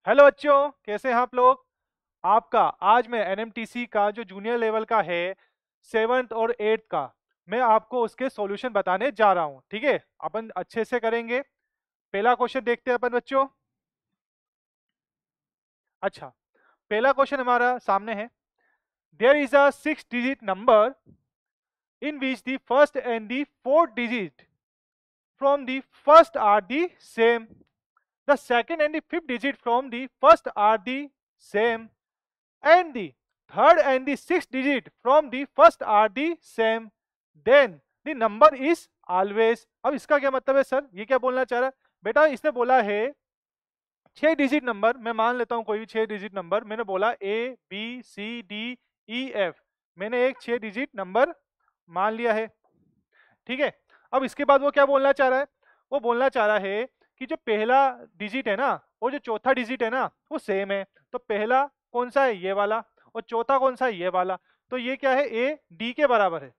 Hello बच्चों, कैसे हैं आप लोग। आपका आज मैं एनएमटीसी का जो जूनियर लेवल का है, सेवन्थ और एट्थ का, मैं आपको उसके सॉल्यूशन बताने जा रहा हूं। ठीक है, अपन अच्छे से करेंगे। पहला क्वेश्चन देखते हैं अपन बच्चों। अच्छा, पहला क्वेश्चन हमारा सामने है। There is a 6 digit number in which the first and the fourth digit from the first are the same, the second and the fifth digit from the first are the same, and the third and the sixth digit from the first are the same, then the number is always। अब इसका क्या मतलब है sir, ये क्या बोलना चाह रहा है बेटा। इसने बोला है 6 डिजिट नंबर, मैं मान लेता हूं कोई भी 6 डिजिट नंबर। मैंने बोला A B C D E F, मैंने एक 6 डिजिट नंबर मान लिया है। ठीक है, अब इसके बाद वो क्या बोलना चाह रहा है, वो बोलना चाह रहा है कि जो पहला डिजिट है ना और जो चौथा डिजिट है ना वो सेम है। तो पहला कौन सा है, ये वाला, और चौथा कौन सा है, ये वाला। तो ये क्या है, ए डी के बराबर है।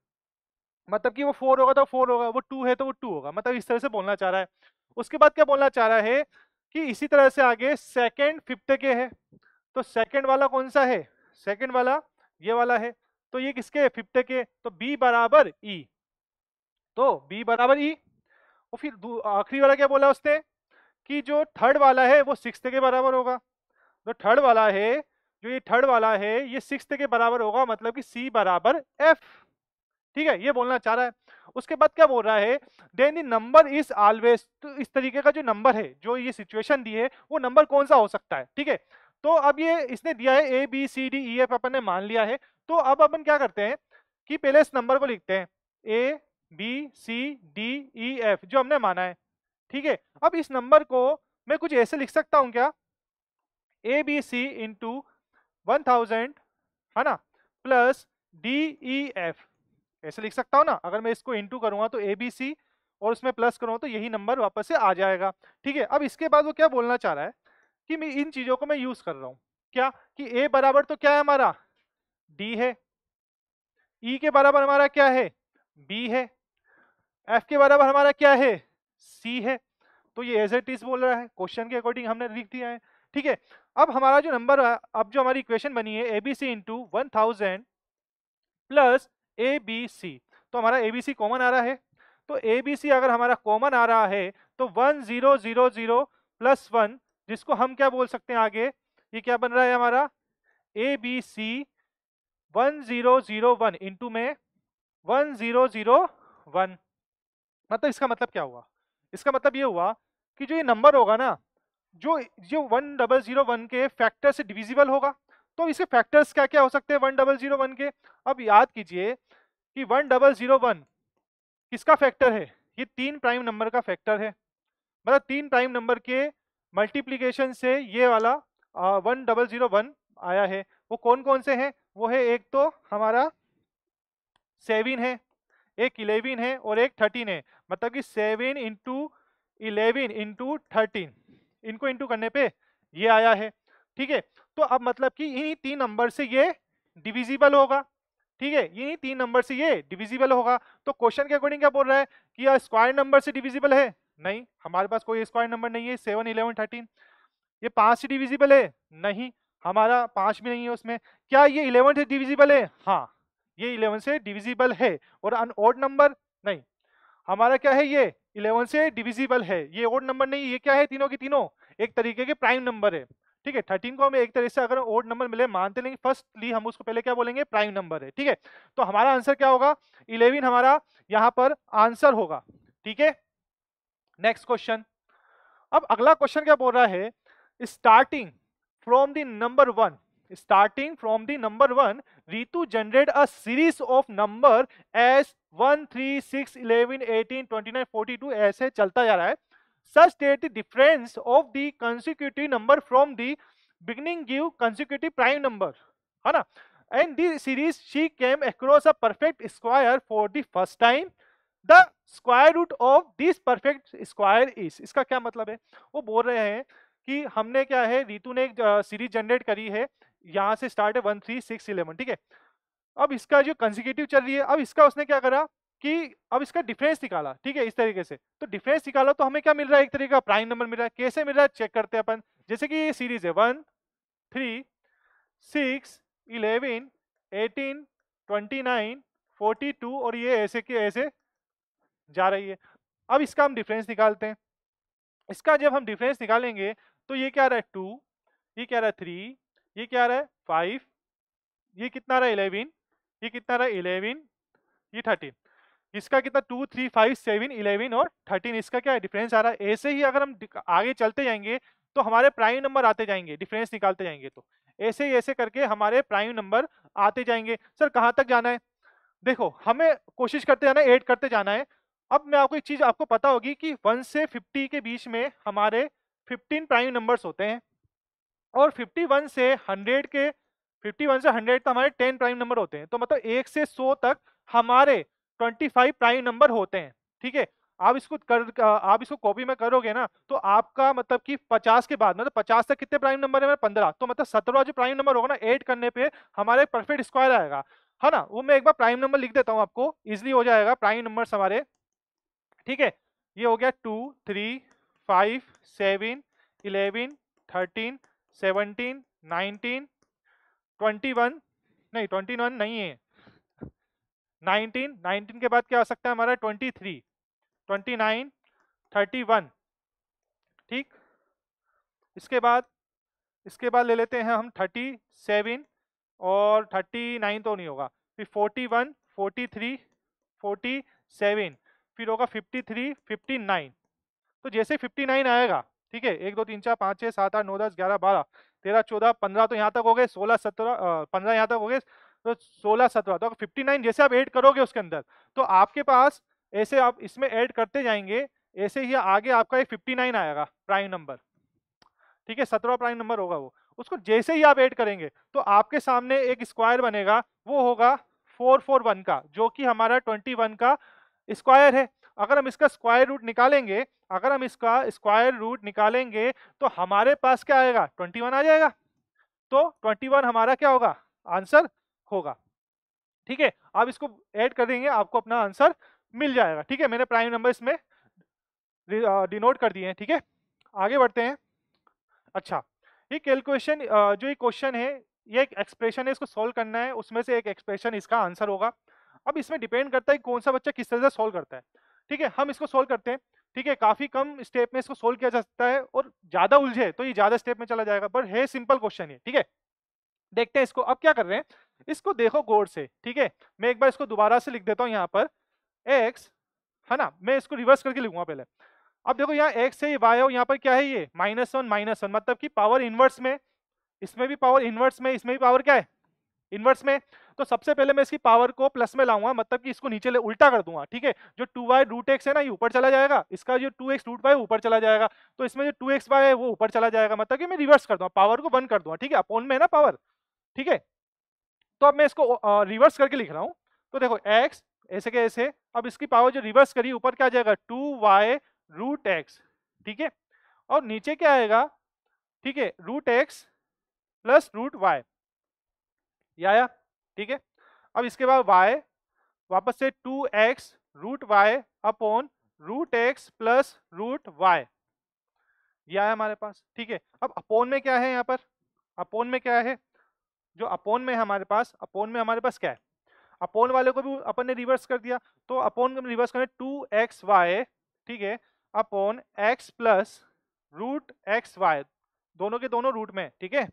मतलब कि वो 4 होगा तो 4 होगा, वो 2 है तो वो 2 होगा। मतलब इस तरह से बोलना चाह रहा है। उसके बाद क्या बोलना चाह रहा है कि इसी तरह से आगे सेकंड फिफ्थ के है। तो सेकंड वाला कौन सा है, सेकंड वाला ये वाला है। तो ये किसके, फिफ्थ के। तो बी बराबर ई, तो बी बराबर ई। और फिर आखिरी वाला क्या बोला उसने कि जो थर्ड वाला है वो सिक्स्थ के बराबर होगा। जो थर्ड वाला है, जो ये थर्ड वाला है ये सिक्स्थ के बराबर होगा, मतलब कि सी बराबर एफ। ठीक है, ये बोलना चाह रहा है। उसके बाद क्या बोल रहा है, then the number is always. तो इस तरीके का जो नंबर है, जो ये सिचुएशन दी है, वो नंबर कौन सा हो सकता है। ठीक है, तो अब ये इसने दिया है A B C D E F, अपन ने मान लिया है। तो अब अपन क्या करते हैं कि पहले इस नंबर को लिखते हैं, A B C D E F जो हमने माना है। ठीक है, अब इस नंबर को मैं कुछ ऐसे लिख सकता हूं क्या, ए बी सी इंटू 1000, है ना, प्लस डी ई एफ, ऐसे लिख सकता हूं ना। अगर मैं इसको इंटू करूंगा तो ए बी सी और उसमें प्लस करूंगा तो यही नंबर वापस से आ जाएगा। ठीक है, अब इसके बाद वो क्या बोलना चाह रहा है कि मैं इन चीजों को मैं यूज कर रहा हूं क्या, कि ए बराबर तो क्या है हमारा, डी है। ई के बराबर हमारा क्या है, बी है। एफ के बराबर हमारा क्या है, सी है। तो ये एज इट इज बोल रहा है, क्वेश्चन के अकॉर्डिंग हमने लिख दिया है। ठीक है, अब हमारा जो नंबर, अब जो हमारी इक्वेशन बनी है, A B C into 1000 plus A B C. तो हमारा ए बी सी कॉमन आ रहा है। तो ए बी सी अगर हमारा कॉमन आ रहा है तो 1000 प्लस 1, जिसको हम क्या बोल सकते हैं आगे, ये क्या बन रहा है हमारा, ए बी सी 1001 इंटू में 1001। मतलब इसका मतलब क्या हुआ, इसका मतलब ये हुआ कि जो ये नंबर होगा ना, जो जो 1001 के फैक्टर से डिविजिबल होगा। तो इसके फैक्टर्स क्या क्या हो सकते हैं 1001 के। अब याद कीजिए कि 1001 किसका फैक्टर है, ये 3 प्राइम नंबर का फैक्टर है। मतलब 3 प्राइम नंबर के मल्टीप्लीकेशन से ये वाला 1001 आया है। वो कौन कौन से हैं, वो है एक तो हमारा 7 है, एक 11 है और एक 13 है। मतलब कि 7 इंटू 11 इंटू 13, इनको इंटू करने पे ये आया है। ठीक है, तो अब मतलब कि इन्हीं 3 नंबर से ये डिविजिबल होगा। ठीक है, इन्हीं 3 नंबर से ये डिविजिबल होगा। तो क्वेश्चन के अकॉर्डिंग क्या बोल रहा है कि यह स्क्वायर नंबर से डिविजिबल है, नहीं, हमारे पास कोई स्क्वायर नंबर नहीं है। 7 11 13 ये 5 से डिविजिबल है, नहीं, हमारा 5 भी नहीं है उसमें। क्या ये 11 से डिविजिबल है, हाँ, ये 11 से डिविजिबल है। और अन ओड नंबर, नहीं, हमारा क्या है, ये 11 से डिविजिबल है, ये ओड नंबर नहीं, ये क्या है, तीनों की तीनों एक तरीके के प्राइम नंबर है। ठीक है, 13 को हम एक तरह से अगर ओड नंबर मिले मानते, लेंगे फर्स्टली हम उसको पहले क्या बोलेंगे, प्राइम नंबर है। ठीक है, तो हमारा आंसर क्या होगा, 11 हमारा यहाँ पर आंसर होगा। ठीक है, नेक्स्ट क्वेश्चन। अब अगला क्वेश्चन क्या बोल रहा है, starting from the number 1, starting from the number 1, Ritu generate a series of number as 1 3 6 11 18 29 42 ऐसे चलता जा रहा है। such that the difference of the consecutive number from the beginning give consecutive prime number, है ना। and the series she came across a perfect square for the first time, the square root of this perfect square is। इसका क्या मतलब है, वो बोल रहे हैं कि हमने क्या है, रीतू ने एक सीरीज जनरेट करी है, यहाँ से स्टार्ट है 1 3 6 11। ठीक है, अब इसका जो कंसेक्यूटिव चल रही है, अब इसका उसने क्या करा कि अब इसका डिफरेंस निकाला। ठीक है, इस तरीके से, तो डिफरेंस निकाला तो हमें क्या मिल रहा है, एक तरीके का प्राइम नंबर मिल रहा है। कैसे मिल रहा है चेक करते हैं अपन। जैसे कि ये सीरीज है 1, 3, 6, 11, 18, 29, 42 और ये ऐसे के ऐसे जा रही है। अब इसका हम डिफरेंस निकालते हैं। इसका जब हम डिफरेंस निकालेंगे तो ये क्या रहा है 2, ये क्या रहा है 3, ये क्या रहा है 5, ये कितना रहा 11, ये कितना रहा 11, ये 13। इसका कितना 2, 3, 5, 7, 11 और 13 इसका क्या है डिफरेंस आ रहा है। ऐसे ही अगर हम आगे चलते जाएंगे तो हमारे प्राइम नंबर आते जाएंगे, डिफरेंस निकालते जाएंगे तो ऐसे ही ऐसे करके हमारे प्राइम नंबर आते जाएंगे। सर कहाँ तक जाना है? देखो हमें कोशिश करते जाना है, ऐड करते जाना है। अब मैं आपको एक चीज आपको पता होगी कि 1 से 50 के बीच में हमारे 15 प्राइम नंबर्स होते हैं और 51 से 100 के 51 से 100 तक हमारे 10 प्राइम नंबर होते हैं। तो मतलब 1 से 100 तक हमारे 25 प्राइम नंबर होते हैं। ठीक है, आप इसको कॉपी में करोगे ना तो आपका मतलब कि 50 के बाद मतलब 50 तक कितने प्राइम नंबर है? 15। तो मतलब 17 जो प्राइम नंबर होगा ना ऐड करने पे हमारे परफेक्ट स्क्वायर आएगा, है ना। वो मैं एक बार प्राइम नंबर लिख देता हूं आपको, इजिली हो जाएगा प्राइम नंबर्स हमारे। ठीक है, ये हो गया 2, 3, 5, 7, 11, 13, 17, 19, 21, नहीं 21 नहीं है, 19, 19 के बाद क्या आ सकता है हमारा 23, 29, 31। ठीक, इसके बाद ले लेते हैं हम 37 और 39 तो नहीं होगा, फिर 41, 43, 47, फिर होगा 53, 59। तो जैसे 59 आएगा, ठीक है, 1 2 3 4 5 6 7 8 9 10 11 12 13 14 15 तो यहाँ तक हो गए, 16 17 15 यहाँ तक हो गए, तो 16 17। तो 59 जैसे आप ऐड करोगे उसके अंदर तो आपके पास ऐसे आप इसमें ऐड करते जाएंगे, ऐसे ही आगे आपका एक 59 आएगा प्राइम नंबर। ठीक है, 17 प्राइम नंबर होगा वो। उसको जैसे ही आप ऐड करेंगे तो आपके सामने एक स्क्वायर बनेगा, वो होगा 441 का, जो कि हमारा 21 का स्क्वायर है। अगर हम इसका स्क्वायर रूट निकालेंगे, अगर हम इसका स्क्वायर रूट निकालेंगे तो हमारे पास क्या आएगा 21 आ जाएगा। तो 21 हमारा क्या होगा आंसर होगा। ठीक है, आप इसको ऐड कर देंगे आपको अपना आंसर मिल जाएगा। ठीक है, मैंने प्राइम नंबर इसमें डिनोट कर दिए हैं। ठीक है, आगे बढ़ते हैं। अच्छा, ये कैलकुलेशन जो ये क्वेश्चन है, ये एक एक्सप्रेशन है, इसको सॉल्व करना है, उसमें से एक एक्सप्रेशन इसका आंसर होगा। अब इसमें डिपेंड करता है कौन सा बच्चा किस तरह से सॉल्व करता है। ठीक है, हम इसको सॉल्व करते हैं। ठीक है, काफी कम स्टेप में इसको सॉल्व किया जा सकता है और ज्यादा उलझे तो ये ज्यादा स्टेप में चला जाएगा, पर है सिंपल क्वेश्चन है। ठीक है, देखते हैं इसको। अब क्या कर रहे हैं, इसको देखो गौर से। ठीक है, मैं एक बार इसको दोबारा से लिख देता हूँ यहाँ पर x, है ना, मैं इसको रिवर्स करके लिखूंगा पहले। अब देखो यहाँ x है, ये y है, यहाँ पर क्या है ये -1 मतलब कि पावर इनवर्स में, इसमें भी पावर इनवर्स में, इसमें भी पावर क्या है इनवर्स में। तो सबसे पहले मैं इसकी पावर को प्लस में लाऊंगा, मतलब कि इसको नीचे उल्टा कर दूंगा। ठीक है, जो 2y रूट एक्स है ना ये ऊपर चला जाएगा, इसका जो 2x रूट वाई ऊपर चला जाएगा, तो इसमें जो 2xy है वो ऊपर चला जाएगा, मतलब कि मैं रिवर्स कर दूंगा, पावर को 1 कर दूंगा। ठीक है, अपोन में है ना पावर। ठीक है, तो अब मैं इसको रिवर्स करके लिख रहा हूं। तो देखो x ऐसे के ऐसे, अब इसकी पावर जो रिवर्स करी ऊपर क्या आ जाएगा 2y रूट एक्स। ठीक है, और नीचे क्या आएगा, ठीक है, root X plus root Y, ये आया। ठीक है, अब इसके बाद y वापस से 2x root Y upon root X plus root Y, ये आया हमारे पास। ठीक है, अब अपोन में क्या है, यहाँ पर अपोन में क्या है, जो अपोन में हमारे पास, अपोन में हमारे पास क्या है, अपोन वाले को भी अपन ने रिवर्स कर दिया, तो अपोन को रिवर्स करें 2xy, ठीक है, upon x plus root X Y, दोनों के दोनों रूट में। ठीक है,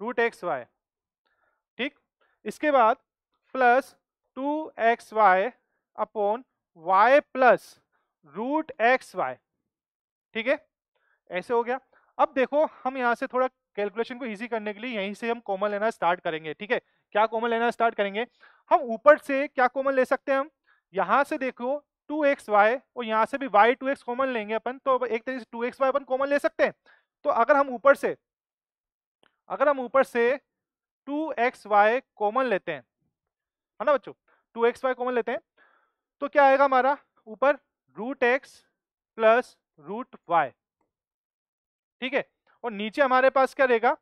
रूट एक्स वाई। ठीक, इसके बाद plus 2xy upon y plus root X Y. ठीक है, ऐसे हो गया। अब देखो हम यहाँ से थोड़ा कैलकुलेशन को इजी करने के लिए यहीं से हम कॉमन लेना स्टार्ट करेंगे। ठीक है, क्या कॉमन लेना स्टार्ट करेंगे, हम ऊपर से क्या कॉमन ले सकते हैं, हम यहाँ से देखो 2xy और यहाँ से भी y 2x कॉमन लेंगे अपन, तो एक तरीके से 2xy अपन कॉमन ले सकते हैं। तो अगर हम ऊपर से 2xy कॉमन लेते हैं, है ना बच्चों, 2xy कॉमन लेते हैं, तो क्या आएगा हमारा ऊपर root X plus root Y. ठीक है, और नीचे हमारे पास क्या रहेगा,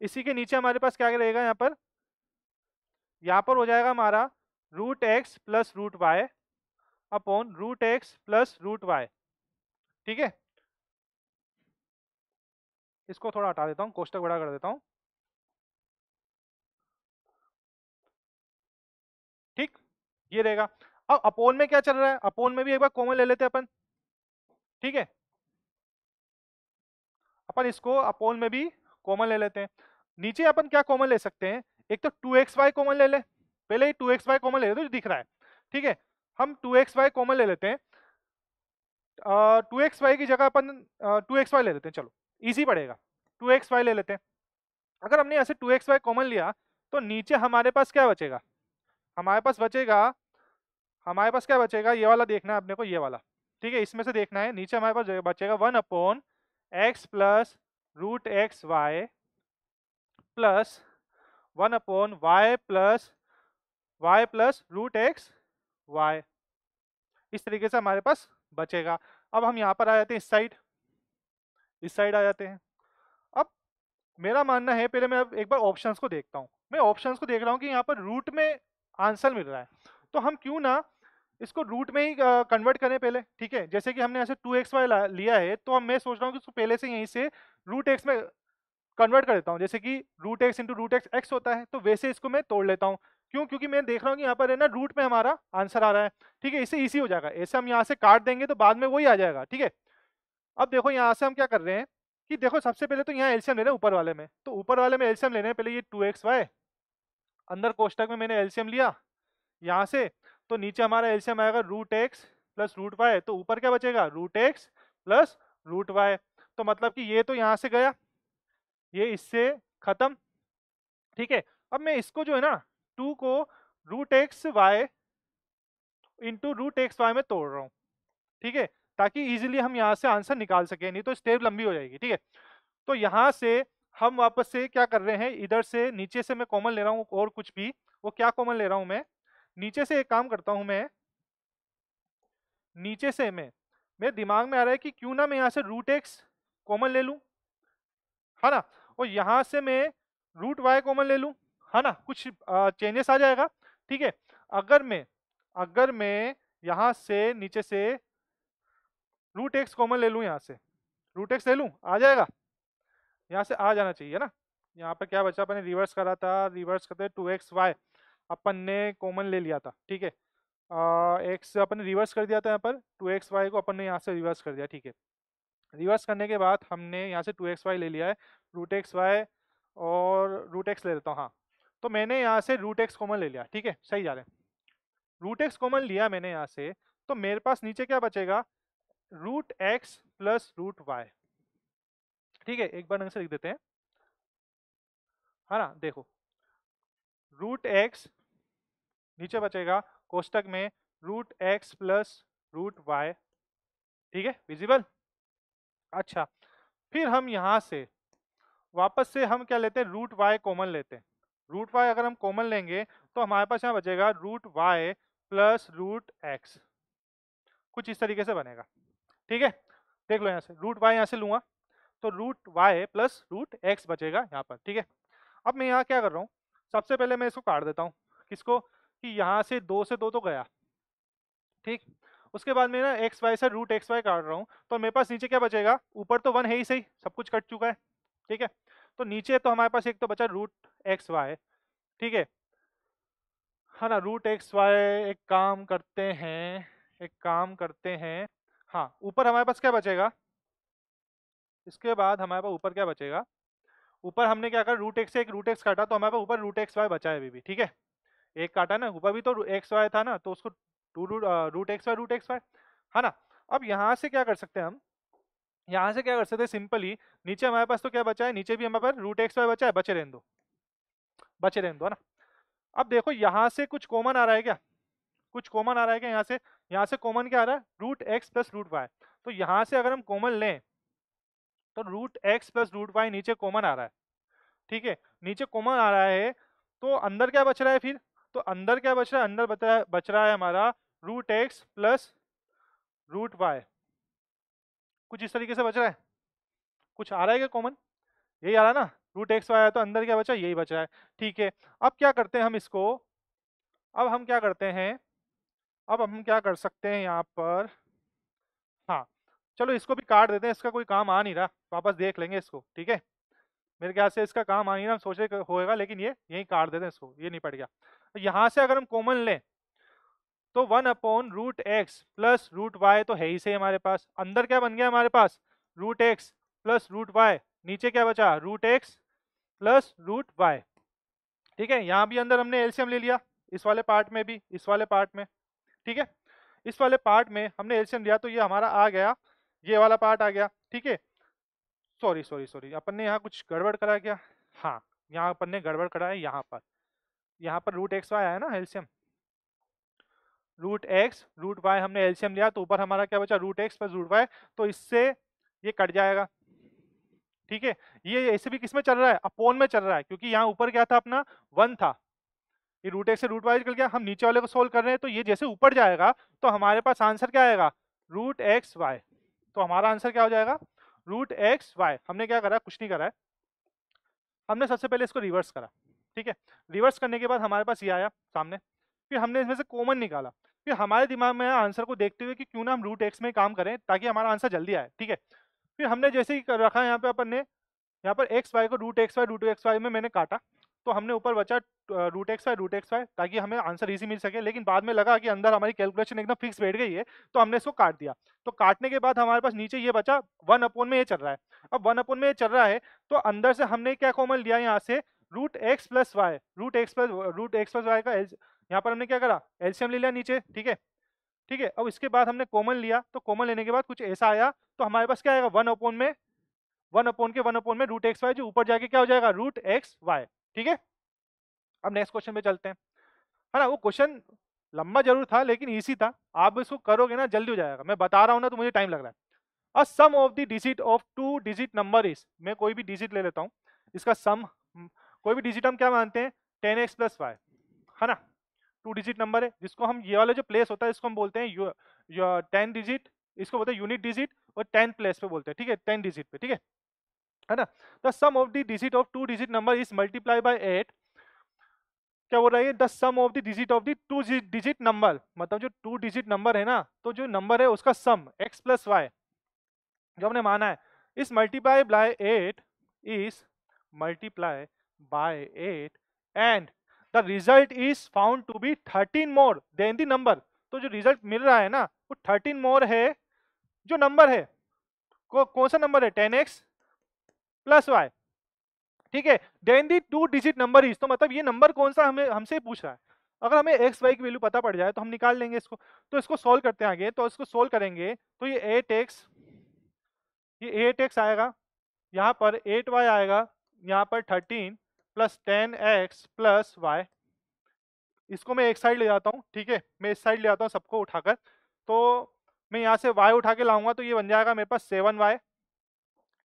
इसी के नीचे हमारे पास क्या रहेगा, यहाँ पर हो जाएगा हमारा root X plus root Y upon root X plus root Y. ठीक है, इसको थोड़ा हटा देता हूँ, कोष्टक बड़ा कर देता हूँ। ठीक, ये रहेगा। अब अपोन में क्या चल रहा है, अपोन में भी एक बार कॉमन ले लेते हैं अपन। ठीक है, अपन इसको अपोन में भी कॉमन ले लेते हैं। नीचे अपन क्या कॉमन ले सकते हैं, एक तो 2xy कॉमन ले ले, पहले ही 2xy कॉमन ले लेते हैं जो दिख रहा है। ठीक है, हम 2xy कॉमन ले लेते हैं। 2xy की जगह अपन 2xy ले लेते हैं, चलो इजी पड़ेगा। 2xy ले लेते हैं। अगर हमने ऐसे 2xy कॉमन लिया तो नीचे हमारे पास क्या बचेगा, हमारे पास बचेगा, हमारे पास क्या बचेगा, ये वाला देखना है अपने को, ये वाला। ठीक है, इसमें से देखना है, नीचे हमारे पास बचेगा 1/x plus root X Y plus 1/y plus root X Y. इस तरीके से हमारे पास बचेगा। अब हम यहाँ पर आ जाते हैं, इस साइड आ जाते हैं। अब मेरा मानना है, पहले मैं अब एक बार ऑप्शंस को देखता हूँ। मैं ऑप्शंस को देख रहा हूँ कि यहाँ पर रूट में आंसर मिल रहा है, तो हम क्यों ना इसको रूट में ही कन्वर्ट करें पहले। ठीक है, जैसे कि हमने ऐसे 2xy लिया है, तो अब मैं सोच रहा हूँ कि उसको पहले से यहीं से रूट एक्स में कन्वर्ट कर देता हूँ। जैसे कि root X into root X X होता है, तो वैसे इसको मैं तोड़ लेता हूँ। क्यों, क्योंकि मैं देख रहा हूँ कि यहाँ पर है ना रूट में हमारा आंसर आ रहा है। ठीक है, इससे इजी हो जाएगा, ऐसे हम यहाँ से काट देंगे तो बाद में वही आ जाएगा। ठीक है, अब देखो यहाँ से हम क्या कर रहे हैं कि देखो सबसे पहले तो यहाँ एलसीएम ले रहे हैं ऊपर वाले में, तो ऊपर वाले में एलसीएम लेने हैं पहले। ये 2xy अंदर कोष्टक में मैंने एलसीएम लिया यहाँ से, तो नीचे हमारा एलसीएम आएगा root X plus root Y, तो ऊपर क्या बचेगा, root X plus root Y. तो मतलब कि ये तो यहाँ से गया, ये इससे खत्म। ठीक है, अब मैं इसको जो है ना 2 को root X Y into root X Y में तोड़ रहा हूँ। ठीक है, ताकि इजीली हम यहाँ से आंसर निकाल सके, नहीं तो स्टेप लंबी हो जाएगी। ठीक है, तो यहाँ से हम वापस से क्या कर रहे हैं, इधर से नीचे से मैं कॉमन ले रहा हूँ, और कुछ भी, वो क्या कॉमन ले रहा हूँ मैं, नीचे से एक काम करता हूँ मैं, नीचे से मैं, मेरे दिमाग में आ रहा है कि क्यों ना मैं यहाँ से रूट एक्स कॉमन ले लूँ, है ना, और यहाँ से मैं रूट वाई कॉमन ले लूँ, है ना, कुछ चेंजेस आ जाएगा। ठीक है, अगर मैं यहाँ से नीचे से रूट एक्स कॉमन ले लूँ, यहाँ से रूट एक्स ले लूँ, आ जाएगा, यहाँ से आ जाना चाहिए ना। यहाँ पर क्या बचा, अपन ने रिवर्स करा था, रिवर्स करते 2xy अपन ने कॉमन ले लिया था। ठीक है, एक्स अपन ने रिवर्स कर दिया था, यहाँ पर 2xy को अपन ने यहाँ से रिवर्स कर दिया। ठीक है, रिवर्स करने के बाद हमने यहाँ से 2xy ले लिया है, रूट एक्स वाई और रूट एक्स ले लेता हूँ। हाँ, तो मैंने यहाँ से रूट एक्स कॉमन ले लिया। ठीक है, सही जा रहे हैं, रूट एक्स कॉमन लिया मैंने यहाँ से, तो मेरे पास नीचे क्या बचेगा, root X plus root Y. ठीक है, एक बार ढंग से लिख देते हैं, है ना, देखो रूट एक्स नीचे बचेगा कोष्टक में root X plus root Y. ठीक है, विजिबल। अच्छा, फिर हम यहाँ से वापस से हम क्या लेते हैं, रूट वाई कॉमन लेते हैं। रूट वाई अगर हम कॉमन लेंगे तो हमारे पास यहाँ बचेगा root Y plus root X, कुछ इस तरीके से बनेगा। ठीक है, देख लो यहाँ से रूट वाई यहाँ से लूंगा, तो root Y plus root X बचेगा यहाँ पर। ठीक है, अब मैं यहाँ क्या कर रहा हूँ, सबसे पहले मैं इसको काट देता हूँ, किसको, कि यहाँ से 2 से 2 तो गया। ठीक, उसके बाद मैं ना एक्स वाई से रूट एक्स वाई काट रहा हूँ, तो मेरे पास नीचे क्या बचेगा, ऊपर तो 1 है ही सही, सब कुछ कट चुका है। ठीक है, तो नीचे तो हमारे पास एक तो बचा रूट एक्स वाई। ठीक है ना, रूट एक्स वाई, एक काम करते हैं, एक काम करते हैं, हाँ ऊपर हमारे पास क्या बचेगा, इसके बाद हमारे पास ऊपर क्या बचेगा, ऊपर हमने क्या करा, रूट एक्स से एक रूट एक्स काटा, तो हमारे पास ऊपर रूट एक्स वाई बचा है अभी भी। ठीक है, एक काटा ना, ऊपर भी तो एक्स वाई था ना, तो उसको टू रूट एक्स वाई, है ना। अब यहाँ से क्या कर सकते हैं हम, यहाँ से क्या कर सकते हैं, सिंपली नीचे हमारे पास तो क्या बचा है, नीचे भी हमारे पास रूट एक्स वाई बचा है, बचे रहने दो, बचे रहने दो, है ना। अब देखो यहाँ से कुछ कॉमन आ रहा है क्या, कुछ कॉमन आ रहा है क्या यहाँ से, यहाँ से कॉमन क्या आ रहा है, root X plus root Y. तो यहाँ से अगर हम कॉमन लें तो root X plus root Y नीचे कॉमन आ रहा है। ठीक है, नीचे कॉमन आ रहा है, तो अंदर क्या बच रहा है फिर, तो अंदर क्या बच रहा है, अंदर बच रहा है हमारा root X plus root Y, कुछ इस तरीके से बच रहा है। कुछ आ रहा है क्या कॉमन, यही आ रहा है ना, रूट एक्स वाई है, तो अंदर क्या बचा, यही बचा है। ठीक है, अब क्या करते हैं हम इसको, अब हम क्या करते हैं, अब हम क्या कर सकते हैं यहाँ पर, हाँ चलो इसको भी काट देते हैं, इसका कोई काम आ नहीं रहा, वापस देख लेंगे इसको, ठीक है। मेरे ख्याल से इसका काम आ नहीं रहा, हम सोचे होएगा, लेकिन ये यहीं काट देते हैं इसको, ये नहीं पड़ गया। यहाँ से अगर हम कॉमन लें तो 1/√x प्लस √y तो है ही सही हमारे पास। अंदर क्या बन गया हमारे पास, √x प्लस √y, नीचे क्या बचा, √x प्लस √y, ठीक है। यहाँ भी अंदर हमने एलसीएम ले लिया, इस वाले पार्ट में भी, इस वाले पार्ट में, ठीक है। इस वाले पार्ट में हमने एलसीएम लिया तो ये हमारा आ गया, ये वाला पार्ट आ गया, ठीक है। सॉरी सॉरी सॉरी, अपन ने यहाँ कुछ गड़बड़ करा क्या, हाँ यहाँ अपन ने गड़बड़ करा है, यहाँ पर √xy आया ना एलसीएम, √x √y हमने एलसीएम लिया तो ऊपर हमारा क्या बचा, √x प्लस √y, तो इससे ये कट जाएगा, ठीक है। ये ऐसे भी किसमें चल रहा है, अपोन में चल रहा है, क्योंकि यहाँ ऊपर क्या था अपना 1 था, ये √x से √y निकल गया, हम नीचे वाले को सोल्व कर रहे हैं, तो ये जैसे ऊपर जाएगा तो हमारे पास आंसर क्या आएगा, √xy, तो हमारा आंसर क्या हो जाएगा, √xy। हमने क्या करा, कुछ नहीं करा है, हमने सबसे पहले इसको रिवर्स करा, ठीक है। रिवर्स करने के बाद हमारे पास ये आया सामने, फिर हमने इसमें से कॉमन निकाला, फिर हमारे दिमाग में आंसर को देखते हुए कि क्यों ना हम √x में काम करें ताकि हमारा आंसर जल्दी आए, ठीक है। फिर हमने जैसे ही कर रखा है यहाँ पे अपन ने, यहाँ पर xy को √xy में मैंने काटा, तो हमने ऊपर बचा √xy ताकि हमें आंसर इजी मिल सके, लेकिन बाद में लगा कि अंदर हमारी कैलकुलेशन एकदम फिक्स बैठ गई है, तो हमने इसको काट दिया। तो काटने के बाद हमारे पास नीचे ये बचा 1 में ये चल रहा है, अब 1 में ये चल रहा है तो अंदर से हमने क्या कॉमन लिया यहाँ से, √x plus Y, √x plus Y का यहाँ पर हमने क्या करा, एलसीएम ले लिया नीचे, ठीक है, ठीक है। अब इसके बाद हमने कॉमन लिया, तो कॉमन लेने के बाद कुछ ऐसा आया, तो हमारे पास क्या आएगा, 1/1 में √xy, जो ऊपर जाके क्या हो जाएगा, √xy, ठीक है। अब नेक्स्ट क्वेश्चन पे चलते हैं, है ना। वो क्वेश्चन लंबा जरूर था लेकिन इजी था, आप इसको करोगे ना जल्दी हो जाएगा, मैं बता रहा हूँ ना तो मुझे टाइम लग रहा है। A sum of the digit of 2 digit number is, मैं कोई भी डिजिट ले लेता हूँ, इसका सम, कोई भी डिजिट हम क्या मानते हैं, 10x प्लस वाई, है ना। 2 डिजिट नंबर है, जिसको हम, ये वाला जो प्लेस होता है इसको हम बोलते हैं 10 डिजिट, इसको बोलते हैं यूनिट डिजिट, और 10 प्लेस पे बोलते हैं, ठीक है, 10 डिजिट पे, ठीक है ना। The sum of the digit of 2 digit number is multiply by 8, क्या बोल रहा है, the sum of the digit of the 2 digit number, मतलब जो 2 डिजिट नंबर है ना, तो जो नंबर है उसका सम x प्लस वाई जो हमने माना है, इस multiply by 8 is multiply by 8 and the result is found to be 13 more than the number, तो जो रिजल्ट मिल रहा है ना वो 13 मोर है, जो नंबर है कौन सा नंबर है, 10x प्लस वाई, ठीक है। Then the 2 digit number is, तो मतलब ये नंबर कौन सा हमें हमसे पूछ रहा है, अगर हमें एक्स वाई की वैल्यू पता पड़ जाए तो हम निकाल लेंगे इसको। तो इसको सोल्व करते हैं आगे, तो इसको सोल्व करेंगे तो ये 8x आएगा, यहाँ पर 8y आएगा, यहाँ पर 13 प्लस 10x प्लस y, इसको मैं एक साइड ले जाता हूँ, ठीक है, मैं इस साइड ले आता हूँ सबको उठाकर, तो मैं यहाँ से y उठा के लाऊंगा तो ये बन जाएगा मेरे पास 7y,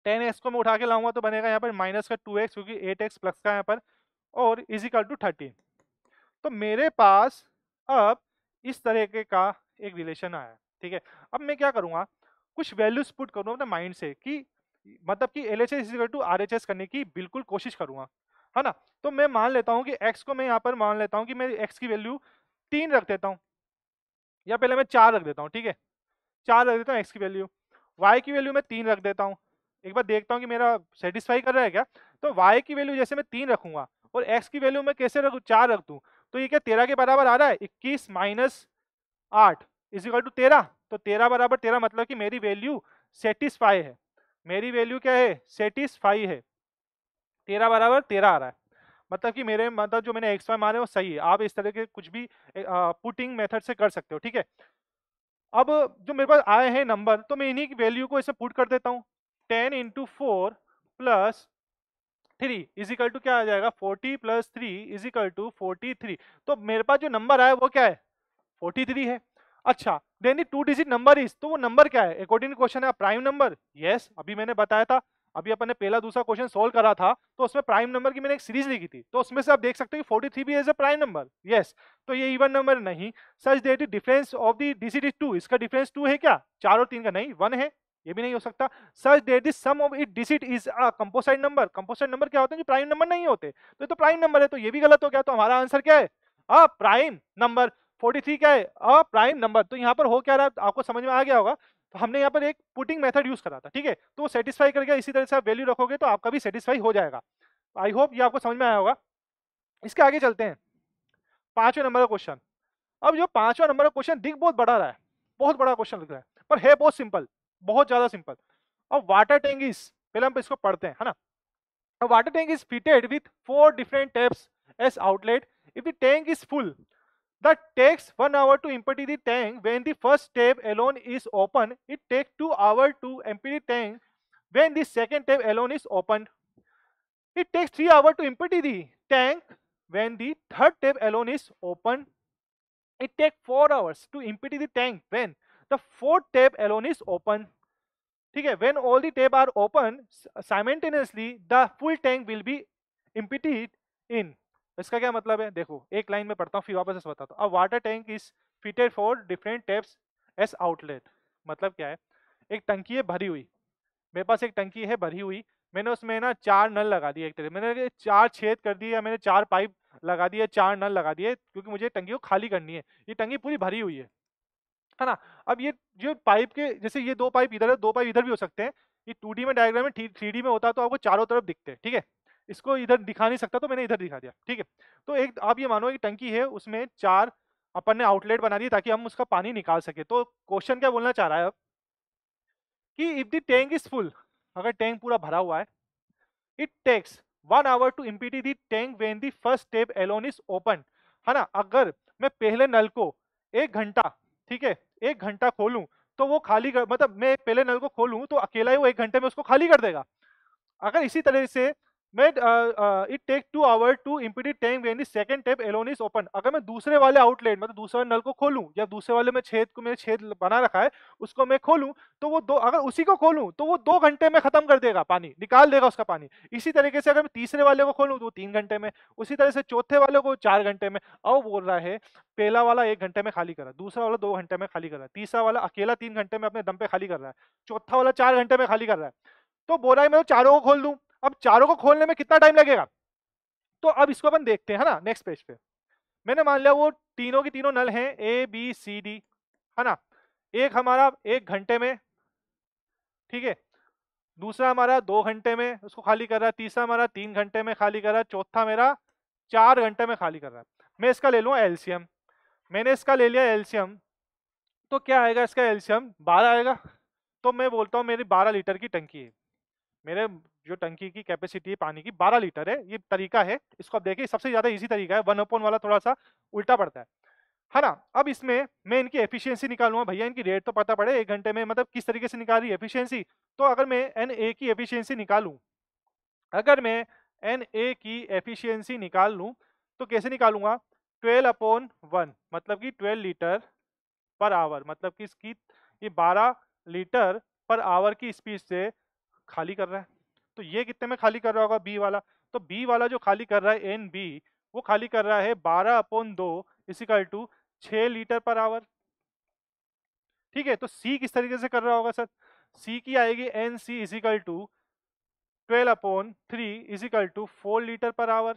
10x को मैं उठा के लाऊंगा तो बनेगा यहाँ पर माइनस का 2x, क्योंकि 8x प्लस का यहाँ पर, और इज इक्वल टू 13। तो मेरे पास अब इस तरह का एक रिलेशन आया, ठीक है। अब मैं क्या करूँगा, कुछ वैल्यूज पुट करूँगा अपने माइंड से कि मतलब कि LHS is equal to RHS करने की बिल्कुल कोशिश करूँगा, है ना। तो मैं मान लेता हूँ कि x को मैं यहाँ पर मान लेता हूँ कि मैं x की वैल्यू 3 रख देता हूँ, या पहले मैं 4 रख देता हूँ, ठीक है, 4 रख देता हूँ x की वैल्यू, y की वैल्यू मैं 3 रख देता हूँ, एक बार देखता हूँ कि मेरा सेटिस्फाई कर रहा है क्या। तो y की वैल्यू जैसे मैं 3 रखूंगा और x की वैल्यू मैं कैसे रखूँ, 4 रख दूँ, तो ये क्या 13 के बराबर आ रहा है, 21 माइनस 8 इज इक्वल टू 13, तो 13 बराबर 13 मतलब कि मेरी वैल्यू सेटिस्फाई है, मेरी वैल्यू क्या है, सेटिस्फाई है, 13 बराबर 13 आ रहा है, मतलब कि मेरे मतलब जो मैंने एक्स वाई मारे वो सही है। आप इस तरह के कुछ भी पुटिंग मेथड से कर सकते हो, ठीक है। अब जो मेरे पास आए हैं नंबर, तो मैं इन्हीं की वैल्यू को इसमें पुट कर देता हूँ, 10 into 4 plus 3 is equal to क्या आ जाएगा, 40 प्लस 3 इज इक्वल टू 43। तो मेरे पास जो नंबर आया वो क्या है, 43 है। अच्छा, देन 2 डिजिट नंबर इज, तो वो नंबर क्या है, अकॉर्डिंग टू क्वेश्चन है प्राइम नंबर, यस, अभी मैंने बताया था, अभी अपन ने पहला दूसरा क्वेश्चन सोल्व करा था तो उसमें प्राइम नंबर की मैंने एक सीरीज लिखी थी, तो उसमें से आप देख सकते हो कि 43 भी as a prime number, yes. तो ये इवन नंबर नहीं, such that the difference of the digit is 2, इसका डिफरेंस 2 है क्या, 4 और 3 का नहीं, 1 है, ये भी नहीं हो सकता। Such that the sum of it digit is a composite number, composite number क्या होते हैं, जो प्राइम नंबर नहीं होते, तो ये तो प्राइम नंबर है, तो ये भी गलत हो गया, तो हमारा आंसर क्या है, अ प्राइम नंबर। 43 क्या है, अ प्राइम नंबर। तो यहाँ पर हो क्या रहा है आपको समझ में आ गया होगा, तो हमने यहाँ पर एक पुटिंग मेथड यूज करा था, ठीक है, तो वो सेटिस्फाई कर गया। इसी तरह से आप वैल्यू रखोगे तो आपका भी सेटिस्फाई हो जाएगा। आई होप ये आपको समझ में आया होगा। इसके आगे चलते हैं, 5वें नंबर का क्वेश्चन। अब जो 5वां नंबर का क्वेश्चन दिख बहुत बड़ा रहा है, बहुत बड़ा क्वेश्चन लग रहा है, पर है बहुत सिंपल, बहुत ज्यादा सिंपल। अब वाटर टैंक इज, पहले हम इसको पढ़ते हैं, है ना। A water tank is fitted with 4 different taps as outlet. If the tank is full, that takes 1 hour to empty the tank. When the first tap alone is open, it takes 2 hours to empty the tank. When the second tap alone is opened, it takes 3 hours to empty the tank. When the third tap alone is opened, it takes 4 hours to empty the tank. When the fourth tap alone is open, ठीक है, when all the tab are open simultaneously the full tank will be emptied in। इसका क्या मतलब है, देखो एक line में पढ़ता हूँ फिर वापस से बताता हूँ। अब water tank is fitted for different taps S outlet, मतलब क्या है, एक टंकी है भरी हुई, मेरे पास एक टंकी है भरी हुई, मैंने उसमें ना 4 नल लगा दिए, एक तरह मैंने 4 छेद कर दिए, या मैंने 4 पाइप लगा दिए, 4 नल लगा दिए, क्योंकि मुझे टंकी को खाली करनी है। ये टंकी पूरी भरी हुई है ना। अब ये जो पाइप के, जैसे ये 2 पाइप इधर है, 2 पाइप इधर भी हो सकते हैं। ये 2D में डायग्राम में, 3D में होता तो आपको चारों तरफ दिखते हैं, ठीक है। इसको इधर दिखा नहीं सकता तो मैंने इधर दिखा दिया, ठीक है। तो एक आप ये मानो एक टंकी है, उसमें 4 अपन ने आउटलेट बना दिए ताकि हम उसका पानी निकाल सके। तो क्वेश्चन क्या बोलना चाह रहा है अब कि if the tank is full, अगर टैंक पूरा भरा हुआ है, it takes 1 hour to empty the tank when the first tap alone is open, है ना। अगर मैं पहले नल को 1 घंटा, ठीक है, 1 घंटा खोलूं तो वो खाली कर, मतलब मैं पहले नल को खोलूं तो अकेला ही वो 1 घंटे में उसको खाली कर देगा। अगर इसी तरह से मैं it take 2 hours to empty tank when the second tap alone is open, अगर मैं दूसरे वाले आउटलेट, मतलब दूसरे नल को खोलूं, या दूसरे वाले में छेद को, मैंने छेद बना रखा है उसको मैं खोलूं, तो वो अगर उसी को खोलूं तो वो 2 घंटे में खत्म कर देगा, पानी निकाल देगा उसका पानी। इसी तरीके से अगर मैं तीसरे वाले को खोलूं तो 3 घंटे में, उसी तरह से चौथे वाले को 4 घंटे में। अब बोल रहा है पहला वाला 1 घंटे में खाली कर रहा है, दूसरा वाला 2 घंटे में खाली कर रहा है, तीसरा वाला अकेला 3 घंटे में अपने दम पे खाली कर रहा है, चौथा वाला 4 घंटे में खाली कर रहा है। तो बोल रहा है मैं तो चारों को खोल दूं, अब चारों को खोलने में कितना टाइम लगेगा। तो अब इसको अपन देखते हैं, है ना। नेक्स्ट पेज पे मैंने मान लिया वो तीनों की तीनों नल हैं ए बी सी डी, है ना। एक हमारा 1 घंटे में, ठीक है, दूसरा हमारा 2 घंटे में उसको खाली कर रहा है, तीसरा हमारा 3 घंटे में खाली कर रहा है, चौथा मेरा 4 घंटे में खाली कर रहा है। मैं इसका ले लूँगा एलसीएम, मैंने इसका ले लिया एलसीएम, तो क्या आएगा इसका एलसीएम 12 आएगा। तो मैं बोलता हूँ मेरी 12 लीटर की टंकी है, मेरे जो टंकी की कैपेसिटी है पानी की 12 लीटर है। ये तरीका है, इसको आप देखिए सबसे ज्यादा इजी तरीका है, 1/1 वाला थोड़ा सा उल्टा पड़ता है ना। अब इसमें मैं इनकी एफिशिएंसी निकालूंगा, भैया इनकी रेट तो पता पड़े 1 घंटे में, मतलब किस तरीके से निकाल रही है एफिशिएंसी। तो अगर मैं NA की एफिशिएंसी निकालूं, अगर मैं NA की एफिशिएंसी निकाल लूं तो कैसे निकालूंगा, 12/1, मतलब कि 12 लीटर पर आवर, मतलब कि इसकी ये 12 लीटर पर आवर की स्पीड से खाली कर रहा है। तो ये कितने में खाली कर रहा होगा बी वाला, तो बी वाला जो खाली कर रहा है NB, वो खाली कर रहा है 12/2 equal to 6 litre per hour, ठीक है। तो सी किस तरीके से कर रहा होगा सर, सी की आएगी NC equal to 12/3 equal to 4 litre per hour,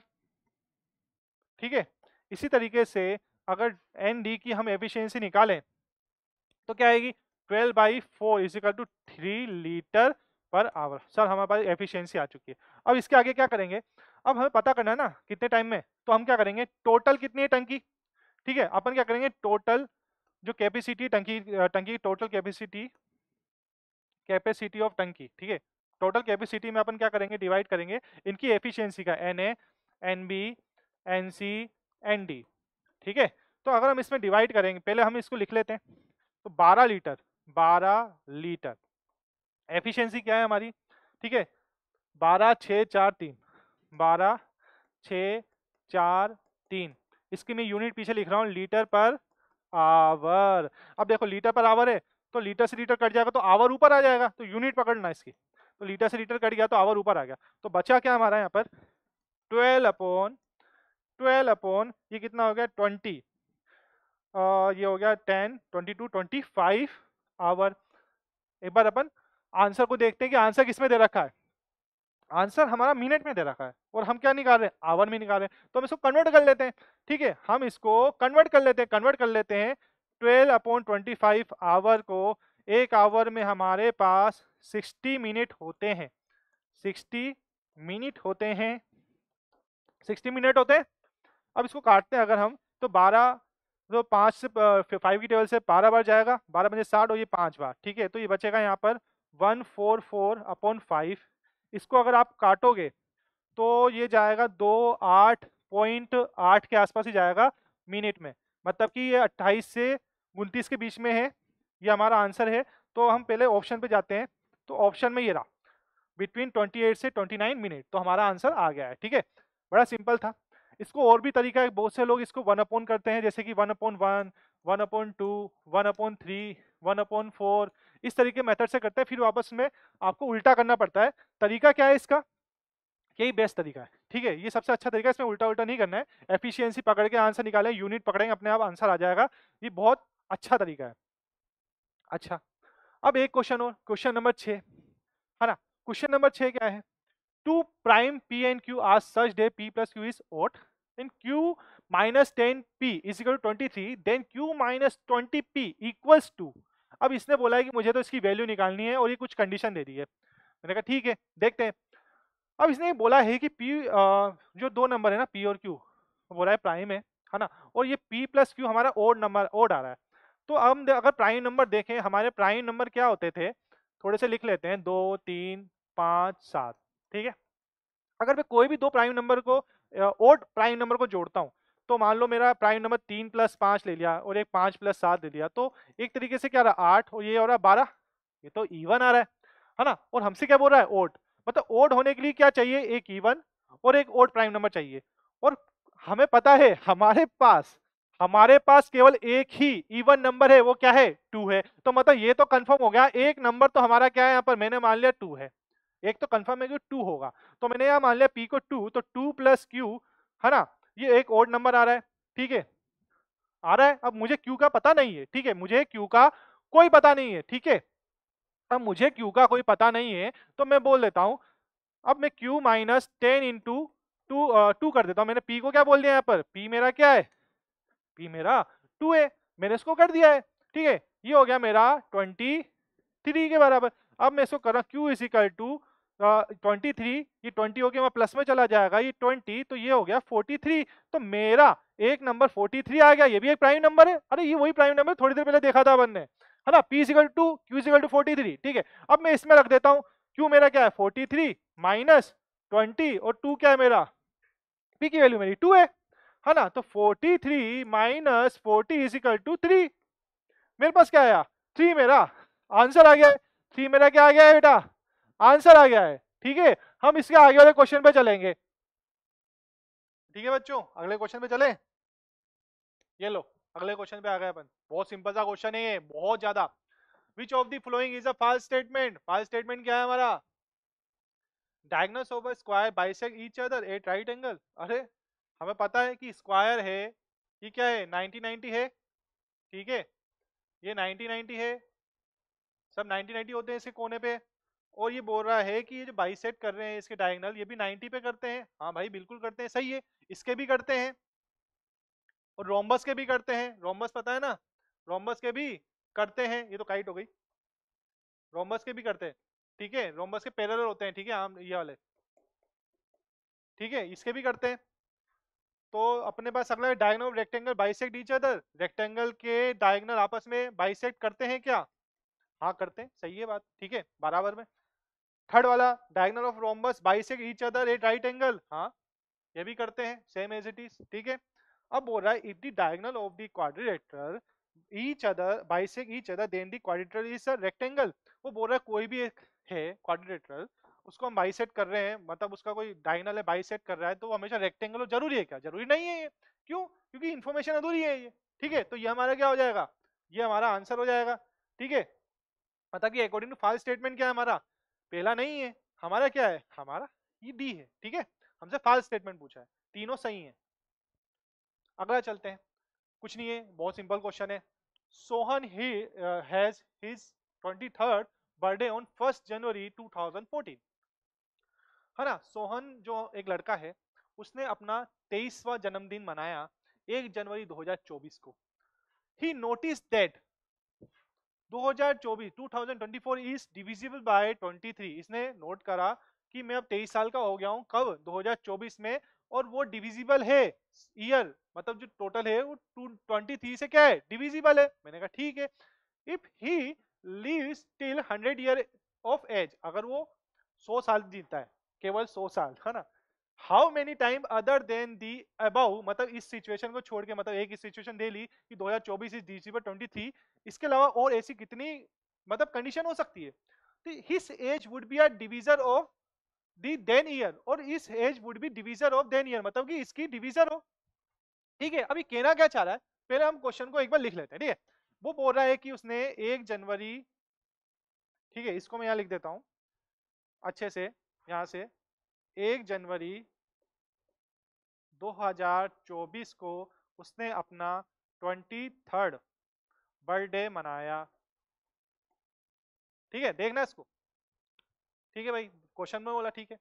ठीक है। इसी तरीके से अगर ND की हम एफिशिएंसी निकालें तो क्या आएगी, 12/4 equal to 3 litre per hour. Sir हमारे पास एफिशिएंसी आ चुकी है। अब इसके आगे क्या करेंगे, अब हमें पता करना है ना कितने टाइम में, तो हम क्या करेंगे, टोटल कितनी है टंकी, ठीक है, अपन क्या करेंगे टोटल जो कैपेसिटी टंकी टंकी टोटल कैपेसिटी ऑफ टंकी, ठीक है, टोटल कैपेसिटी में अपन क्या करेंगे, डिवाइड करेंगे इनकी एफिशिएंसी का, NA NB NC ND, ठीक है। तो अगर हम इसमें डिवाइड करेंगे, पहले हम इसको लिख लेते हैं, तो 12 लीटर एफिशिएंसी क्या है हमारी, ठीक है, 12 6 4 3, 12 6 4 3, इसकी मैं यूनिट पीछे लिख रहा हूँ लीटर पर आवर। अब देखो लीटर पर आवर है तो लीटर से लीटर कट जाएगा तो आवर ऊपर आ जाएगा, तो यूनिट पकड़ना इसकी, तो लीटर से लीटर कट गया तो आवर ऊपर आ गया। तो बचा क्या हमारा यहाँ पर 12 ये कितना हो गया 20, ये हो गया 10 22 25 आवर। एक बार अपन आंसर को देखते हैं कि आंसर किसमें दे रखा है, आंसर हमारा मिनट में दे रखा है और हम क्या निकाल रहे हैं, आवर में निकाल रहे हैं। तो हम इसको कन्वर्ट कर लेते हैं, ठीक है, हम इसको कन्वर्ट कर लेते हैं 12/25 आवर को एक आवर में हमारे पास 60 मिनट होते हैं, 60 मिनट होते हैं, 60 मिनट होते हैं। अब इसको काटते हैं अगर हम, तो 12, तो 5 से 5 की टेबल से 12 बार जाएगा, 12 बजे 60 और ये 5 बार, ठीक है। तो ये बचेगा यहाँ पर 144/5। इसको अगर आप काटोगे तो ये जाएगा 28.8 के आसपास ही जाएगा मिनट में, मतलब कि ये 28 से 29 के बीच में है, ये हमारा आंसर है। तो हम पहले ऑप्शन पे जाते हैं, तो ऑप्शन में ये रहा बिटवीन 28 से 29 मिनट, तो हमारा आंसर आ गया है, ठीक है। बड़ा सिंपल था। इसको और भी तरीका है, बहुत से लोग इसको 1/, करते हैं, जैसे कि 1/1, 1/2, 1/3, 1/4, इस तरीके मेथड से करते हैं, फिर वापस में आपको उल्टा करना पड़ता है। तरीका क्या है इसका, यही बेस्ट तरीका है, ठीक है। ये सबसे अच्छा तरीका है, इसमें उल्टा उल्टा नहीं करना है, एफिशिएंसी पकड़ के आंसर निकालें, यूनिट पकड़ेंगे अपने आप आंसर आ जाएगा, ये बहुत अच्छा तरीका है। अच्छा, अब एक क्वेश्चन और, क्वेश्चन नंबर 6 है ना। क्वेश्चन नंबर 6 क्या है, two prime P and Q are such that P plus Q is odd and Q minus 10P is equal to 23, then Q minus 20P equals to। अब इसने बोला है कि मुझे तो इसकी वैल्यू निकालनी है और ये कुछ कंडीशन दे दी है। मैंने कहा ठीक है देखते हैं। अब इसने ये बोला है कि P जो दो नंबर है ना P और Q, बोला है प्राइम है ना, और ये P plus Q हमारा ओड नंबर, ओड आ रहा है। तो अब हम अगर प्राइम नंबर देखें, हमारे प्राइम नंबर क्या होते थे, थोड़े से लिख लेते हैं, 2, 3, 5, 7, ठीक है। अगर मैं कोई भी दो प्राइम नंबर को ओड प्राइम नंबर को जोड़ता हूं, तो मान लो मेरा प्राइम नंबर 3 + 5 ले लिया और एक 5 + 7 ले लिया, तो एक तरीके से क्या रहा 8 और ये हो रहा 12, ये तो इवन आ रहा है ना। और हमसे क्या बोल रहा है ओड, मतलब ओड होने के लिए क्या चाहिए, एक इवन और एक ओड प्राइम नंबर चाहिए। और हमें पता है हमारे पास केवल एक ही इवन नंबर है, वो क्या है 2 है। तो मतलब ये तो कंफर्म हो गया, एक नंबर तो हमारा क्या है, यहाँ पर मैंने मान लिया 2 है, एक तो कंफर्म है कि 2 होगा। तो मैंने यहाँ मान लिया P को 2, तो 2 + Q है ना, ये एक ओड नंबर आ रहा है, ठीक है, आ रहा है। अब मुझे Q का पता नहीं है, ठीक है, मुझे Q का कोई पता नहीं है, ठीक है। अब मुझे Q का कोई पता नहीं है, तो मैं बोल देता हूं, अब मैं Q माइनस 10 इंटू 2 कर देता हूं। मैंने P को क्या बोल दिया यहाँ पर, P मेरा क्या है, P मेरा 2 है, मैंने इसको कर दिया है, ठीक है। ये हो गया मेरा 23 के बराबर। अब मैं इसको कर रहा हूँ Q इज इक्वल टू 23, ये 20 हो गया, प्लस में चला जाएगा, ये 20, तो ये हो गया 43। तो मेरा एक नंबर 43 आ गया, ये भी एक प्राइम नंबर है। अरे ये वही प्राइम नंबर थोड़ी देर पहले देखा था अपन ने, है ना, P is equal to Q is equal to 43, ठीक है। अब मैं इसमें रख देता हूँ, Q मेरा क्या है 43 माइनस 20 और 2 क्या है मेरा, P की वैल्यू मेरी 2 है ना। तो 43 माइनस 40 इज इक्वल टू 3, मेरे पास क्या आया 3, मेरा आंसर आ गया है। 3 मेरा क्या आ गया है बेटा, आंसर आ गया है, ठीक है। हम इसके आगे वाले क्वेश्चन पे चलेंगे, ठीक है बच्चों, अगले क्वेश्चन पे चले। ये लो अगले क्वेश्चन पे आ गए अपन, बहुत सिंपल सा क्वेश्चन है ये, बहुत ज्यादा। Which of the following is a false statement, false statement क्या है हमारा, diagonals of a square bisect each other at right angle. अरे हमें पता है कि स्क्वायर है, ये क्या है 90-90 है, ठीक है, ये 90-90 है, सब 90-90 होते हैं इसके कोने पे। और ये बोल रहा है कि ये जो बाइसेक्ट कर रहे हैं इसके डायगोनल, ये भी 90 पे करते हैं। हाँ भाई बिल्कुल करते हैं, सही है, इसके भी करते हैं और रोम्बस के भी करते हैं, रोम्बस पता है ना, रोम्बस के भी करते हैं। ये तो काइट हो गई, रोम्बस के भी करते हैं, ठीक है, रोम्बस के पैरेलल होते हैं, ठीक है, हम ये वाले, ठीक है, इसके भी करते हैं। तो अपने पास अगला diagonal of rectangle bisect each other, rectangle के डायगोनल आपस में बाइसेक्ट करते हैं क्या, हाँ करते हैं, सही है बात, ठीक है, बराबर में। थर्ड वाला diagonal of rhombus bisect each other at right angle, हाँ ये भी करते हैं, सेम एज इट इज, ठीक है। अब बोल रहा है if the diagonal of the quadrilateral each other bisect each other than the quadrilateral is a rectangle. वो बोल रहा है कोई भी एक है क्वाड्रिलेटरल, उसको हम बाइसेक्ट कर रहे हैं, मतलब उसका कोई डायगोनल है बाइसेक्ट कर रहा है, तो वो हमेशा रेक्टेंगल हो, जरूरी है क्या, जरूरी नहीं है ये, क्यों, क्योंकि इन्फॉर्मेशन अधूरी है ये, ठीक है। तो ये हमारा क्या हो जाएगा, ये हमारा आंसर हो जाएगा, ठीक है। मतलब कि अकॉर्डिंग टू फॉल्स स्टेटमेंट क्या है हमारा, पहला नहीं है, हमारा क्या है, हमारा ये डी है, ठीक है। हमसे फॉल्स स्टेटमेंट पूछा है, तीनों सही है। अगला चलते हैं, कुछ नहीं है, बहुत सिंपल क्वेश्चन है। Sohan he has his 23rd birthday on 1st जनवरी 2014, है ना। सोहन जो एक लड़का है, उसने अपना 23वां जन्मदिन मनाया 1 जनवरी 2024 को। He notice that 2024 is divisible by 23। इसने नोट करा कि मैं अब 23 साल का हो गया हूं, कब? 2024 में, और वो डिविजिबल है, ईयर मतलब जो टोटल है वो 23 से क्या है, डिविजिबल है। मैंने कहा ठीक है। If he lives till 100 year of age, अगर वो 100 साल जीता है, केवल 100 साल, है ना, how many time other than the above, मतलब इस सिचुएशन को छोड़ के, मतलब एक सिचुएशन दे ली कि 2024 इज डिविजिबल 23, इसके अलावा और ऐसी कितनी मतलब कंडीशन हो सकती है, तो his age would be a divisor of the then year, और इस age would be divisor of then year, मतलब कि इसकी डिवीजर हो। ठीक है, अभी कहना क्या चाह रहा है, पहले हम क्वेश्चन को एक बार लिख लेते हैं। ठीक है, वो बोल रहा है कि उसने 1 जनवरी, ठीक है, इसको मैं यहाँ लिख देता हूं अच्छे से, यहां से 1 जनवरी 2024 को उसने अपना 23rd बर्थडे मनाया। ठीक है, देखना इसको। ठीक है भाई, क्वेश्चन में बोला ठीक है।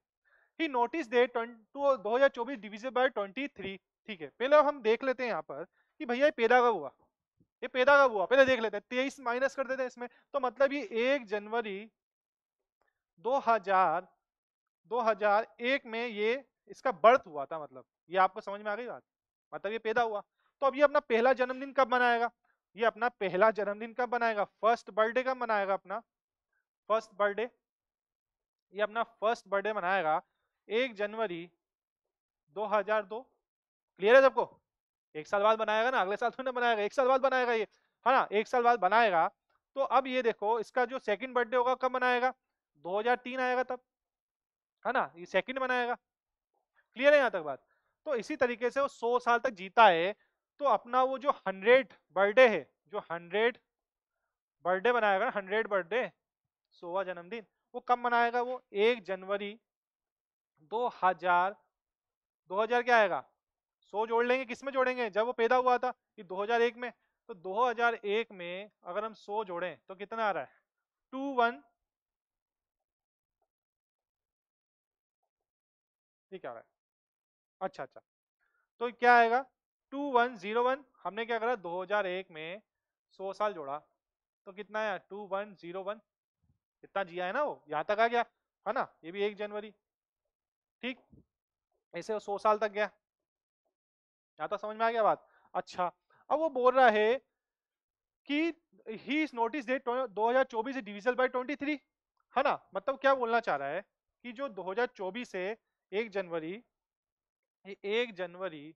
ही नोटिस डेट 2024 डिविजन बाय 23। ठीक है, पहले हम देख लेते हैं यहाँ पर कि भैया ये पैदा कब हुआ, ये पैदा कब हुआ, पहले देख लेते हैं। 23 माइनस कर देते हैं इसमें, तो मतलब ये 1 जनवरी 2001 में ये इसका बर्थ हुआ था, मतलब ये आपको समझ में आ गई बात, मतलब ये पैदा हुआ। तो अब ये अपना पहला जन्मदिन कब मनाएगा, ये अपना पहला जन्मदिन कब मनाएगा, फर्स्ट बर्थडे कब मनाएगा, अपना फर्स्ट बर्थडे, ये अपना फर्स्ट बर्थडे मनाएगा 1 जनवरी 2002। क्लियर है सबको? एक साल बाद बनाएगा ना, अगले साल थोड़ी बनाएगा, एक साल बाद बनाएगा ये, है ना, एक साल बाद बनाएगा। तो अब ये देखो इसका जो सेकंड बर्थडे होगा कब बनाएगा, 2003 आएगा तब, है ना, ये सेकंड बनाएगा। क्लियर है यहाँ तक बात? तो इसी तरीके से वो 100 साल तक जीता है, तो अपना वो जो 100 बर्थडे है, जो 100 बर्थडे बनाएगा ना, 100 बर्थडे, 100वां जन्मदिन, वो कब मनाएगा, वो 1 जनवरी 2000, 2000 क्या आएगा, 100 जोड़ लेंगे, किस में जोड़ेंगे, जब वो पैदा हुआ था कि 2001 में, तो 2001 में अगर हम 100 जोड़ें तो कितना आ रहा है, 21, ठीक आ रहा है, अच्छा अच्छा, तो क्या आएगा 2101। हमने क्या करा, 2001 में 100 साल जोड़ा, तो कितना आया 2101, इतना जिया है ना वो, यहाँ तक आ गया, है ना, ये भी 1 जनवरी। ठीक, ऐसे वो 100 साल तक गया, यहाँ तक समझ में आ गया बात। अच्छा, अब वो बोल रहा है कि he is notice date 2024 is divisible by 23, है ना, मतलब क्या बोलना चाह रहा है कि जो 2024 है 1 जनवरी, ये 1 जनवरी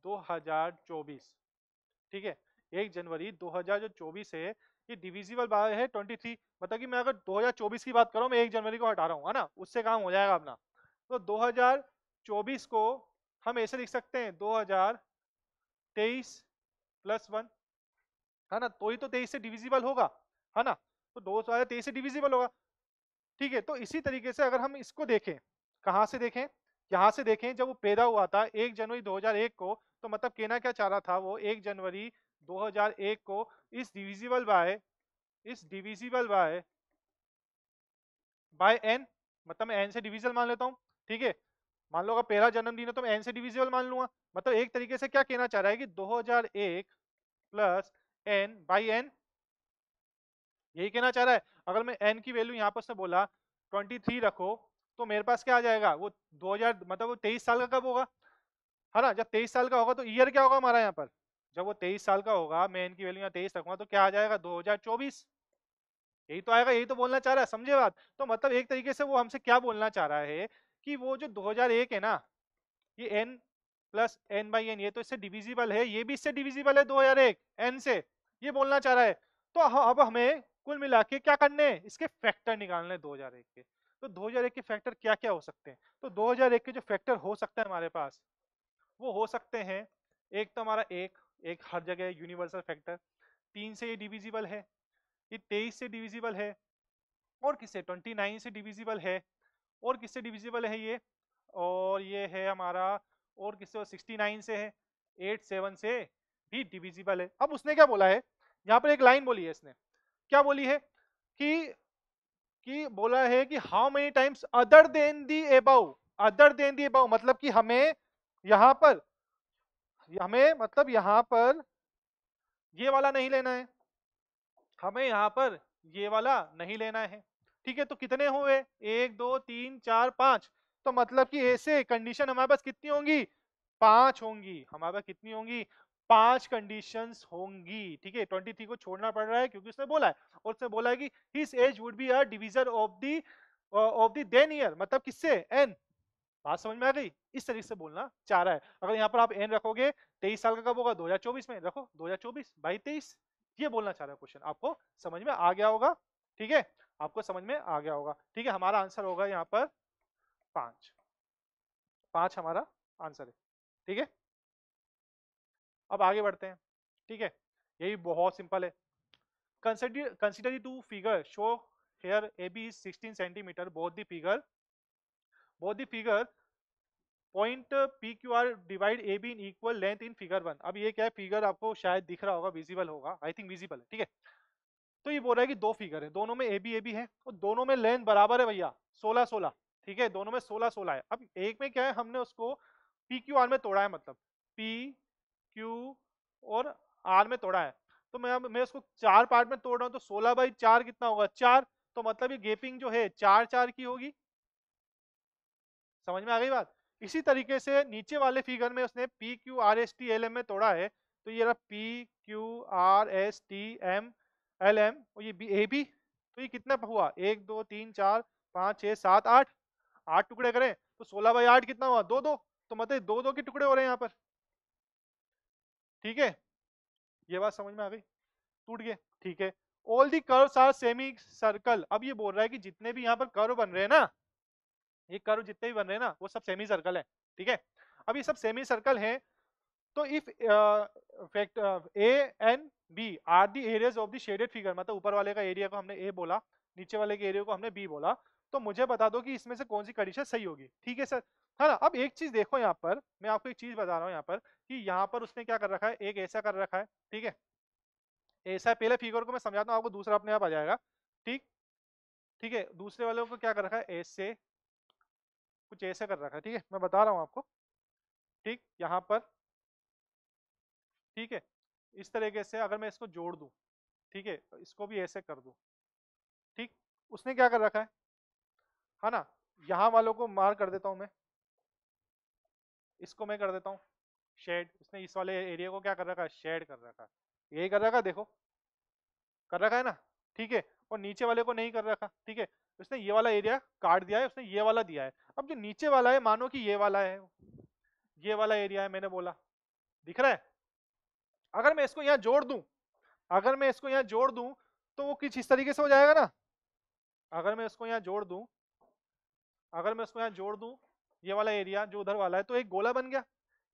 2024, ठीक है, 1 जनवरी 2024 है, ये डिविजिबल बाय है 23, मतलब कि मैं अगर 2024 की बात करूं, मैं 1 जनवरी को हटा रहा हूं, है ना, उससे काम हो जाएगा अपना। तो 2024 को हम ऐसे लिख सकते हैं 2023 प्लस 1, है ना, तो ही तो 23 से डिविजिबल होगा, है ना, तो 2023 से डिविजिबल होगा। ठीक है, तो इसी तरीके से अगर हम इसको देखें, कहाँ से देखें, यहाँ से देखें, जब वो पैदा हुआ था 1 जनवरी 2001 को, तो मतलब कहना क्या चाह रहा था वो, 1 जनवरी 2001 को इस डिविजिबल बाय एन, मतलब मैं एन से डिविजिबल मान लेता हूँ। ठीक है, मान लो अगर पहला जन्मदिन है तो मैं एन से डिविजिबल मान लूंगा, मतलब एक तरीके से क्या कहना चाह रहा है कि 2001 प्लस एन बाई एन, यही कहना चाह रहा है। अगर मैं n की वैल्यू यहाँ पर से बोला 23 रखो, तो मेरे पास क्या आ जाएगा, वो 2000 मतलब वो 23 साल का कब होगा, है ना, जब 23 साल का होगा तो ईयर क्या होगा हमारा यहाँ पर, जब वो 23 साल का होगा, मैं n की वैल्यू यहाँ 23 रखूंगा तो क्या आ जाएगा 2024, यही तो आएगा, यही तो बोलना चाह रहा है, समझे बात। तो मतलब एक तरीके से वो हमसे क्या बोलना चाह रहा है कि वो जो 2001 है ना, ये n plus n by n, ये तो इससे डिविजिबल है, ये भी इससे डिविजिबल है 2001 n से, ये बोलना चाह रहा है। तो अब हमें कुल मिला के क्या करने हैं, इसके फैक्टर निकालने 2001 के। तो 2001 के फैक्टर क्या क्या हो सकते हैं, तो 2001 के जो फैक्टर हो सकते हैं हमारे पास, वो हो सकते हैं, एक तो हमारा एक हर जगह यूनिवर्सल फैक्टर, 3 से ये डिविजिबल है, ये 23 से डिविजिबल है, और किससे 29 से डिविजिबल है, और किससे डिविजिबल है ये, और ये है हमारा, और किससे 69 से है, 87 से भी डिविजिबल है। अब उसने क्या बोला है, यहाँ पर एक लाइन बोली है इसने, क्या बोली है कि बोला है कि how many times other than the above, other than the above, मतलब कि हमें यहाँ पर, हमें मतलब यहाँ पर ये वाला नहीं लेना है, हमें यहाँ पर ये वाला नहीं लेना है, ठीक है। तो कितने हुए, 1 2 3 4 5, तो मतलब कि ऐसे कंडीशन हमारे पास कितनी होंगी, 5 होंगी। हमारे पास कितनी होंगी, 5 कंडीशंस होंगी, ठीक है। 23 को छोड़ना पड़ रहा है क्योंकि उसने बोला है, और उसने बोला है कि his age would be a divisor of the then year, मतलब किससे, एन। बात समझ में आ गई, इस तरीके से बोलना चाह रहा है। अगर यहाँ पर आप एन रखोगे, 23 साल का कब होगा, 2024 में, रखो 2024 22 23, ये बोलना चाह रहा है क्वेश्चन। आपको समझ में आ गया होगा, ठीक है, आपको समझ में आ गया होगा, ठीक है। हमारा आंसर होगा यहाँ पर 5, 5 हमारा आंसर है, ठीक है। अब आगे बढ़ते हैं, ठीक है, यही बहुत सिंपल है। Consider two figure show here A B is 16 centimetre, both the figure point P Q R divide A B in equal length in figure 1। अब ये क्या है, फिगर आपको शायद दिख रहा होगा, विजिबल होगा, आई थिंक विजिबल है, ठीक है। तो ये बोल रहा है कि दो फिगर है, दोनों में ए बी है, और दोनों में लेंथ बराबर है भैया, 16 16, ठीक है, दोनों में 16 16 है। अब एक में क्या है, हमने उसको पी क्यू आर में तोड़ा है, मतलब पी क्यू और आर में तोड़ा है। तो मैं उसको 4 पार्ट में तोड़ रहा हूँ, तो 16/4 कितना होगा, 4। तो मतलब ये गेपिंग जो है 4 4 की होगी। समझ में आ गई बात। इसी तरीके से नीचे वाले फिगर में उसने P Q R S T L M में तोड़ा है, तो ये रहा P Q R S T M L M, और ये बी ए बी। तो ये कितना हुआ, 1 2 3 4 5 6 7 8, 8 टुकड़े करें तो 16/8 कितना हुआ, 2 2। तो मतलब 2 2 के टुकड़े हो रहे हैं यहाँ पर, ठीक है। ये बात समझ में आ गई, टूट गए, ठीक है। All the curves are semi circle. अब ये बोल रहा है कि जितने भी यहाँ पर कर्व बन रहे हैं ना, ये कर्व जितने भी बन रहे हैं ना, वो सब सेमी सर्कल है, ठीक है। अब ये सब सेमी सर्कल है, तो if fact A and B are the areas of the shaded figure, मतलब ऊपर वाले का एरिया को हमने ए बोला, नीचे वाले के एरिया को हमने बी बोला, तो मुझे बता दो कि इसमें से कौन सी कंडीशन सही होगी, ठीक है सर, है ना। अब एक चीज देखो यहाँ पर, मैं आपको एक चीज बता रहा हूँ यहाँ पर, कि यहाँ पर उसने क्या कर रखा है, एक ऐसा कर रखा है, ठीक है, ऐसा है। पहले फिगर को मैं समझाता हूँ आपको, दूसरा अपने आप आ जाएगा, ठीक, ठीक है। दूसरे वालों को क्या कर रखा है, ऐसे कुछ ऐसे कर रखा है, ठीक है, मैं बता रहा हूँ आपको, ठीक, यहाँ पर, ठीक है। इस तरीके से अगर मैं इसको जोड़ दूं, ठीक है, इसको भी ऐसे कर दूं, ठीक, उसने क्या कर रखा है ना। यहाँ वालों को मार कर देता हूं मैं, इसको मैं कर देता हूँ शेड। उसने इस वाले एरिया को क्या कर रखा है, शेड कर रखा है, यही कर रखा है, देखो कर रखा है ना, ठीक है। और नीचे वाले को नहीं कर रखा, ठीक है। उसने ये वाला एरिया काट दिया है, उसने ये वाला दिया है। अब जो नीचे वाला है, मानो कि ये वाला है, ये वाला एरिया है, मैंने बोला, दिख रहा है। अगर मैं इसको यहाँ जोड़ दूं, अगर मैं इसको यहाँ जोड़ दूं, तो वो किस इस तरीके से हो जाएगा ना। अगर मैं इसको यहाँ जोड़ दूं, अगर मैं इसको यहाँ जोड़ दूं, ये वाला एरिया जो उधर वाला है, तो एक गोला बन गया,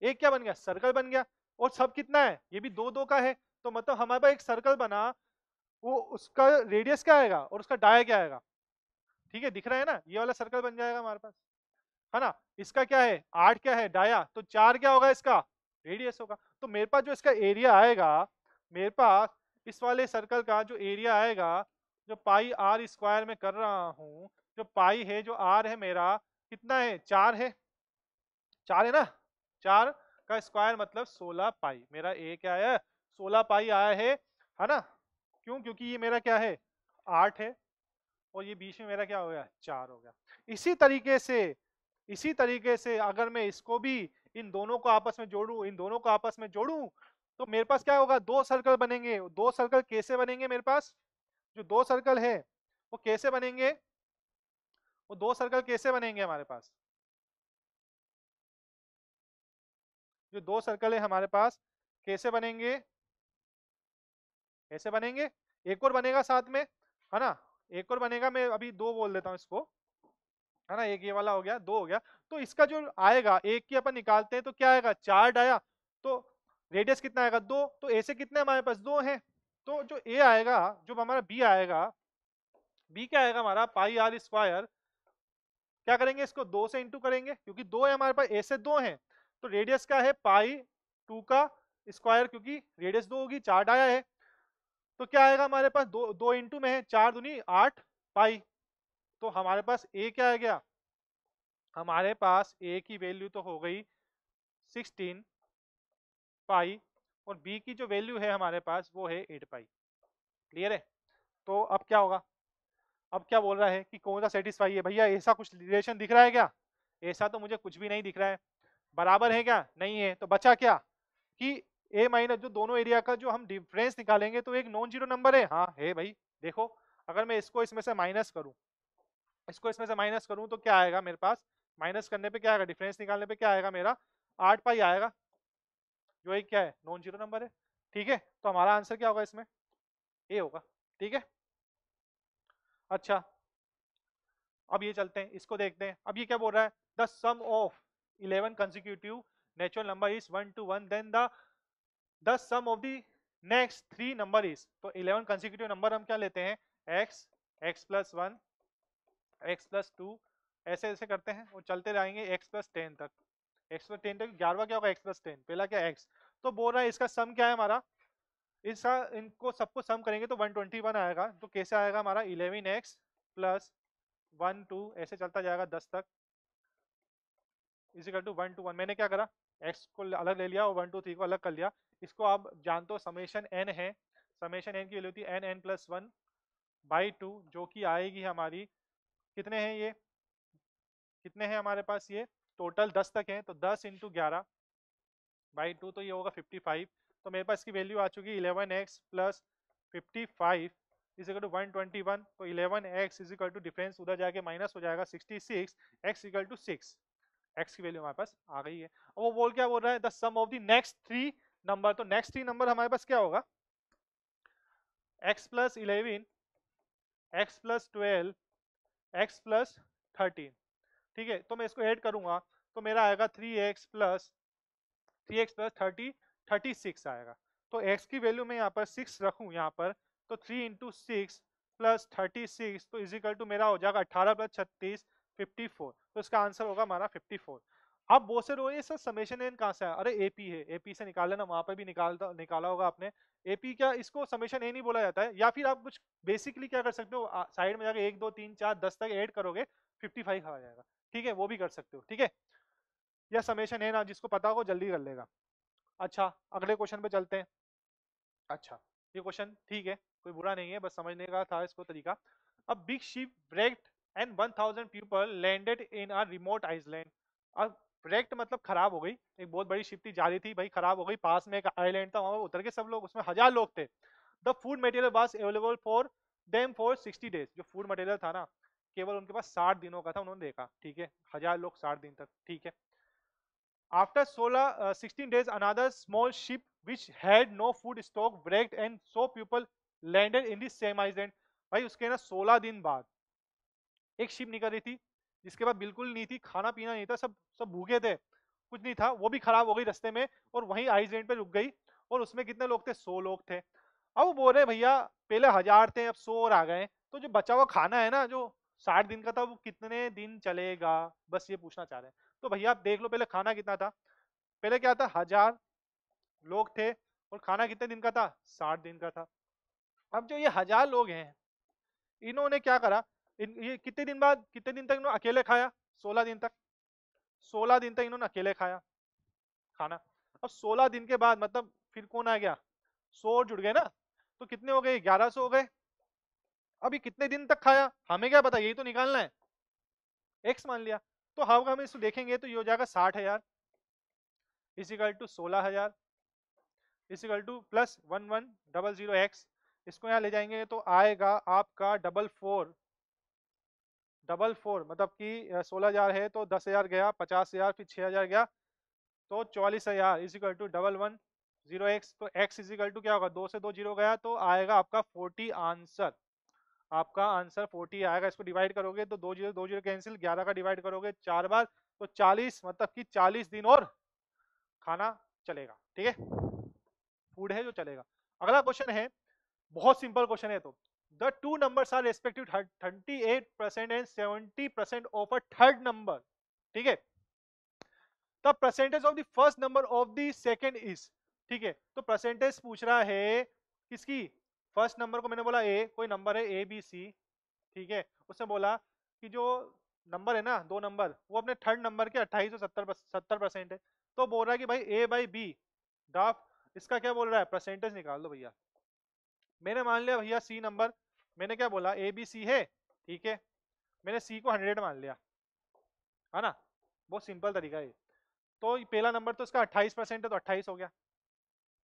एक क्या बन गया, सर्कल बन गया। और सब कितना है, ये भी 2 2 का है, तो मतलब हमारे पास एक सर्कल बना, वो उसका रेडियस क्या आएगा और उसका डाया क्या आएगा, ठीक है, दिख रहा है ना, ये वाला सर्कल बन जाएगा हमारे पास, है ना। इसका क्या है, 8 क्या है डाया, तो 4 क्या होगा इसका, रेडियस होगा। तो मेरे पास जो इसका एरिया आएगा, मेरे पास इस वाले सर्कल का जो एरिया आएगा, जो पाई आर स्क्वायर में कर रहा हूं, जो पाई है, जो आर है मेरा, कितना है, 4 है, 4 है ना, 4 का स्क्वायर मतलब 16 पाई। मेरा ए क्या है, 16 पाई आया है ना। क्यों, क्योंकि ये मेरा क्या है, 8 है, और ये बीच में मेरा क्या हो गया, 4 हो गया। इसी तरीके से, इसी तरीके से अगर मैं इसको भी, इन दोनों को आपस में जोड़ूं, इन दोनों को आपस में जोड़ूं, तो मेरे पास क्या होगा, 2 सर्कल बनेंगे। 2 सर्कल कैसे बनेंगे, मेरे पास जो 2 सर्कल है वो कैसे बनेंगे, वो 2 सर्कल कैसे बनेंगे हमारे पास, जो 2 सर्कल है हमारे पास कैसे बनेंगे, ऐसे बनेंगे। एक और बनेगा साथ में, है ना, एक और बनेगा, मैं अभी 2 बोल देता हूँ इसको, है ना। एक ये वाला हो गया, 2 हो गया। तो इसका जो आएगा, एक की अपन निकालते हैं तो क्या आएगा, 4 आया, तो रेडियस कितना आएगा, 2। तो ए से कितने हमारे पास, 2 है। तो जो ए आएगा, जो हमारा बी आएगा, बी क्या आएगा हमारा, पाई आर स्क्वायर, क्या करेंगे, इसको 2 से इंटू करेंगे, क्योंकि 2 है हमारे पास, ए से 2 है। तो रेडियस क्या है, पाई 2 का स्क्वायर, क्योंकि रेडियस 2 होगी, 4 आया है। तो क्या आएगा हमारे पास, 2 2 इंटू में है, 4 दूनी 8 पाई। तो हमारे पास ए क्या आ गया, हमारे पास ए की वैल्यू तो हो गई 16 पाई, और बी की जो वैल्यू है हमारे पास वो है 8 पाई। क्लियर है। तो अब क्या होगा, अब क्या बोल रहा है कि कौन सा सेटिस्फाई है भैया, ऐसा कुछ रिलेशन दिख रहा है क्या, ऐसा तो मुझे कुछ भी नहीं दिख रहा है, बराबर है क्या, नहीं है, तो बचा क्या कि ए माइनस जो दोनों एरिया का जो हम डिफरेंस निकालेंगे तो एक नॉन जीरो नंबर है, हाँ है भाई। देखो अगर मैं इसको इसमें से माइनस करूं, इसको इसमें से माइनस करूं तो क्या आएगा मेरे पास, माइनस करने पे क्या आएगा, डिफरेंस निकालने पे क्या आएगा मेरा 8 पाई आएगा, जो एक क्या है नॉन जीरो नंबर है। ठीक है, तो हमारा आंसर क्या होगा इसमें, ए होगा। ठीक है, अच्छा अब ये चलते हैं, इसको देखते हैं। अब ये क्या बोल रहा है, the sum of 11 consecutive natural number is 1 to 1, then the sum of the next 3 number is, तो 11 कंसेक्यूटिव नंबर हम क्या लेते हैं, x, x plus 1, x plus 2, ऐसे ऐसे करते हैं और चलते रहेंगे x प्लस 10 तक, x प्लस 10 तक 11वां क्या होगा x प्लस 10, पहला क्या x, तो बोल रहा है इसका सम क्या है हमारा, इसका इनको सबको सम करेंगे तो 121 आएगा, तो कैसे आएगा हमारा 11x प्लस 1 2 ऐसे चलता जाएगा 10 तक, इजिकल टू 1 to 1, मैंने क्या करा x को अलग ले लिया और 1 2 3 को अलग कर लिया। इसको आप जानते हो समेशन n है, समेशन n की वैल्यू होती है n प्लस 1 बाई 2, जो कि आएगी हमारी, कितने हैं ये, कितने हैं हमारे पास ये टोटल 10 तक हैं, तो 10 इंटू 11 बाई 2, तो ये होगा 55। तो मेरे पास इसकी वैल्यू आ चुकी है 11x plus 55 is equal to 121, तो 11x is equal to difference उधर जाके माइनस हो जाएगा 66, x इक्वल टू 6, x की वैल्यू हमारे पास आ गई है। और वो बोल क्या बोल रहा है, the sum of the next 3 number, तो नेक्स्ट 3 नंबर हमारे पास क्या होगा, x plus 11, x plus 12, x plus 13। ठीक है, तो मैं इसको ऐड करूंगा तो मेरा आएगा 3x प्लस 36 आएगा। तो x की वैल्यू में यहाँ पर 6 रखूं यहाँ पर, तो 3 इंटू 6 प्लस 36, तो इजिकल टू मेरा हो जाएगा 18 प्लस 36 54, तो इसका आंसर होगा हमारा 54। अब बहुत से लोग ये सर समेशन एन कहाँ से है, अरे एपी है, एपी से निकाल लेना, वहां पर भी निकाला होगा आपने, एपी क्या इसको समेशन एन ही बोला जाता है, या फिर आप कुछ बेसिकली क्या कर सकते हो, साइड में जाके 1 2 3 4 10 तक ऐड करोगे 55 आ जाएगा। ठीक है, वो भी कर सकते हो। ठीक है, या समेशन एन जिसको पता हो जल्दी कर लेगा। अच्छा अगले क्वेश्चन पे चलते हैं। अच्छा ये क्वेश्चन ठीक है, कोई बुरा नहीं है, बस समझने का था इसको तरीका। अब big ship wrecked and 1000 people landed in a remote island। अब wrecked मतलब खराब हो गई, एक बहुत बड़ी शिप थी जा रही थी भाई, खराब हो गई, पास में एक आइलैंड था, वहां पर उतर के सब लोग, उसमें 1000 लोग थे। The food material was available for them for 60 days, जो फूड मटेरियल था ना केवल उनके पास 60 दिनों का था, उन्होंने देखा। ठीक है, 1000 लोग 60 दिन तक, ठीक है। After 16 days, another small ship which had no food stock wrecked and so people landed in the same island। भाई उसके ना 16 दिन बाद एक शिप निकल रही थी जिसके बाद बिल्कुल नहीं थी, खाना पीना नहीं था, सब सब भूखे थे, कुछ नहीं था, वो भी खराब हो गई रास्ते में और वहीं आइसलैंड पे रुक गई। और उसमें कितने लोग थे, 100 लोग थे। अब वो बोल रहे भैया पहले 1000 थे अब 100 और आ गए, तो जो बचा हुआ खाना है ना जो 60 दिन का था वो कितने दिन चलेगा, बस ये पूछना चाह रहे हैं। तो भैया आप देख लो पहले खाना कितना था, पहले क्या था 1000 लोग थे और खाना कितने दिन का था, 60 दिन का था। अब जो ये 1000 लोग हैं इन्होंने क्या करा, ये कितने दिन बाद, कितने दिन तक इन्होंने अकेले खाया, 16 दिन तक, 16 दिन तक इन्होंने अकेले खाया खाना। अब 16 दिन के बाद मतलब फिर कौन आ गया, 100 जुड़ गए ना, तो कितने हो गए, 1100 हो गए। अभी कितने दिन तक खाया हमें क्या पता, यही तो निकालना है, एक्स मान लिया। तो हम इसको देखेंगे तो ये हो जाएगा 60,000 equal to 16,000 equal to plus 1100x, इसको यहाँ ले जाएंगे तो आएगा आपका 444 मतलब कि 16,000 है तो 10,000 गया, 50,000 फिर 6,000 गया, तो 44,000 इजिकल टू 1110x, तो x इजिकल टू क्या होगा, 2 से 2 जीरो गया तो आएगा आपका 40 आंसर, आपका आंसर 40 आएगा। इसको डिवाइड करोगे तो 2 जीरो कैंसिल, 11 का डिवाइड करोगे 4 बार तो 40, मतलब कि 40 दिन और खाना चलेगा। ठीक है, फूड है जो चलेगा। अगला क्वेश्चन है, बहुत सिंपल क्वेश्चन है, तो the two numbers are respective 38% and 70% of a third number. ठीक है, the percentage of the first number of the second is. ठीक है, तो परसेंटेज पूछ रहा है किसकी, फर्स्ट नंबर को मैंने बोला ए, कोई नंबर है ए बी सी, ठीक है, उसने बोला कि जो नंबर है ना दो नंबर वो अपने थर्ड नंबर के 28 और 70% है, तो बोल रहा है कि भाई ए बाई बी द, इसका क्या बोल रहा है, परसेंटेज निकाल दो भैया। मैंने मान लिया भैया सी नंबर मैंने क्या बोला, ए बी सी है, ठीक है, मैंने सी को 100 मान लिया, है ना, बहुत सिंपल तरीका है। तो पहला नंबर तो इसका 28% है, तो 28 हो गया,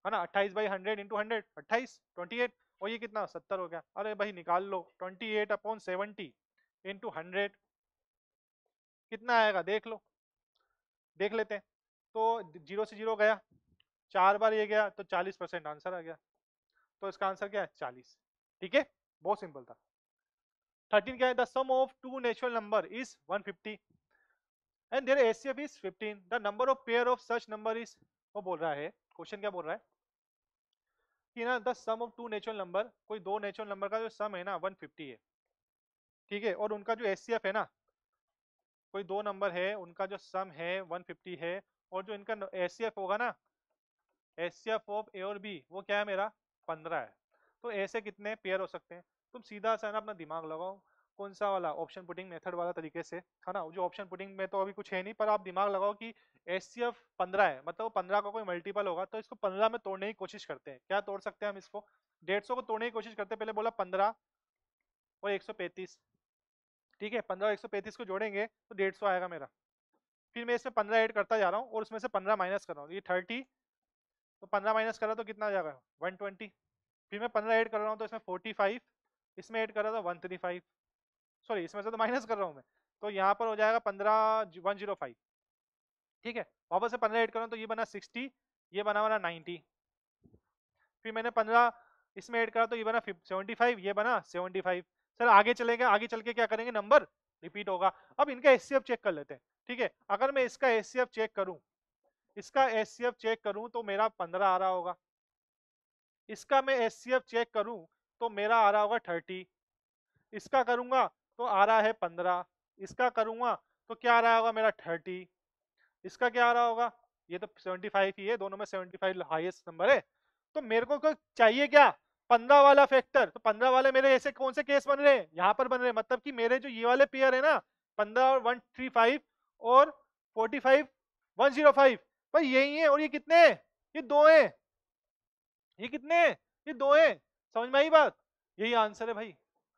है ना, 28/100 इंटू 100, 28, 28, और ये कितना 70 हो गया। अरे भाई निकाल लो, 28/70 इंटू 100 कितना आएगा, देख लो, देख लेते हैं। तो 0 से 0 गया, 4 बार ये गया, तो 40% आंसर आ गया। तो इसका आंसर क्या है, 40। ठीक है, बहुत सिंपल था। 13 क्या है, the sum of two natural number is 150 and their HCF is 15, the number of pair of such number is, वो बोल रहा है, क्वेश्चन क्या बोल रहा है कि ना the sum of two natural number, कोई दो नेचुरल नंबर का जो सम है ना 150 है, ठीक है, और उनका जो एचसीएफ है ना, कोई दो नंबर है उनका जो सम है 150 है, और जो इनका एचसीएफ होगा ना, एचसीएफ ऑफ ए और बी वो क्या है मेरा 15 है। तो ऐसे कितने पेयर हो सकते हैं, तुम सीधा सा ना अपना दिमाग लगाओ, कौन सा वाला ऑप्शन पुटिंग मेथड वाला तरीके से, है ना, जो ऑप्शन पुटिंग में तो अभी कुछ है नहीं, पर आप दिमाग लगाओ कि एचसीएफ 15 है, मतलब 15 का कोई मल्टीपल होगा, तो इसको 15 में तोड़ने की कोशिश करते हैं। क्या तोड़ सकते हैं हम इसको, 150 को तोड़ने की कोशिश करते हैं। पहले बोला 15 और 135, ठीक है, 15 और 135 को जोड़ेंगे तो 150 आएगा मेरा। फिर मैं इसमें 15 ऐड करता जा रहा हूँ और उसमें से 15 माइनस कर रहा हूँ, ये 30, तो 15 माइनस कर रहा तो कितना आ जाएगा 120। फिर मैं 15 ऐड कर रहा हूँ तो इसमें 45, इसमें ऐड कर रहा था 135, सॉरी इसमें से तो माइनस कर रहा हूँ मैं, तो यहाँ पर हो जाएगा 105। ठीक है, वापस से 15 ऐड कर रहा हूँ तो ये बना 60, ये बना 90। फिर मैंने 15 इसमें ऐड करा तो ये बना 75, ये बना 75। सर आगे चलेंगे, आगे चल के क्या करेंगे, नंबर रिपीट होगा। अब इनका एचसीएफ चेक कर लेते हैं। ठीक है, अगर मैं इसका एचसीएफ चेक करूं, इसका एचसीएफ चेक करूं तो मेरा 15 आ रहा होगा, इसका मैं एचसीएफ चेक करूं तो मेरा आ रहा होगा 30, इसका करूंगा तो आ रहा है 15, इसका करूंगा तो क्या आ रहा होगा मेरा 30, इसका क्या आ रहा होगा, ये तो 75 ही है, दोनों में 75 हाईएस्ट नंबर है। तो मेरे को चाहिए क्या, 15 वाला फैक्टर। तो 15 वाले मेरे ऐसे कौन से केस बन रहे हैं, यहाँ पर बन रहे हैं, मतलब कि मेरे जो ये वाले पेयर है ना 15 और 135 और 45 105 पर यही है, और ये कितने हैं, ये दो हैं, ये कितने हैं, ये दो हैं। समझ में आई बात, यही आंसर है भाई।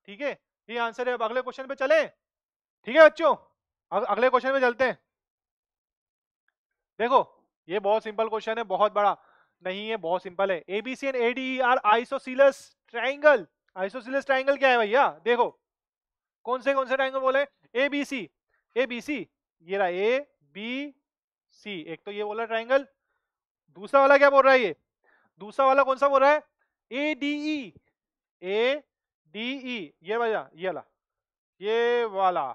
ठीक है, ये आंसर है। अब अगले क्वेश्चन पे चले, ठीक है बच्चों, अगले क्वेश्चन पे चलते हैं। देखो ये बहुत सिंपल क्वेश्चन है, बहुत बड़ा नहीं है, बहुत सिंपल है। ABC and ADE are isosceles triangle. Isosceles triangle क्या है भैया, देखो कौन से ट्राइंगल बोले, एबीसी, एबीसी, ये रहा ए बी सी, एक तो ये बोला ट्राइंगल, दूसरा वाला क्या बोल रहा है, ये दूसरा वाला कौन सा बोल रहा है, ए डीई, ए डीई, ये वाला, ये वाला।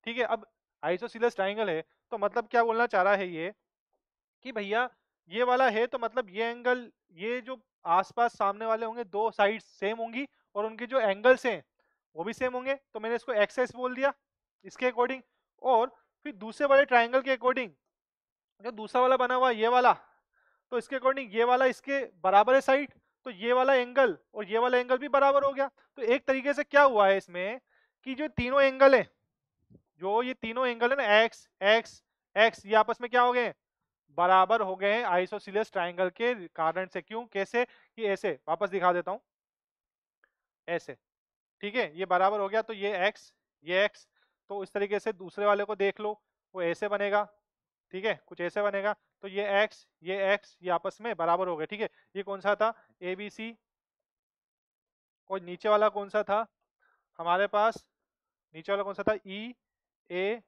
ठीक है, अब आइसोसीलस ट्राइंगल है तो मतलब क्या बोलना चाह रहा है ये कि भैया ये वाला है तो मतलब ये एंगल, ये जो आसपास सामने वाले होंगे दो साइड सेम होंगी, और उनके जो एंगल्स हैं वो भी सेम होंगे, तो मैंने इसको एक्सेस बोल दिया इसके अकॉर्डिंग। और फिर दूसरे वाले ट्राइंगल के अकॉर्डिंग, जो दूसरा वाला बना हुआ ये वाला, तो इसके अकॉर्डिंग ये वाला इसके बराबर है साइड, तो ये वाला एंगल और ये वाला एंगल भी बराबर हो गया। तो एक तरीके से क्या हुआ है इसमें कि जो तीनों एंगल है, जो ये तीनों एंगल है ना एक्स एक्स एक्स, ये आपस में क्या हो गए, बराबर हो गए हैं आइसोसीलियस ट्राइंगल के कारण से। क्यों, कैसे, कि ऐसे वापस दिखा देता हूं, ऐसे, ठीक है, ये बराबर हो गया तो ये x, ये x, तो इस तरीके से दूसरे वाले को देख लो, वो ऐसे बनेगा, ठीक है, कुछ ऐसे बनेगा, तो ये x, ये आपस में बराबर हो गए। ठीक है, ये कौन सा था, ए बी सी, और नीचे वाला कौन सा था हमारे पास, नीचे वाला कौन सा था, ई ए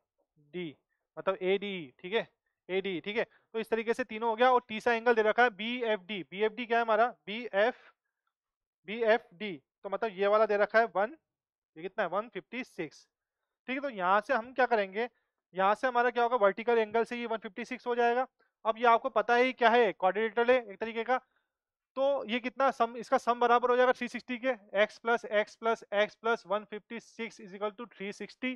डी, मतलब ए डी, ठीक है, ए डी, ठीक है। तो इस तरीके से तीनों हो गया, और तीसरा एंगल दे रखा है B F D, B F D क्या है हमारा, बी एफ डी, तो मतलब ये वाला दे रखा है 1, ये कितना है 156। ठीक है, तो यहाँ से हम क्या करेंगे, यहाँ से हमारा क्या होगा, वर्टिकल एंगल से ये 156 हो जाएगा। अब ये आपको पता है क्या है, क्वाड्रिलेटरल है एक तरीके का, तो ये कितना सम, इसका सम बराबर हो जाएगा 360 के, x plus x plus x plus 156 is equal to 360,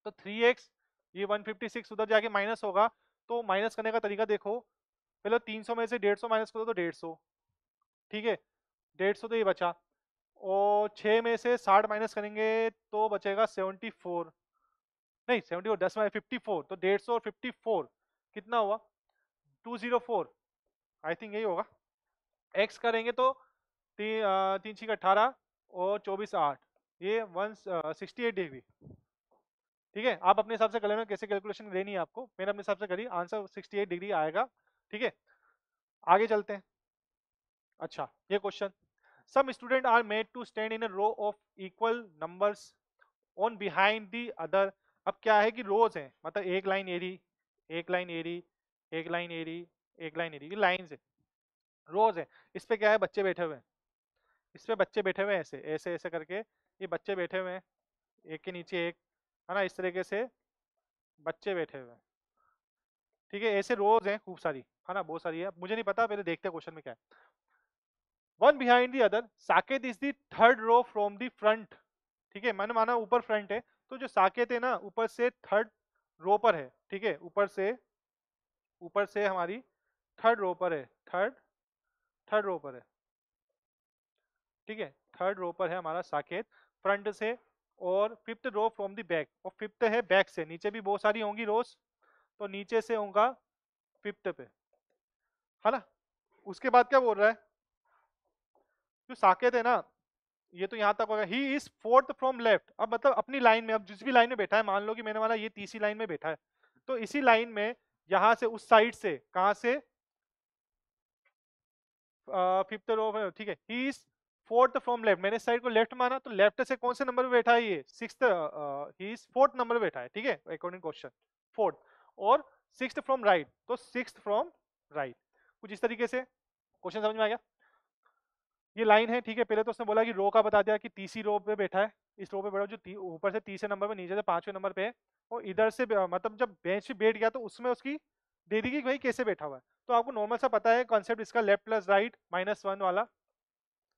तो 3x, ये 156 उधर जाके माइनस होगा, तो माइनस करने का तरीका देखो, पहले 300 में से 150 माइनस करो तो 150, ठीक है, 150 तो ये बचा, और 6 में से 60 माइनस करेंगे तो बचेगा 74, नहीं 74, 10 में 54, तो 150 और 54 कितना हुआ 204, आई थिंक यही होगा। x करेंगे तो तीन छीक 18 और 24 8, ये 168 डिग्री। ठीक है, आप अपने हिसाब से कर लेना कैसे कैलकुलेशन लेनी है आपको, मैंने अपने हिसाब से करी, आंसर 68 डिग्री आएगा। ठीक है, आगे चलते हैं। अच्छा, ये question, some student are made to stand in a row of equal numbers on behind the other. अब क्या है कि रोज हैं, मतलब एक लाइन एरी, एक लाइन एरी, एक लाइन एरी, एक लाइन एरी, ये लाइन्स है, रोज है। इस पे क्या है, बच्चे बैठे हुए हैं, इस पे बच्चे बैठे हुए हैं, ऐसे ऐसे ऐसे करके ये बच्चे बैठे हुए हैं, एक के नीचे एक, है ना, इस तरीके से बच्चे बैठे हुए हैं। ठीक है, ऐसे रोज हैं खूब सारी, है ना, बहुत सारी है, मुझे नहीं पता, पहले देखते हैं क्वेश्चन में क्या है। One behind the other, Saket is the third row from the front. ठीक है, मैंने माना ऊपर फ्रंट है, तो जो साकेत है ना ऊपर से थर्ड रो पर है। ठीक है, ऊपर से हमारी थर्ड रो पर है, थर्ड रो पर है। ठीक है, थर्ड रो पर है हमारा साकेत फ्रंट से, और fifth row from the back, और फिफ्थ है बैक से, नीचे भी बहुत सारी होंगी रोज, तो नीचे से होगा फिफ्थ पे, है ना। उसके बाद क्या बोल रहा है, जो साकेत है ना, ये तो यहाँ तक होगा, he is fourth from left. अब मतलब अपनी लाइन में, अब जिस भी लाइन में बैठा है, मान लो कि मैंने माना ये तीसरी लाइन में बैठा है, तो इसी लाइन में यहाँ से उस साइड से, कहाँ से, फिफ्थ रो में। ठीक है, he is fourth from left, मैंने इस साइड को लेफ्ट माना, तो लेफ्ट से कौन से नंबर पे बैठा है, ये sixth, he is fourth number पे बैठा है। ठीक है, अकॉर्डिंग क्वेश्चन फोर्थ, और सिक्स्थ फ्रॉम राइट, तो सिक्स्थ फ्रॉम राइट, कुछ इस तरीके से। क्वेश्चन समझ में आ गया, ये लाइन है। ठीक है, पहले तो उसने बोला कि रो का बता दिया कि तीसरी रो पे बैठा है, इस रो पे बैठा जो ऊपर से तीसरे नंबर पे, नीचे से पांचवें नंबर पे है, और इधर से मतलब जब बेंच पे बैठ गया तो उसमें उसकी दे दी कि भाई कैसे बैठा हुआ है। तो आपको नॉर्मल सा पता है कॉन्सेप्ट इसका, left plus right minus one वाला।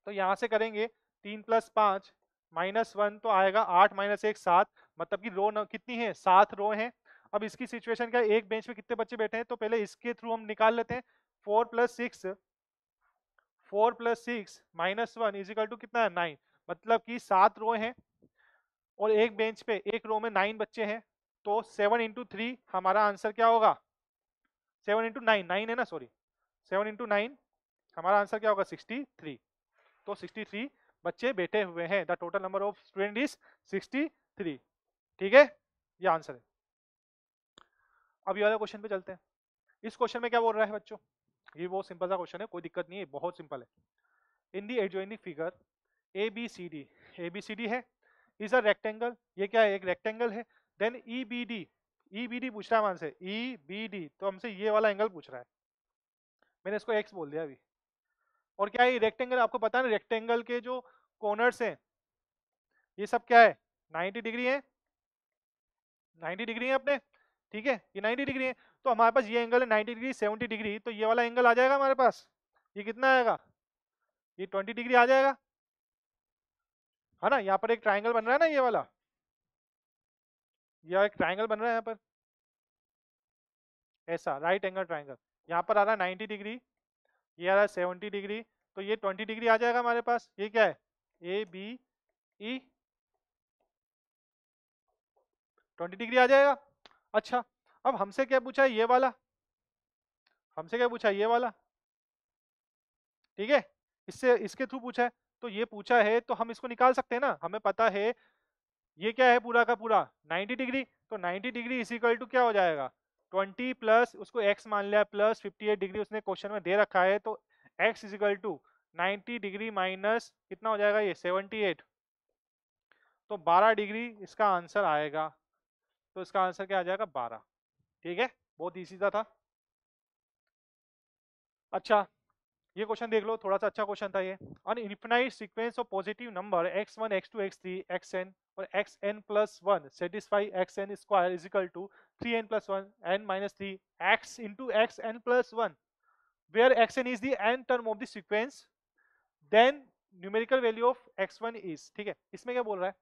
तो यहाँ से करेंगे 3 + 5 -1, तो आएगा 8 - 1 7, मतलब कि रो कितनी है, 7 रो हैं। अब इसकी सिचुएशन क्या है, एक बेंच पे कितने बच्चे बैठे हैं, तो पहले इसके थ्रू हम निकाल लेते हैं। 4 + 6 -1 इजिकल टू कितना है, 9, मतलब कि 7 रो हैं, और एक बेंच पे एक रो में 9 बच्चे हैं, तो 7 × 3 हमारा आंसर क्या होगा, 7 × 9, 9 है ना, सॉरी, 7 × 9 हमारा आंसर क्या होगा, 63। तो 63 बच्चे बैठे हुए हैं, the total number of student is 63। ठीक है, ये आंसर है। अब ये वाले क्वेश्चन पे चलते हैं। इस क्वेश्चन में क्या बोल रहा है बच्चों, ये बहुत सिंपल सा क्वेश्चन है, कोई दिक्कत नहीं है, बहुत सिंपल है। In the adjoining figure A B C D, A B C D है, इज अ रेक्टेंगल, ये क्या है, एक रेक्टेंगल है। Then E B D, E B D पूछ रहा है हमसे, ई बी डी, तो हमसे ये वाला एंगल पूछ रहा है, मैंने इसको एक्स बोल दिया अभी। और क्या है, रेक्टेंगल आपको पता है ना, रेक्टेंगल के जो कॉर्नर्स हैं ये सब क्या है, 90 डिग्री है, 90 डिग्री है अपने। ठीक है, ये 90 डिग्री है, तो हमारे पास ये एंगल है 90 डिग्री, 70 डिग्री, तो ये वाला एंगल आ जाएगा हमारे पास, ये कितना आएगा, ये 20 डिग्री आ जाएगा, है ना। यहाँ पर एक ट्राइंगल बन रहा है ना, ये वाला, यह एक ट्राइंगल बन रहा है यहाँ पर, ऐसा राइट एंगल ट्राइंगल, यहाँ पर आ रहा है 90 डिग्री, ये आ रहा है 70 डिग्री, तो ये 20 डिग्री आ जाएगा हमारे पास। ये क्या है, ए बी ई, 20 डिग्री आ जाएगा। अच्छा, अब हमसे क्या पूछा है, ये वाला, हमसे क्या पूछा है, ये वाला। ठीक है, इससे इसके थ्रू पूछा है, तो ये पूछा है तो हम इसको निकाल सकते हैं ना, हमें पता है ये क्या है पूरा का पूरा 90 डिग्री, तो 90 डिग्री इज इक्वल टू क्या हो जाएगा, 20 प्लस उसको x मान लिया, प्लस 58 डिग्री उसने क्वेश्चन में दे रखा है, तो x is equal to 90 degree minus कितना हो जाएगा, ये 78, तो 12 डिग्री इसका आंसर आएगा। तो इसका आंसर क्या आ जाएगा, 12। ठीक है, बहुत इजी सा था। अच्छा, ये क्वेश्चन देख लो, थोड़ा सा अच्छा क्वेश्चन था ये। An infinite sequence of positive number x1 x2 x3 xn और xn+1 satisfy xn square is equal to 3n+1 n-3 x into xn+1 where xn is the n term of the sequence, then numerical value of x1 is। ठीक है, इसमें क्या बोल रहा है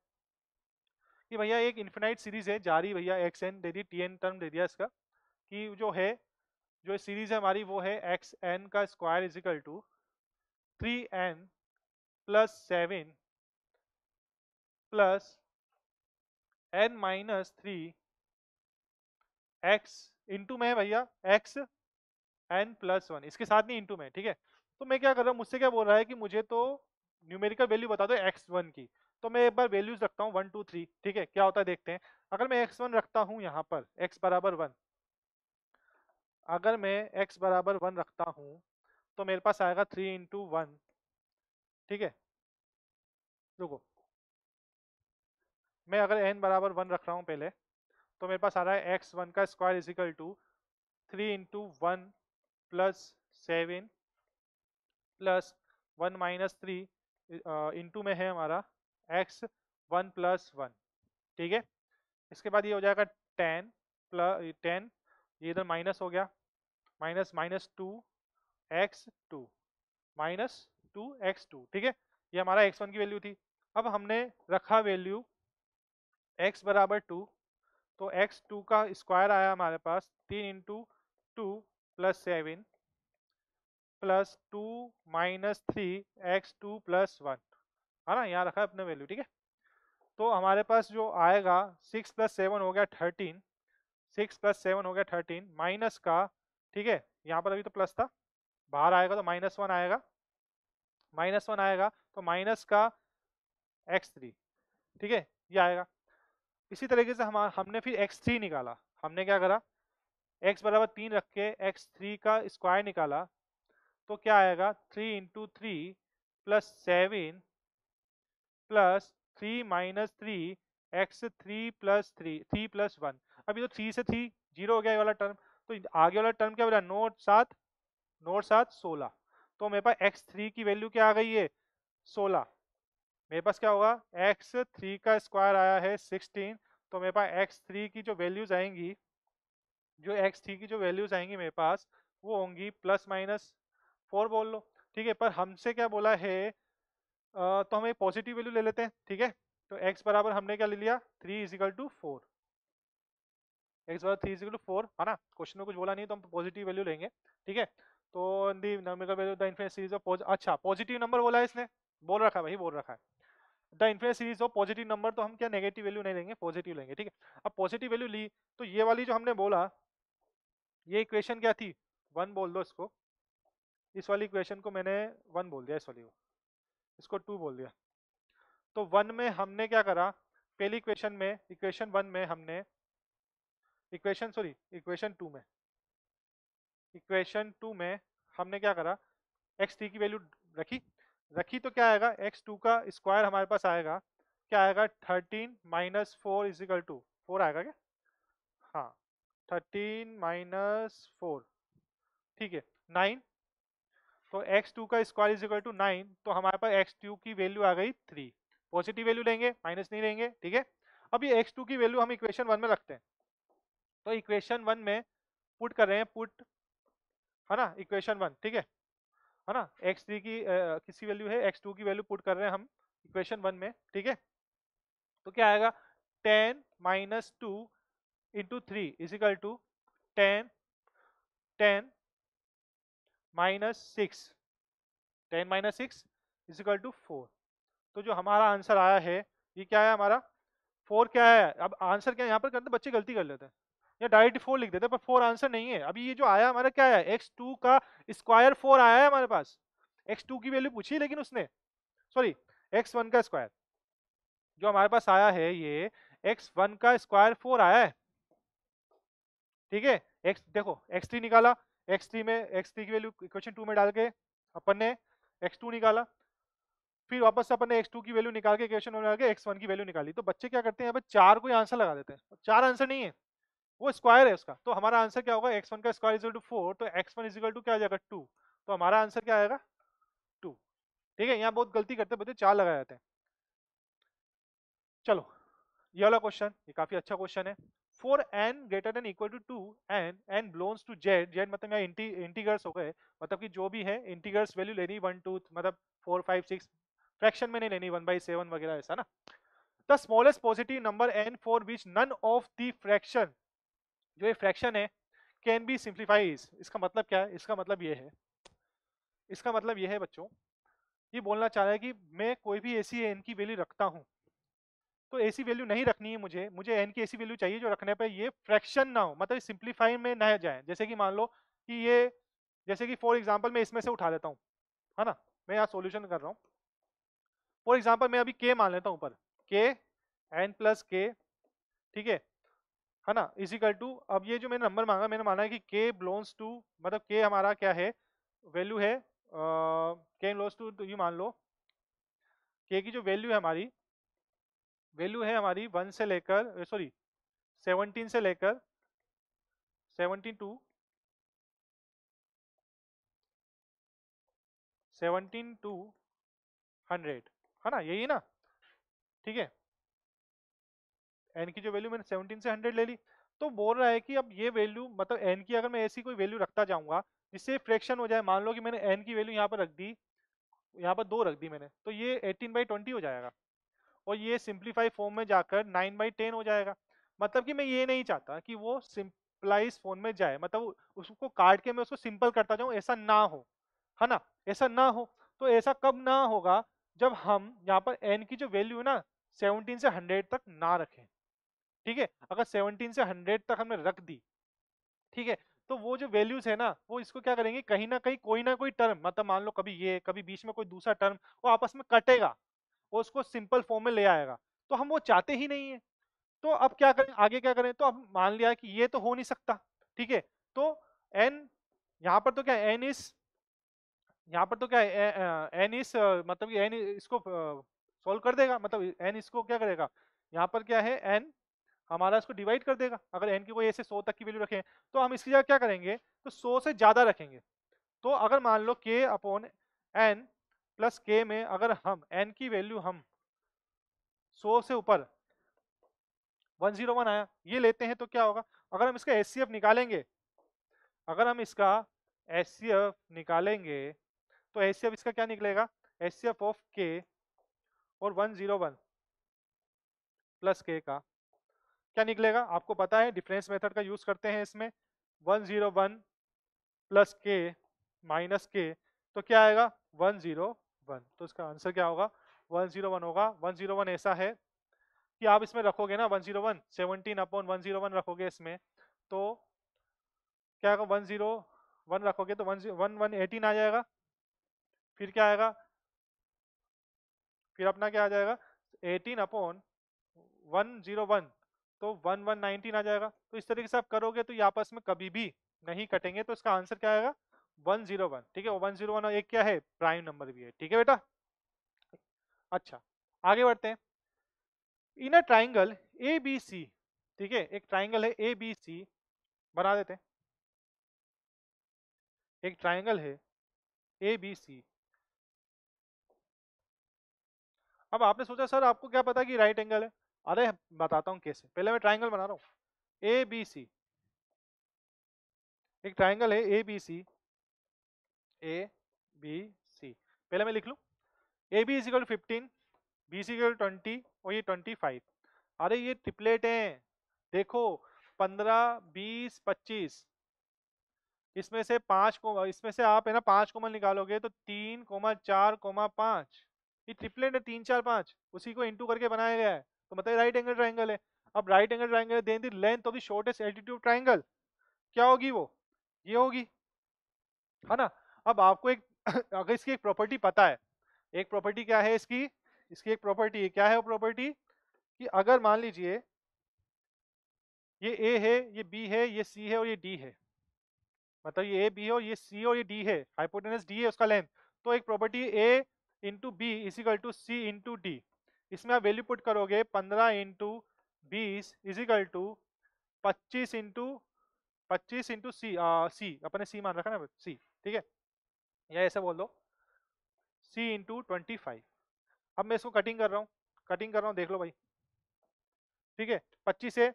कि भैया एक इनफिनाइट सीरीज है जारी, भैया xn दे दी, tn टर्म दे दिया इसका, कि जो है, जो सीरीज है हमारी वो है xn का square is equal to 3n+7 plus n-3 x into में है भैया xn+1, इसके साथ नहीं इंटू में। ठीक है, तो मैं क्या कर रहा हूँ, मुझसे क्या बोल रहा है कि मुझे तो न्यूमेरिकल वैल्यू बता दो x1 की, तो मैं एक बार वैल्यूज रखता हूँ 1 2 3, ठीक है, क्या होता है देखते हैं। अगर मैं x1 रखता हूँ यहाँ पर x बराबर 1, अगर मैं x बराबर 1 रखता हूँ तो मेरे पास आएगा 3 इंटू 1, ठीक है। रुको, मैं अगर n बराबर 1 रख रहा हूँ पहले, तो मेरे पास आ रहा है x1 का square is equal to 3 into 1 plus 7 plus 1 minus 3 into में है हमारा x1 प्लस 1, ठीक है। इसके बाद ये हो जाएगा 10 प्लस 10, ये इधर माइनस हो गया, minus minus 2x2 minus 2x2, ठीक है। ये हमारा x1 की वैल्यू थी। अब हमने रखा वैल्यू x बराबर 2, तो x2 का स्क्वायर आया हमारे पास 3 into 2 plus 7 plus 2 minus 3x2 plus 1, है ना, यहाँ रखा है अपने वैल्यू, ठीक है। तो हमारे पास जो आएगा 6 प्लस 7 हो गया 13, 6 प्लस 7 हो गया 13 माइनस का, ठीक है, यहाँ पर अभी तो प्लस था, बाहर आएगा तो -1 आएगा, -1 आएगा तो माइनस का x3, ठीक है, ये आएगा। इसी तरीके से हमने फिर x3 निकाला। हमने क्या करा, x बराबर 3 रख के x3 का स्क्वायर निकाला, तो क्या आएगा 3 into 3 plus 7 plus 3 minus 3 x3 plus 3 plus 1। अभी तो 3 से 3 जीरो हो गया ये वाला टर्म, तो आगे वाला टर्म क्या बोला, नोट 7, नोट 7 16, तो मेरे पास x3 की वैल्यू क्या आ गई है 16। मेरे पास क्या होगा, x3 का स्क्वायर आया है 16, तो मेरे पास x3 की जो वैल्यूज आएंगी, जो x3 की जो वैल्यूज आएंगी मेरे पास, वो होंगी +-4 बोल लो, ठीक है। पर हमसे क्या बोला है, तो हम एक पॉजिटिव वैल्यू ले लेते हैं, ठीक है। तो x बराबर हमने क्या ले लिया 3 इज इक्वल टू 4, x बराबर 3 इज इक्वल टू 4, है ना। क्वेश्चन में कुछ बोला नहीं तो हम पॉजिटिव वैल्यू लेंगे, ठीक है। तो the numerical value the infinite series of अच्छा पॉजिटिव नंबर बोला है इसने, बोल रखा है भाई, बोल रखा है the infinite series of positive number, तो हम क्या नेगेटिव वैल्यू नहीं लेंगे, पॉजिटिव लेंगे, ठीक है। अब पॉजिटिव वैल्यू ली, तो ये वाली जो हमने बोला, ये इक्वेशन क्या थी 1 बोल दो इसको, इस वाली इक्वेशन को मैंने 1 बोल दिया, इस वाली को, इसको 2 बोल दिया। तो 1 में हमने क्या करा, पहली इक्वेशन में, इक्वेशन 1 में हमने इक्वेशन 2 में, इक्वेशन 2 में हमने क्या करा, x3 की वैल्यू रखी, तो क्या आएगा x2 का स्क्वायर हमारे पास आएगा, क्या आएगा 13 माइनस 4 इज इक्वल टू 4 आएगा क्या, हाँ 13 माइनस 4, ठीक है 9, तो x2 का स्क्वायर इज इक्वल टू 9, तो हमारे पास x2 की वैल्यू आ गई 3। पॉजिटिव वैल्यू लेंगे, माइनस नहीं लेंगे, ठीक है। अब ये x2 की वैल्यू हम इक्वेशन 1 में रखते हैं, तो इक्वेशन 1 में पुट कर रहे हैं, पुट, है ना, इक्वेशन 1, ठीक है ना। x3 की किसकी वैल्यू है, x2 की वैल्यू पुट कर रहे हैं हम इक्वेशन 1 में, ठीक है। तो क्या आएगा 10 minus 2 into 3 is equal to 10, 10 minus 6, 10 minus 6 is equal to 4। तो जो हमारा आंसर आया है, ये क्या है हमारा 4, क्या है, अब आंसर क्या है यहाँ पर करते बच्चे गलती कर लेते हैं, या डायरेक्ट 4 लिख देते हैं, पर 4 आंसर नहीं है। अभी ये जो आया हमारा क्या है, x2 का स्क्वायर 4 आया है हमारे पास, x2 की वैल्यू पूछी लेकिन उसने, सॉरी x1 का स्क्वायर जो हमारे पास आया है, ये x1 का स्क्वायर 4 आया है, ठीक है। x देखो x3 निकाला, x3 में x3 की वैल्यू इक्वेशन 2 में डाल के अपन ने x2 निकाला, फिर वापस से अपन ने x2 की वैल्यू निकाल के इक्वेशन में डाल के x1 की वैल्यू निकाली। तो बच्चे क्या करते हैं, यहाँ पे 4 को आंसर लगा देते हैं, 4 आंसर नहीं है, वो स्क्वायर है उसका। तो हमारा आंसर क्या होगा, x1 का स्क्वायर इज इक्वल टू 4, तो x1 इज इक्वल टू क्या आ जाएगा 2, तो हमारा आंसर क्या आएगा 2, ठीक है। यहाँ बहुत गलती करते हैं बच्चे, 4 लगाए जाते हैं। चलो ये वाला क्वेश्चन, ये काफी अच्छा क्वेश्चन है। For n greater than equal to 2 n belongs to z, z मतलब यहाँ इंटीग्रल्स हो गए, मतलब कि जो भी है इंटीग्रल्स वैल्यू लेनी 1 2 मतलब 4 5 6, फ्रैक्शन में नहीं लेनी 1/7 वगैरह ऐसा ना। The smallest positive number n for which none of the fraction, जो ये फ्रैक्शन है कैन बी सिंप्लीफाइज, इसका मतलब क्या है, इसका मतलब ये है, इसका मतलब ये है बच्चों, ये बोलना चाह रहा है कि मैं कोई भी ऐसी n की वैल्यू रखता हूँ, तो ऐसी वैल्यू नहीं रखनी है मुझे, मुझे n की ऐसी वैल्यू चाहिए जो रखने पे ये फ्रैक्शन ना हो, मतलब सिंप्लीफाई में ना जाए। जैसे कि मान लो कि ये, जैसे कि फॉर एग्जांपल मैं इसमें से उठा लेता हूँ, है ना, मैं यहाँ सॉल्यूशन कर रहा हूँ, फॉर एग्जाम्पल मैं अभी के मान लेता हूँ ऊपर, के एन प्लस के, ठीक है ना, इजिकल टू, अब ये जो मैंने नंबर मांगा, मैंने माना है कि के बिलोंग्स टू, मतलब के हमारा क्या है, वैल्यू है, के बिलोंग्स टू, तो ये मान लो के की जो वैल्यू है हमारी, वैल्यू है हमारी 1 से लेकर, सॉरी 17 से लेकर 17 टू 17 टू 100, है ना, यही ना, ठीक है। एन की जो वैल्यू मैंने 17 से 100 ले ली, तो बोल रहा है कि अब ये वैल्यू, मतलब एन की अगर मैं ऐसी कोई वैल्यू रखता जाऊंगा जिससे फ्रैक्शन हो जाए, मान लो कि मैंने एन की वैल्यू यहाँ पर रख दी, यहाँ पर 2 रख दी मैंने, तो ये 18/20 हो जाएगा, और ये सिंप्लीफाई फॉर्म में जाकर 9/10 हो जाएगा। मतलब कि मैं ये नहीं चाहता कि वो सिंपलाइज फॉर्म में जाए, मतलब उसको काट के मैं उसको सिंपल करता जाऊं, ऐसा ना हो, है ना, ऐसा ना हो। तो ऐसा कब ना होगा, जब हम यहाँ पर एन की जो वैल्यू है ना 17 से 100 तक ना रखें, ठीक है। अगर 17 से 100 तक हमने रख दी, ठीक है, तो वो जो वैल्यूज है ना, वो इसको क्या करेंगे, कहीं ना कोई टर्म, मतलब मान लो कभी ये, कभी बीच में कोई दूसरा टर्म, वो आपस में कटेगा, वो उसको सिंपल फॉर्म में ले आएगा, तो हम वो चाहते ही नहीं है। तो अब क्या करें, आगे क्या करें, तो अब मान लिया कि ये तो हो नहीं सकता, ठीक है। तो एन, यहाँ पर तो क्या एन इज, यहाँ पर तो क्या एन इज, मतलब कि एन इसको सॉल्व कर देगा, मतलब एन इसको क्या करेगा, यहाँ पर क्या है एन हमारा इसको डिवाइड कर देगा, अगर एन की कोई ऐसे 100 तक की वैल्यू रखें, तो हम इसकी जगह क्या करेंगे, तो 100 से ज्यादा रखेंगे। तो अगर मान लो के अपॉन एन प्लस के में अगर हम एन की वैल्यू हम 100 से ऊपर 101 आया ये लेते हैं, तो क्या होगा, अगर हम इसका एचसीएफ निकालेंगे, अगर हम इसका एचसीएफ निकालेंगे, तो एचसीएफ इसका क्या निकलेगा, एचसीएफ ऑफ के और 101 प्लस के का क्या निकलेगा, आपको पता है डिफरेंस मेथड का यूज करते हैं इसमें, 101 प्लस के माइनस के, तो क्या आएगा 101, तो इसका आंसर क्या होगा 101 होगा। 101 ऐसा है कि आप इसमें रखोगे ना 101, 17/101 रखोगे इसमें, तो क्या आएगा 101 रखोगे तो 118 आ जाएगा, फिर क्या आएगा, फिर अपना क्या आ जाएगा 18/101, तो 1119 आ जाएगा। तो इस तरीके से आप करोगे तो ये आपस में कभी भी नहीं कटेंगे, तो इसका आंसर क्या आएगा 101, ठीक है। 101 और एक क्या है प्राइम नंबर भी है, ठीक है बेटा। अच्छा आगे बढ़ते हैं, इन अ ट्राइंगल ए बी सी, ठीक है, एक ट्राइंगल है ए बी सी, बना देते हैं, एक ट्राइंगल है ए बी सी। अब आपने सोचा सर आपको क्या पता कि राइट एंगल है, अरे बताता हूँ कैसे, पहले मैं ट्राइंगल बना रहा हूँ ए बी सी, एक ट्राइंगल है A B C, A B सी, पहले मैं लिख लूँ, A B is equal 15, B C equal 20 और ये 25। अरे ये ट्रिपलेट हैं, देखो 15 20 25, इसमें से 5 को, इसमें से आप है ना 5 कॉमन निकालोगे तो 3, 4, 5, ये ट्रिपलेट है 3, 4, 5, उसी को इंटू करके बनाया गया है, तो मतलब राइट एंगल ट्राइंगल है। अब right angle triangle then the length of the shortest altitude triangle, क्या होगी वो, ये होगी, है ना। अब आपको एक अगर इसकी एक प्रॉपर्टी पता है, एक प्रॉपर्टी क्या है इसकी, इसकी एक प्रॉपर्टी क्या है, वो प्रॉपर्टी कि अगर मान लीजिए ये ए है, ये बी है, ये सी है और ये डी है, मतलब ये ए बी है और ये सी और ये डी है, हाइपोटेनस डी है उसका लेंथ, तो एक property A into B equal to C into D, इसमें आप वैल्यू पुट करोगे 15 into 20 equal to 25 into C, C अपने सी मान रखा ना सी, ठीक है, या ऐसे बोल दो सी इंटू 25। अब मैं इसको कटिंग कर रहा हूँ, कटिंग कर रहा हूँ, देख लो भाई, ठीक है, 25 है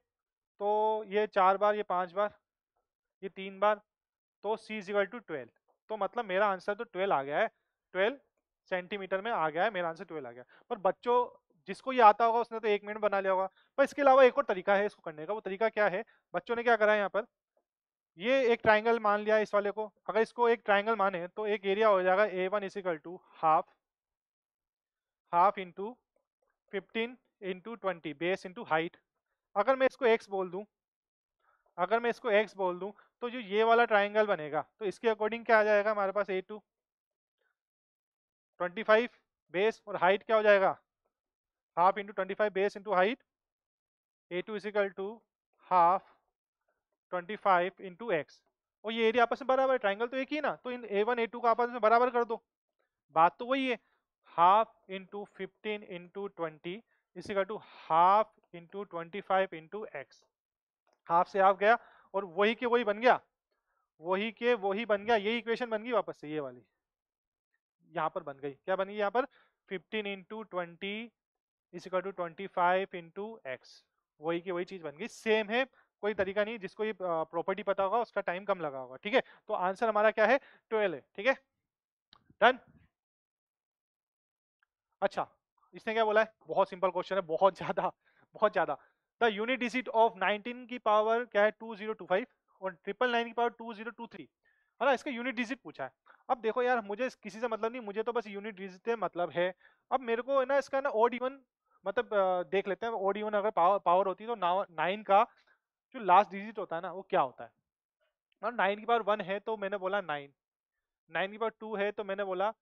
तो ये 4 बार, ये 5 बार, ये 3 बार, तो सी इजिकल टू 12, तो मतलब मेरा आंसर तो 12 आ गया है, 12 सेंटीमीटर में आ गया है, मेरा आंसर 12 आ गया। पर बच्चों जिसको ये आता होगा उसने तो 1 मिनट बना लिया होगा, पर इसके अलावा एक और तरीका है इसको करने का, वो तरीका क्या है, बच्चों ने क्या करा है यहाँ पर, ये एक ट्राइंगल मान लिया इस वाले को, अगर इसको एक ट्राइंगल माने तो एक एरिया हो जाएगा A1 equal to half, half into 15 into 20 base into height. अगर मैं इसको x बोल दूं, अगर मैं इसको x बोल दूं, तो जो ये वाला ट्राइंगल बनेगा तो इसके अकॉर्डिंग क्या आ जाएगा हमारे पास A2 25 बेस और हाइट क्या हो जाएगा, half into 25 base into height, A2 is equal to half 25 into x. और ये एरिया आपस में बराबर है, ट्राइंगल तो एक ही है ना, तो इन A1 A2 को आपस में बराबर कर दो, बात तो वही है। Half into 15 into 20 is equal to half into 25 into x. Half से हाफ गया और वही के वही बन गया, वही के वही बन गया, यही इक्वेशन बन गई वापस से, ये वाली यहाँ पर बन गई, क्या बन गई यहाँ पर, 15 into 20 is equal to 25 into x. वही की वही चीज बन गई, सेम है, कोई तरीका नहीं, जिसको ये प्रॉपर्टी पता होगा उसका टाइम कम लगा होगा। ठीक है, तो आंसर हमारा क्या है, 12 है। ठीक है, डन। अच्छा, इसने क्या बोला है, बहुत सिंपल क्वेश्चन है, बहुत ज्यादा, बहुत ज्यादा। द यूनिट डिजिट ऑफ 19 की पावर क्या है, 2025, और 999 की पावर 2023 है ना, इसका यूनिट डिजिट पूछा है। अब देखो यार, मुझे किसी से मतलब नहीं, मुझे तो बस यूनिट डिजिट से मतलब है। अब मेरे को है ना इसका ना ओड इवन मतलब देख लेते हैं, ओड इवन अगर पावर होती तो 9 का जो लास्ट डिजिट होता है ना वो क्या होता है। और 9 की पावर 1 है तो मैंने बोला 9, 9 की पावर 2 है तो मैंने बोला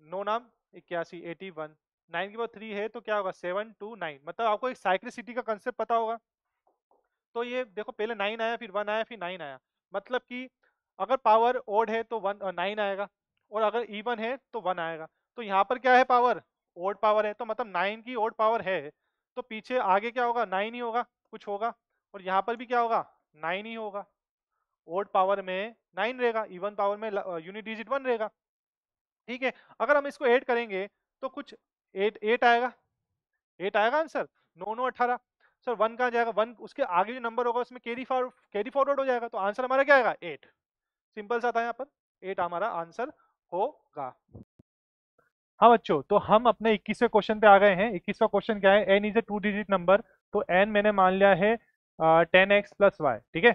9 नाम 81, 81, 9 की पावर 3 है तो क्या होगा 729। मतलब आपको एक साइक्लिसिटी का कंसेप्ट पता होगा। तो ये देखो, पहले 9 आया, फिर 1 आया, फिर 9 आया, मतलब कि अगर पावर ओड है तो 9 आएगा, और अगर इवन है तो 1 आएगा। तो यहाँ पर क्या है, पावर ओड पावर है, तो मतलब 9 की ओड पावर है, तो पीछे आगे क्या होगा, 9 ही होगा, कुछ होगा। और यहाँ पर भी क्या होगा, 9 ही होगा। ओड पावर में 9 रहेगा, इवन पावर में यूनिट डिजिट 1 रहेगा। ठीक है, अगर हम इसको ऐड करेंगे तो कुछ 8 8 आएगा, 8 आएगा आंसर। 9 9 18। सर 1 कहाँ जाएगा, 1 उसके आगे जो नंबर होगा उसमें कैरी फॉरवर्ड हो जाएगा, तो आंसर हमारा क्या आएगा, 8। सिंपल सा था, यहाँ पर 8 हमारा आंसर होगा। हाँ बच्चों, तो हम अपने 21वें क्वेश्चन पे आ गए हैं। 21वां क्वेश्चन क्या है, n is a 2 digit number. तो n मैंने मान लिया है 10x प्लस वाई। ठीक है,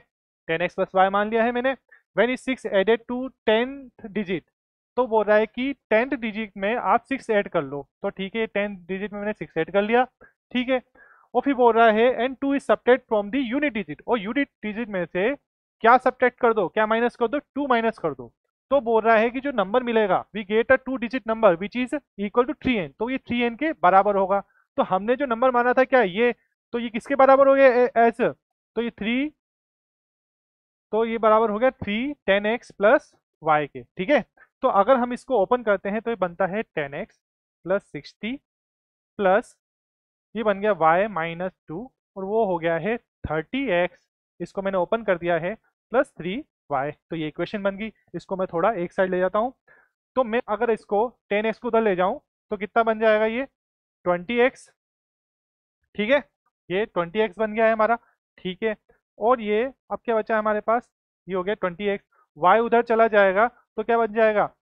10x प्लस वाई मान लिया है मैंने। When is 6 added to 10th digit, तो बोल रहा है कि 10th डिजिट में आप 6 ऐड कर लो। तो ठीक है, 10th डिजिट में मैंने 6 ऐड कर लिया। ठीक है, और फिर बोल रहा है and 2 is subtract from the unit digit, और यूनिट डिजिट में से क्या सब्ट्रैक्ट कर दो, क्या माइनस कर दो, 2 माइनस कर दो। तो बोल रहा है कि जो नंबर मिलेगा, we get a 2 digit number which is equal to 3n, तो ये 3n के बराबर होगा। तो हमने जो नंबर माना था क्या ये, तो ये किसके बराबर हो गया एस, तो ये 3, तो ये बराबर हो गया 3 10x प्लस वाई के। ठीक है, तो अगर हम इसको ओपन करते हैं तो ये बनता है 10x प्लस 60 प्लस ये बन गया y माइनस 2, और वो हो गया है 30x, इसको मैंने ओपन कर दिया है, प्लस 3y। तो ये इक्वेशन बन गई। इसको मैं थोड़ा एक साइड ले जाता हूँ, तो मैं अगर इसको 10x को उधर ले जाऊं तो कितना बन जाएगा ये 20x। ठीक है, ये 20x बन गया है हमारा। ठीक है, और ये अब क्या बचा है हमारे पास, ये हो गया 20x, y उधर चला जाएगा तो क्या बन जाएगा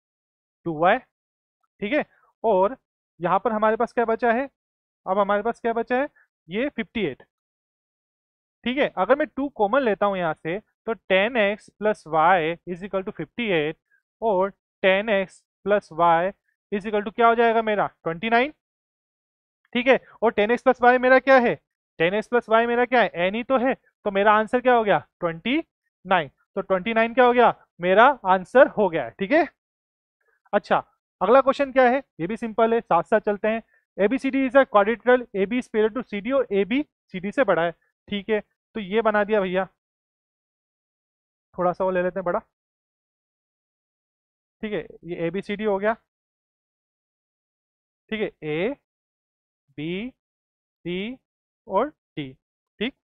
2y। ठीक है, और यहाँ पर हमारे पास क्या बचा है, अब हमारे पास क्या बचा है, ये 58। ठीक है, अगर मैं 2 कॉमन लेता हूँ यहाँ से, तो 10x plus Y is equal to 58, और 10x plus Y is equal to क्या हो जाएगा मेरा 29। ठीक है, और 10x प्लस वाई मेरा क्या है, 10x प्लस वाई मेरा क्या है, एन ही तो है, तो मेरा आंसर क्या हो गया 29। तो 29 क्या हो गया, मेरा आंसर हो गया है। ठीक है, अच्छा, अगला क्वेश्चन क्या है, ये भी सिंपल है, साथ साथ चलते हैं। ABCD is a quadrilateral, A B spare to C D, और ए बी सी डी से बड़ा है। ठीक है, तो ये बना दिया भैया, थोड़ा सा वो ले लेते हैं बड़ा। ठीक है, ये ए बी सी डी हो गया। ठीक है, ए बी सी और डी। ठीक,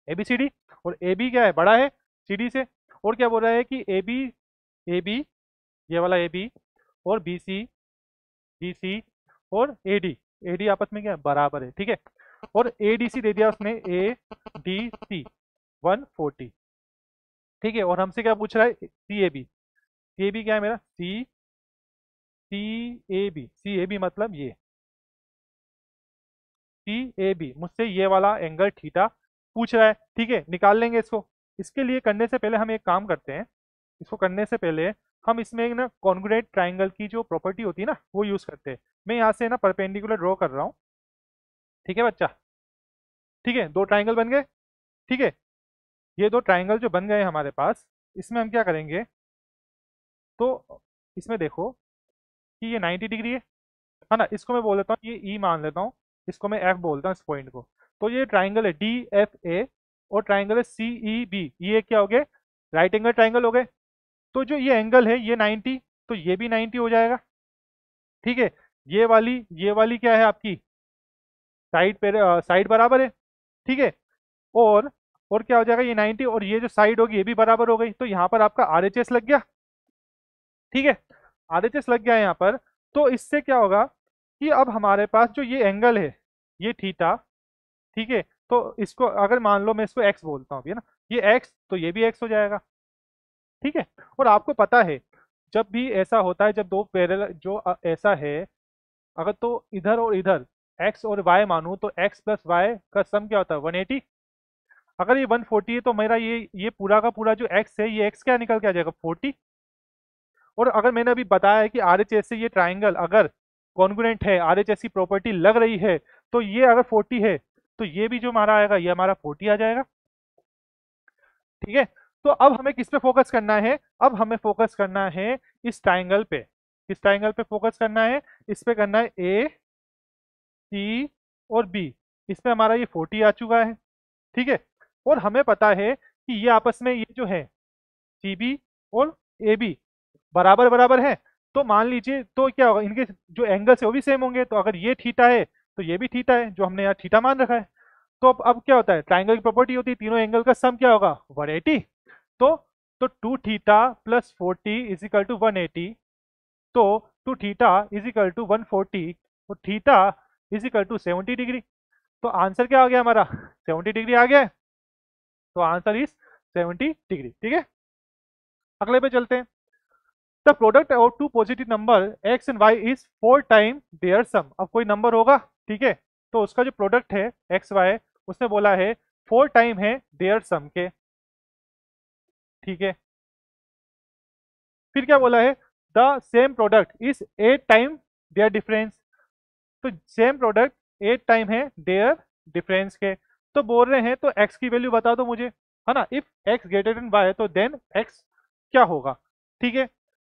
ए बी सी डी, और ए बी क्या है, बड़ा है सी डी से। और क्या बोल रहा है कि ए बी, ये वाला ए बी, और बी सी और ए डी आपस में क्या है, बराबर है। ठीक है, और ए डी सी दे दिया उसने, ए डी सी 140। ठीक है, और हमसे क्या पूछ रहा है, सी ए बी क्या है मेरा, सी ए बी मतलब ये सी ए बी, मुझसे ये वाला एंगल थीटा पूछ रहा है। ठीक है, निकाल लेंगे इसको। इसके लिए करने से पहले हम एक काम करते हैं, इसको करने से पहले हम इसमें एक ना कॉन्ग्रुएंट ट्राइंगल की जो प्रॉपर्टी होती है ना वो यूज करते हैं। मैं यहाँ से ना परपेंडिकुलर ड्रॉ कर रहा हूँ। ठीक है बच्चा, ठीक है, 2 ट्राइंगल बन गए। ठीक है, ये 2 ट्राइंगल जो बन गए हमारे पास, इसमें हम क्या करेंगे, तो इसमें देखो कि ये 90 डिग्री है, है ना, इसको मैं बोल देता हूँ, ये ई मान लेता हूँ, इसको मैं एफ बोलता हूँ इस पॉइंट को। तो ये ट्राइंगल है डी एफ ए और ट्राइंगल है सी ई बी, ये क्या हो गए, राइट एंगल ट्राइंगल हो गए। तो जो ये एंगल है ये 90, तो ये भी 90 हो जाएगा। ठीक है, ये वाली क्या है आपकी, साइड पे साइड बराबर है। ठीक है, और और क्या हो जाएगा, ये 90 और ये जो साइड होगी ये भी बराबर हो गई, तो यहाँ पर आपका आरएचएस लग गया। ठीक है, आरएचएस लग गया यहाँ पर। तो इससे क्या होगा कि अब हमारे पास जो ये एंगल है ये थीटा, ठीक है, तो इसको अगर मान लो मैं इसको एक्स बोलता हूँ अभी, है ना, ये एक्स तो ये भी एक्स हो जाएगा। ठीक है, और आपको पता है जब भी ऐसा होता है, जब दो पैरेलल जो ऐसा है, अगर तो इधर और इधर एक्स और वाई मानूं तो एक्स प्लस वाई का सम क्या होता है 180। अगर ये 140 है तो मेरा ये पूरा का पूरा जो एक्स है ये एक्स क्या निकल के आ जाएगा 40। और अगर मैंने अभी बताया है कि आरएचएस से ये ट्राइंगल अगर कॉन्ग्रुएंट है, आरएचएस की प्रॉपर्टी लग रही है, तो ये अगर 40 है तो ये भी जो हमारा आएगा ये हमारा 40 आ जाएगा। ठीक है, तो अब हमें किस पे फोकस करना है, अब हमें फोकस करना है इस ट्राइंगल पे। किस ट्राइंगल पे फोकस करना है, इस पे करना है ए सी और बी, इस पे हमारा ये 40 आ चुका है। ठीक है, और हमें पता है कि ये आपस में ये जो है सी बी और ए बी बराबर बराबर है। तो मान लीजिए तो क्या होगा, इनके जो एंगल्स है वो भी सेम होंगे, तो अगर ये थीटा है तो ये भी थीटा है, जो हमने यहाँ थीटा मान रखा है। तो अब क्या होता है, ट्राइंगल की प्रॉपर्टी होती है तीनों एंगल का सम क्या होगा 180। तो तो 2 theta plus 40 is equal to 180। तो 2 थीटा इज इक्वल टू 140 और theta is equal to 70 degree. तो आंसर क्या आ गया हमारा 70 डिग्री आ गया है। तो आंसर इज 70 डिग्री। ठीक है, अगले पे चलते हैं। The product of two positive number X and Y is 4 time their sum. अब कोई नंबर होगा, ठीक है, तो उसका जो प्रोडक्ट है एक्स वाई, उसने बोला है 4 टाइम है देयर सम के। ठीक है, फिर क्या बोला है, the same product is 8 time their difference. तो सेम प्रोडक्ट 8 टाइम है देयर डिफरेंस के। तो बोल रहे हैं तो x की वैल्यू बता दो मुझे, है ना, if x greater then y तो देन x क्या होगा। ठीक है,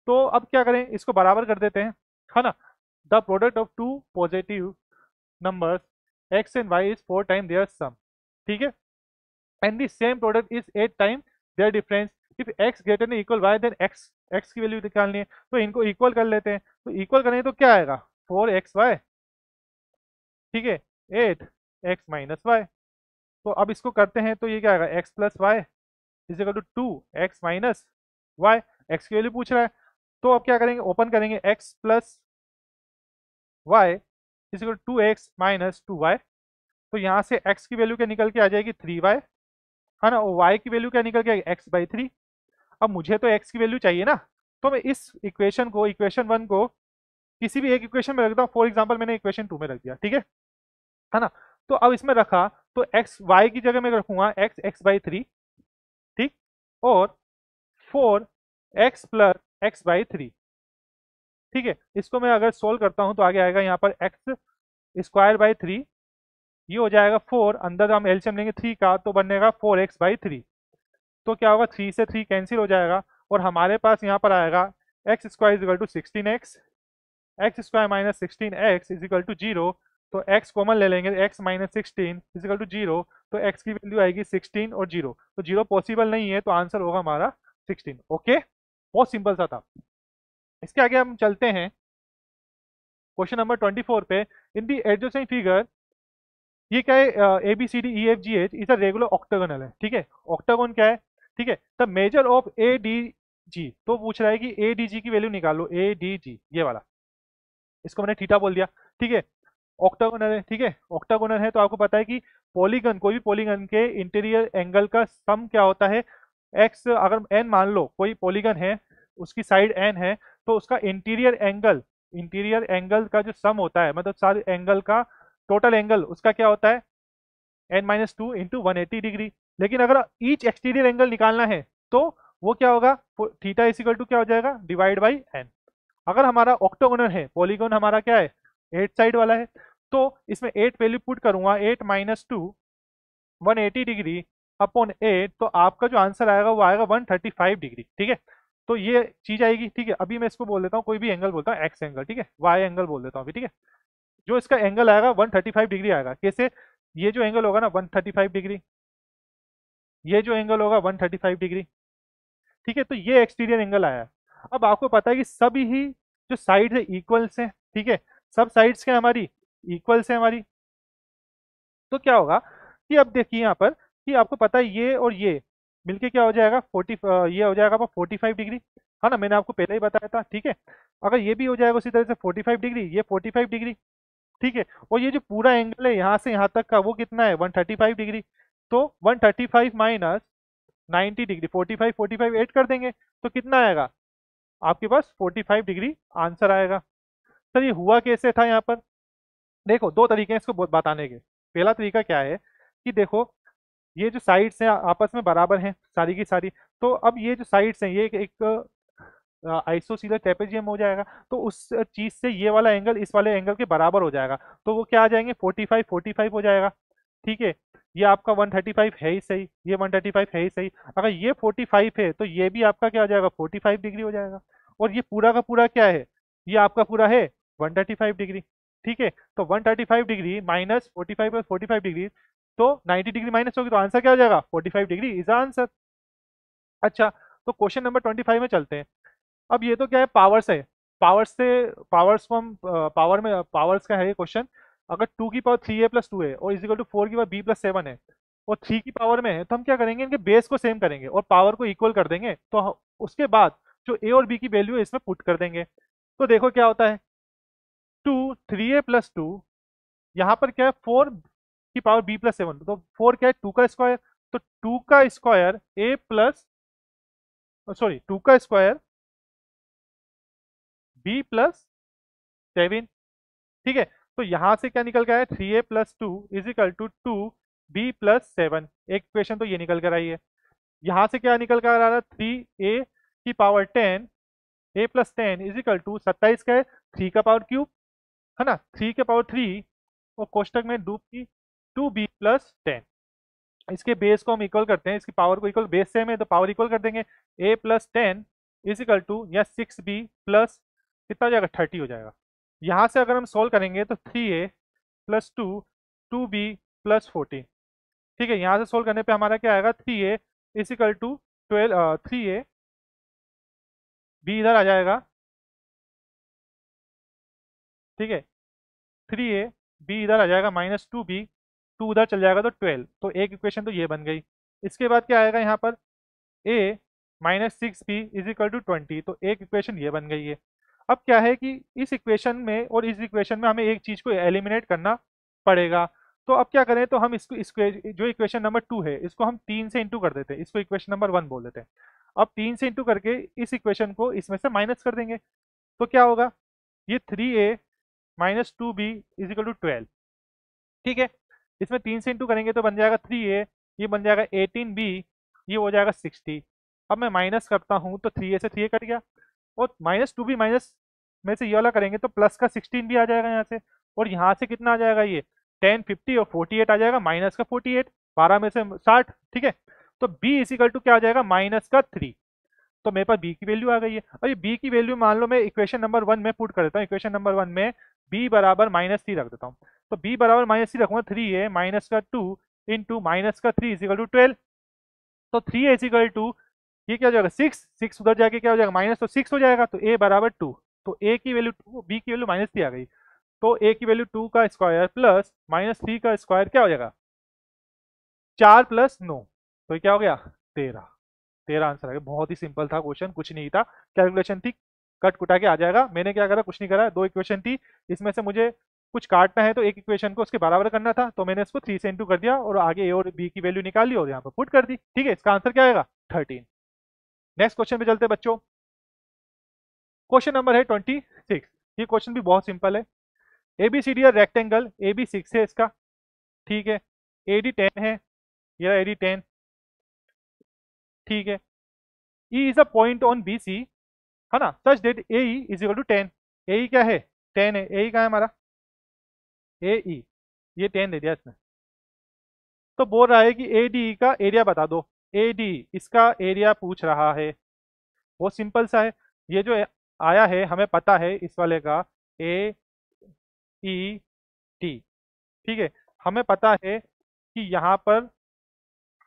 तो अब क्या करें, इसको बराबर कर देते हैं, है ना। The product of two positive numbers x and y is 4 time their sum. ठीक है, and the same product is 8 time their difference. If x greater than equal y then x की वैल्यू निकालनी है, तो इनको इक्वल कर लेते हैं। तो इक्वल करें तो क्या आएगा 4xy, ठीक है, 8x-y। तो अब इसको करते हैं तो ये क्या आएगा x plus Y is equal to 2x-y। x की वैल्यू पूछ रहा है, तो अब क्या करेंगे, ओपन करेंगे x plus Y is equal to 2x-2y। तो यहाँ से x की वैल्यू क्या निकल के आ जाएगी 3y, है ना, और y की वैल्यू क्या निकल के आएगी x/3। अब मुझे तो x की वैल्यू चाहिए ना, तो मैं इस इक्वेशन को, इक्वेशन 1 को किसी भी एक इक्वेशन में रख देता हूँ। फॉर एग्जाम्पल मैंने इक्वेशन 2 में रख दिया, ठीक है ना। तो अब इसमें रखा तो एक्स वाई की जगह मैं रखूंगा x/3, ठीक, और 4x+x/3। ठीक है, इसको मैं अगर सोल्व करता हूं तो आगे आएगा यहाँ पर x² 3, ये हो जाएगा 4, अंदर हम एलसीएम लेंगे 3 का तो बनेगा 4x/3। तो क्या होगा 3 से 3 कैंसिल हो जाएगा और हमारे पास यहाँ पर आएगा x² 16x, x² - 16x 0। तो x कॉमन ले लेंगे, x - 16 0। तो x की वैल्यू आएगी 16 और 0, तो 0 पॉसिबल नहीं है, तो आंसर होगा हमारा 16। ओके, बहुत सिंपल सा था। इसके आगे हम चलते हैं क्वेश्चन नंबर 24 पे। इन दी एडजेसेंट फिगर, ये क्या है, A B C D E F G H is a regular octagonal है। ठीक है, ऑक्टागोन क्या है, ठीक है, the measure of A D G. तो पूछ रहा है कि ए डी जी की वैल्यू निकालो, ए डी जी ये वाला, इसको मैंने थीटा बोल दिया। ठीक है, ऑक्टागोनल है, ठीक है, ऑक्टागोनल है तो आपको पता है कि पॉलीगन, कोई भी पॉलीगन के इंटीरियर एंगल का सम क्या होता है, एक्स, अगर एन मान लो कोई पॉलीगन है, उसकी साइड एन है, तो उसका इंटीरियर एंगल का जो सम होता है, मतलब सारे एंगल का टोटल एंगल उसका क्या होता है n-2 इंटू 180 डिग्री। लेकिन अगर ईच एक्सटीरियर एंगल निकालना है तो वो क्या होगा, थीटा इज इक्वल टू क्या हो जाएगा डिवाइड बाई एन। अगर हमारा ऑक्टोगोनल है, पॉलीगन हमारा क्या है 8 साइड वाला है, तो इसमें 8 वैल्यू पुट करूंगा, 8 - 2 180 डिग्री अपॉन 8, तो आपका जो आंसर आएगा वो आएगा 135 डिग्री। ठीक है, तो ये चीज आएगी, ठीक है। अभी मैं इसको बोल देता हूँ, कोई भी एंगल बोलता हूँ एक्स एंगल, ठीक है, वाई एंगल बोल देता हूँ अभी, ठीक है। जो इसका एंगल आएगा 135 डिग्री आएगा। कैसे? ये जो एंगल होगा ना 135 डिग्री, ये जो एंगल होगा 135 डिग्री, ठीक है। तो ये एक्सटीरियर एंगल आया। अब आपको पता है कि सभी ही जो साइड है इक्वल्स हैं, ठीक है। सब साइड्स क्या हमारी इक्वल्स है हमारी। तो क्या होगा कि अब देखिए यहाँ पर कि आपको पता है ये और ये मिलके क्या हो जाएगा 40, ये हो जाएगा आपका 45 डिग्री, है ना, मैंने आपको पहले ही बताया था, ठीक है। अगर ये भी हो जाएगा उसी तरह से 45 डिग्री, ये 45 डिग्री, ठीक है। और ये जो पूरा एंगल है यहाँ से यहाँ तक का वो कितना है 135 डिग्री। तो 135 माइनस 90 डिग्री, 45 45 ऐड कर देंगे तो कितना आएगा आपके पास 45 डिग्री आंसर आएगा। सर ये हुआ कैसे था यहाँ पर? देखो दो तरीके हैं इसको बताने के। पहला तरीका क्या है कि देखो ये जो साइड्स हैं आपस में बराबर हैं सारी की सारी। तो अब ये जो साइड्स हैं ये एक आइसोसीलर ट्रेपेजियम हो जाएगा। तो उस चीज से ये वाला एंगल इस वाले एंगल के बराबर हो जाएगा। तो वो क्या आ जाएंगे 45 45 हो जाएगा, ठीक है। ये आपका 135 है ही सही, ये 135 है ही सही। अगर ये 45 है तो ये भी आपका क्या हो जाएगा 45 डिग्री हो जाएगा। और ये पूरा का पूरा क्या है, ये आपका पूरा है 135 डिग्री, ठीक है। तो 135 डिग्री माइनस 45 प्लस 45 डिग्री, तो 90 डिग्री माइनस होगी तो आंसर क्या हो जाएगा 45 डिग्री इज आंसर। अच्छा, तो क्वेश्चन नंबर 25 में चलते हैं। अब ये तो क्या है पावर्स है, पावर्स से पावर्स को हम पावर में पावर्स का है ये क्वेश्चन। अगर 2 की पावर 3a प्लस 2 है और इजिकल टू 4 की पावर b प्लस 7 है और 3 की पावर में है, तो हम क्या करेंगे इनके बेस को सेम करेंगे और पावर को इक्वल कर देंगे। तो उसके बाद जो a और b की वैल्यू है इसमें पुट कर देंगे। तो देखो क्या होता है 2 3a प्लस 2, यहाँ पर क्या है 4 की पावर b प्लस 7, तो 4 क्या है 2 का स्क्वायर। तो 2 का स्क्वायर a प्लस सॉरी 2 का स्क्वायर b प्लस 7, ठीक है। तो यहां से क्या निकल के आया 3a plus 2 is equal to 2b plus 7। एक इक्वेशन तो ये निकल कर आई है। यहाँ से क्या निकल कर आ रहा है 3a की power 10, a plus 10 is equal to 27 का है 3 का पावर क्यूब, है ना, 3 के पावर 3 और कोष्टक में 2b प्लस 10। इसके बेस को हम इक्वल करते हैं, इसकी पावर को इक्वल, बेस सेम है तो पावर इक्वल कर देंगे। a plus 10 is equal to या 6b प्लस कितना हो जाएगा 30 हो जाएगा। यहाँ से अगर हम सोल्व करेंगे तो 3a प्लस 2 2b प्लस 14, ठीक है। यहाँ से सोल्व करने पे हमारा क्या आएगा 3a is equal to 12, 3a b इधर आ जाएगा, ठीक है। 3a b इधर आ जाएगा माइनस 2b, 2 उधर चल जाएगा तो 12। तो एक इक्वेशन तो ये बन गई। इसके बाद क्या आएगा यहाँ पर a minus 6b is equal to 20, तो एक इक्वेशन ये बन गई है। अब क्या है कि इस इक्वेशन में और इस इक्वेशन में हमें एक चीज को एलिमिनेट करना पड़ेगा। तो अब क्या करें, तो हम इसको जो इक्वेशन नंबर 2 है इसको हम 3 से इंटू कर देते हैं, इसको इक्वेशन नंबर 1 बोल देते हैं। अब 3 से इंटू करके इस इक्वेशन को इसमें से माइनस कर देंगे। तो क्या होगा ये 3a minus 2b is equal to 12, ठीक है। इसमें 3 से इंटू करेंगे तो बन जाएगा 3a, ये बन जाएगा 18b, ये हो जाएगा 60। अब मैं माइनस करता हूँ तो 3a से 3a कट गया और माइनस 2b माइनस में से ये वाला करेंगे तो प्लस का 16 भी आ जाएगा यहाँ से। और यहाँ से कितना आ जाएगा ये 10 50 और 48 आ जाएगा, माइनस का 48, 12 में से 60, ठीक है। तो b इजिकल टू क्या आ जाएगा माइनस का 3। तो मेरे पास b की वैल्यू आ गई है। और ये b की वैल्यू मान लो मैं इक्वेशन नंबर 1 में पुट कर देता हूँ। इक्वेशन नंबर 1 में b बराबर -3 रख देता हूँ। तो b बराबर -3 रखूंगा 3a माइनस का 2 इंटू माइनस का 3 इजिकल टू 12। तो 3a इजिकल टू ये क्या हो जाएगा 6, 6 उधर जाके क्या हो जाएगा माइनस, तो 6 हो जाएगा। तो a बराबर 2, तो a की वैल्यू 2, b की वैल्यू -3 आ गई। तो a की वैल्यू 2 का स्क्वायर प्लस -3 का स्क्वायर क्या हो जाएगा 4 प्लस 9, तो ये क्या हो गया 13। 13 आंसर आ गया। बहुत ही सिंपल था क्वेश्चन, कुछ नहीं था, कैलकुलेशन थी, कट कुटा के आ जाएगा। मैंने क्या करा, कुछ नहीं करा, दो इक्वेशन थी, इसमें से मुझे कुछ काटना है तो एक इक्वेशन को उसके बराबर करना था, तो मैंने इसको 3 से इंटू कर दिया और आगे ए और बी की वैल्यू निकाल ली और यहाँ पर पुट कर दी, ठीक है। इसका आंसर क्या आएगा 13। नेक्स्ट क्वेश्चन पे चलते हैं बच्चों। क्वेश्चन नंबर है 26। ये क्वेश्चन भी बहुत सिंपल है। एबीसीडी रेक्टेंगल ए बी 6 है इसका, ठीक है। एडी 10 है, ये एडी 10, ठीक है। E is a point on B C, है ना, such that A E is equal to 10। A E क्या है 10 है, ए ई कहाँ है हमारा ए ई, ये 10 दे दिया इसने। तो बोल रहा है कि ए डी का एरिया बता दो। ए डी इसका एरिया पूछ रहा है, बहुत सिंपल सा है। ये जो आया है हमें पता है इस वाले का ए ई टी, ठीक है। हमें पता है कि यहाँ पर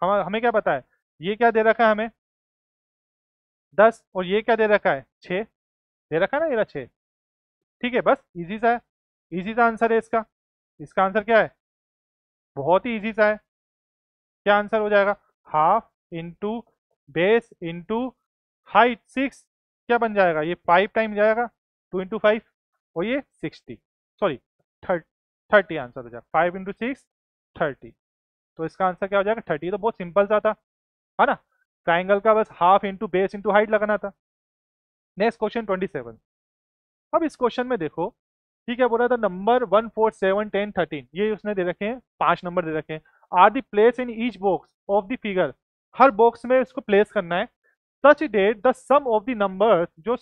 हमें क्या पता है, ये क्या दे रखा है हमें 10, और ये क्या दे रखा है 6, दे रखा है ना, ये रहा 6। ठीक है, बस इजी सा है, इजी सा आंसर है इसका। इसका आंसर क्या है, बहुत ही इजी सा है। क्या आंसर हो जाएगा, half into base into height 6, क्या बन जाएगा, ये 5 टाइम जाएगा, 2 इंटू 5, और ये 60, सॉरी 30 आंसर हो जाएगा, 5 इंटू 6 30। तो इसका आंसर क्या हो जाएगा 30। तो बहुत सिंपल सा था, है ना। ट्राइंगल का बस half into base into height लगाना था। Next question 27। अब इस क्वेश्चन में देखो, ठीक है, बोल रहा था नंबर 1 4 7 10 13, ये उसने दे रखे हैं, 5 नंबर दे रखे हैं। Are the place in each box of the figure, हर बॉक्स में इसको प्लेस करना है। Such that the sum of the numbers, जो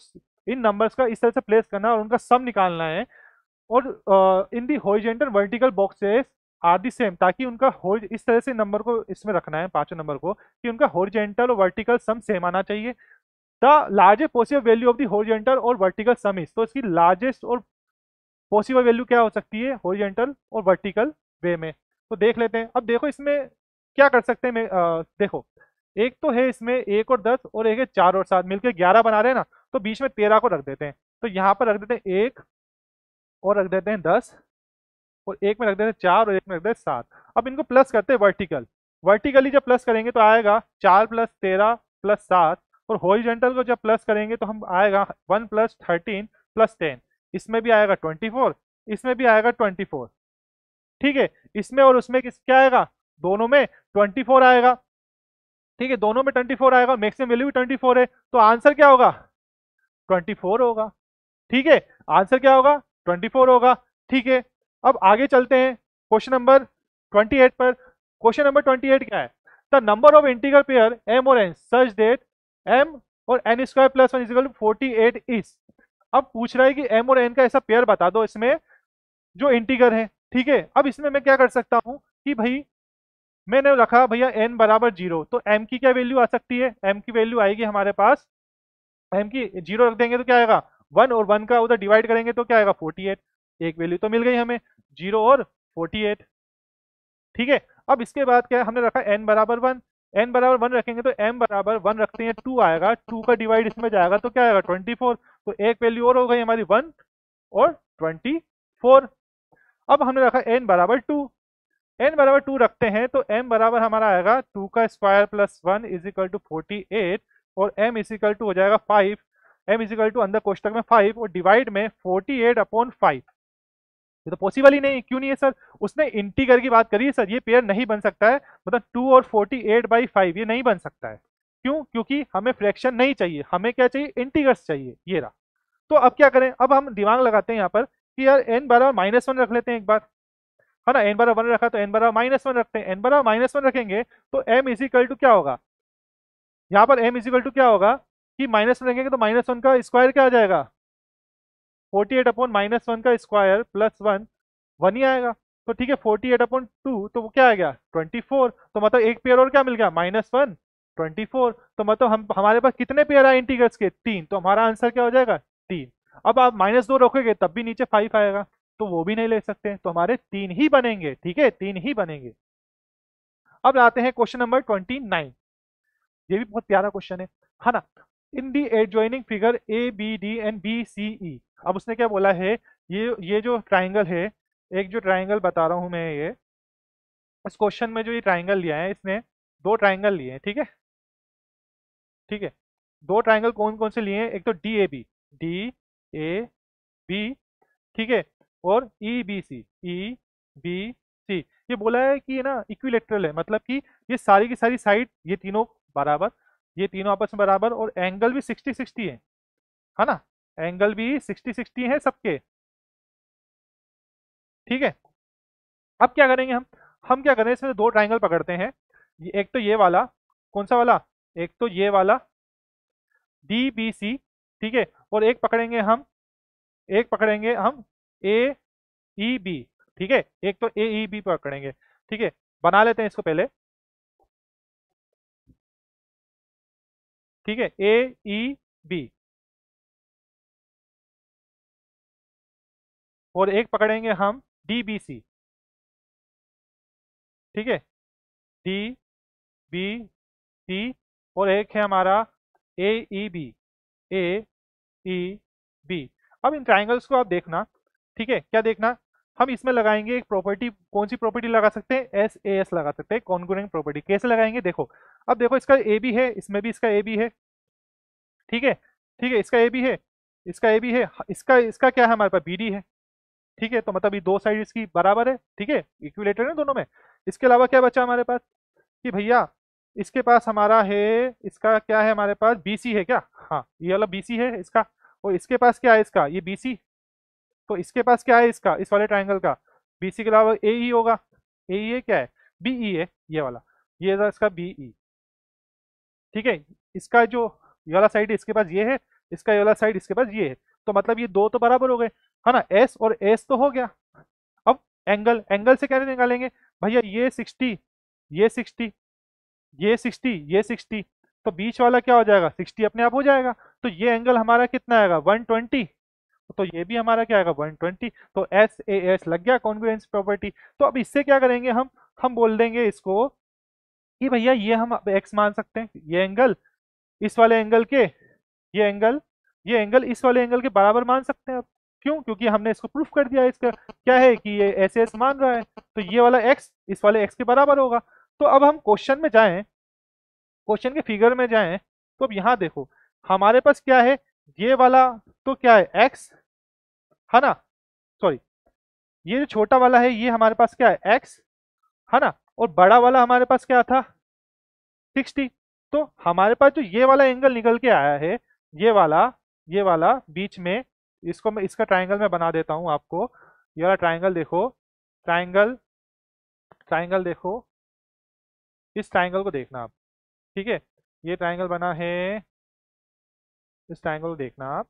इन नंबर्स का इस तरह से प्लेस करना है और उनका सम निकालना है। और in the horizontal vertical boxes are the same, ताकि उनका इस तरह से नंबर को इसमें रखना है, पांचों नंबर को, कि उनका हॉरिजॉन्टल और वर्टिकल सम सेम आना चाहिए। The largest possible value of the horizontal और वर्टिकल सम इज, तो इसकी लार्जेस्ट और पॉसिबल वैल्यू क्या हो सकती है हॉरिजॉन्टल और वर्टिकल वे में। तो देख लेते हैं। अब देखो इसमें क्या कर सकते हैं, देखो एक तो है इसमें 1 और 10, और एक है 4 और 7, मिलकर 11 बना रहे हैं ना, तो बीच में 13 को रख देते हैं। तो यहाँ पर रख देते हैं 1, और रख देते हैं 10, और एक में रख देते हैं 4, और एक में रख देते हैं 7। अब इनको प्लस करते हैं वर्टिकल, वर्टिकली जब प्लस करेंगे तो आएगा 4 + 13 + 7, और हॉरिजॉन्टल को जब प्लस करेंगे तो हम आएगा 1 + 13 + 10, इसमें भी आएगा 24, इसमें भी आएगा 24। ठीक है, इसमें और उसमें किस क्या आएगा, दोनों में 24 आएगा। ठीक है, दोनों में 24 आएगा, मैक्सिमम वैल्यू भी 24 है, तो आंसर क्या होगा 24 होगा। ठीक है, आंसर क्या होगा 24 होगा। ठीक है, अब आगे चलते हैं क्वेश्चन नंबर 28 पर। क्वेश्चन नंबर 28 क्या है, the number of integral pair m और n सच डेट m और n² + 1 = 48 इज। अब पूछ रहा है कि m और n का ऐसा पेयर बता दो इसमें जो इंटीगर है। ठीक है, अब इसमें मैं क्या कर सकता हूं कि भाई मैंने रखा भैया n = 0, तो m की क्या वैल्यू आ सकती है, m की वैल्यू आएगी हमारे पास, m की 0 रख देंगे तो क्या आएगा 1, और 1 का उधर डिवाइड करेंगे तो क्या आएगा 48। एक वैल्यू तो मिल गई हमें, 0 और 48। ठीक है, अब इसके बाद क्या है, हमने रखा n = 1, n = 1 रखेंगे तो m = 1 रखते हैं 2 आएगा, 2 का डिवाइड इसमें जाएगा तो क्या आएगा 24। तो एक वैल्यू और हो गई हमारी 1 और 24। अब हमने रखा n = 2, n = 2 रखते हैं तो m बराबर हमारा आएगा 2² + 1 = 48, और m हो जाएगा 5, m अंदर कोष्टक में 5 और डिवाइड में 48/5। ये तो पॉसिबल ही नहीं, क्यों नहीं है सर, उसने इंटीगर की बात करी है सर, ये पेयर नहीं बन सकता है, मतलब 2 और 48/5 ये नहीं बन सकता है। क्यों, क्योंकि हमें फ्रैक्शन नहीं चाहिए, हमें क्या चाहिए इंटीगर्स चाहिए, ये रहा। तो अब क्या करें, अब हम दिमाग लगाते हैं यहाँ पर कि यार n = -1 रख लेते हैं एक बार, है ना। n = 1 रखा तो n = -1 रखते हैं, n = -1 रखेंगे तो m क्या होगा, यहाँ पर m क्या होगा कि -1 रखेंगे तो -1 का स्क्वायर क्या आ जाएगा 48/-1 का स्क्वायर +1, 1 ही आएगा। तो ठीक है, 48/2 तो वो क्या आ गया 24, तो मतलब एक पेयर और क्या मिल गया -1 24। तो मतलब हम हमारे पास कितने पेयर आए इंटीग्रल्स के 3, तो हमारा आंसर क्या हो जाएगा 3। अब आप -2 रखोगे तब भी नीचे 5 आएगा, तो वो भी नहीं ले सकते, तो हमारे 3 ही बनेंगे। ठीक है, 3 ही बनेंगे। अब आते हैं क्वेश्चन नंबर 29। ये भी बहुत प्यारा क्वेश्चन है ना। In the adjoining figure A B D and B C E, अब उसने क्या बोला है, ये जो ट्राइंगल है, एक जो ट्राइंगल बता रहा हूं मैं, ये इस क्वेश्चन में जो ये ट्राइंगल लिया है, इसने दो ट्राइंगल लिए हैं। ठीक है, ठीक है, दो ट्राइंगल कौन कौन से लिए हैं, एक तो डी ए बी, ठीक है, और ई बी सी। ये बोला है कि ये ना इक्विलेटरल है, मतलब कि ये सारी की सारी साइड, ये तीनों बराबर, ये तीनों आपस में बराबर, और एंगल भी 60-60 है ना, एंगल भी 60-60 है सबके। ठीक है, अब क्या करेंगे हम क्या करें, इसमें दो ट्राइंगल पकड़ते हैं, एक तो ये वाला, कौन सा वाला, एक तो ये वाला डी बी सी, ठीक है, और एक पकड़ेंगे हम ए ई बी। ठीक है, एक तो ए ई बी पकड़ेंगे। ठीक है, बना लेते हैं इसको पहले। ठीक है, ए ई बी, और एक पकड़ेंगे हम डी बी सी, ठीक है, डी बी सी, और एक है हमारा ए ई बी, ए ई बी। अब इन ट्राइंगल्स को आप देखना, ठीक है, क्या देखना, हम इसमें लगाएंगे एक प्रॉपर्टी, कौन सी प्रॉपर्टी लगा सकते हैं, एस ए एस लगा सकते हैं, कॉन्ग्रुएंट प्रॉपर्टी। कैसे लगाएंगे देखो, अब देखो इसका ए बी है, इसमें भी इसका ए बी है, ठीक है, ठीक है, इसका ए बी है, इसका ए बी है, इसका इसका क्या है, हमारे पास बी डी है, ठीक है, तो मतलब ये दो साइड इसकी बराबर है, ठीक है, इक्विलेटर है दोनों में। इसके अलावा क्या बचा हमारे पास कि भैया इसके पास हमारा है, इसका क्या है हमारे पास, बीसी है क्या, हाँ ये वाला बीसी है इसका, और इसके पास क्या है इसका, ये बीसी, तो इसके पास क्या है इसका, इस वाले ट्राइंगल का बीसी के अलावा ए ई होगा, ए ई है क्या है, बीई है ये वाला, ये था इसका बीई, ठीक है, इसका जो ये वाला साइड इसके पास ये है, इसका ये वाला साइड इसके पास ये है, तो मतलब ये दो तो बराबर हो गए, है ना, एस और एस तो हो गया। अब एंगल, एंगल से क्या निकालेंगे भैया, ये 60, ये 60, ये 60, ये 60, तो बीच वाला क्या हो जाएगा, 60 अपने आप हो जाएगा, तो ये एंगल हमारा कितना आएगा, 120, तो ये भी हमारा क्या आएगा, 120, तो एस ए एस लग गया कॉन्ग्रुएंस प्रॉपर्टी। तो अब इससे क्या करेंगे हम बोल देंगे इसको कि भैया ये हम अब एक्स मान सकते हैं, ये एंगल इस वाले एंगल के, ये एंगल इस वाले एंगल के बराबर मान सकते हैं अब, क्यों, क्योंकि हमने इसको प्रूफ कर दिया है, इसका क्या है कि ये ऐसे ऐसे मान रहा है, तो ये वाला एक्स इस वाले एक्स के बराबर होगा। तो अब हम क्वेश्चन में जाएं, क्वेश्चन के फिगर में जाएं, तो अब यहाँ देखो हमारे पास क्या है, ये वाला तो क्या है एक्स, है ना, सॉरी, ये जो छोटा वाला है ये हमारे पास क्या है एक्स, है ना, और बड़ा वाला हमारे पास क्या था 60, तो हमारे पास जो ये वाला एंगल निकल के आया है, ये वाला, ये वाला बीच में, इसको मैं इसका ट्राइंगल में बना देता हूँ आपको, ये वाला ट्राइंगल देखो, ट्राइंगल, ट्राइंगल देखो, इस ट्राइंगल को देखना आप, ठीक है, ये ट्राइंगल बना है, इस ट्राइंगल को देखना आप,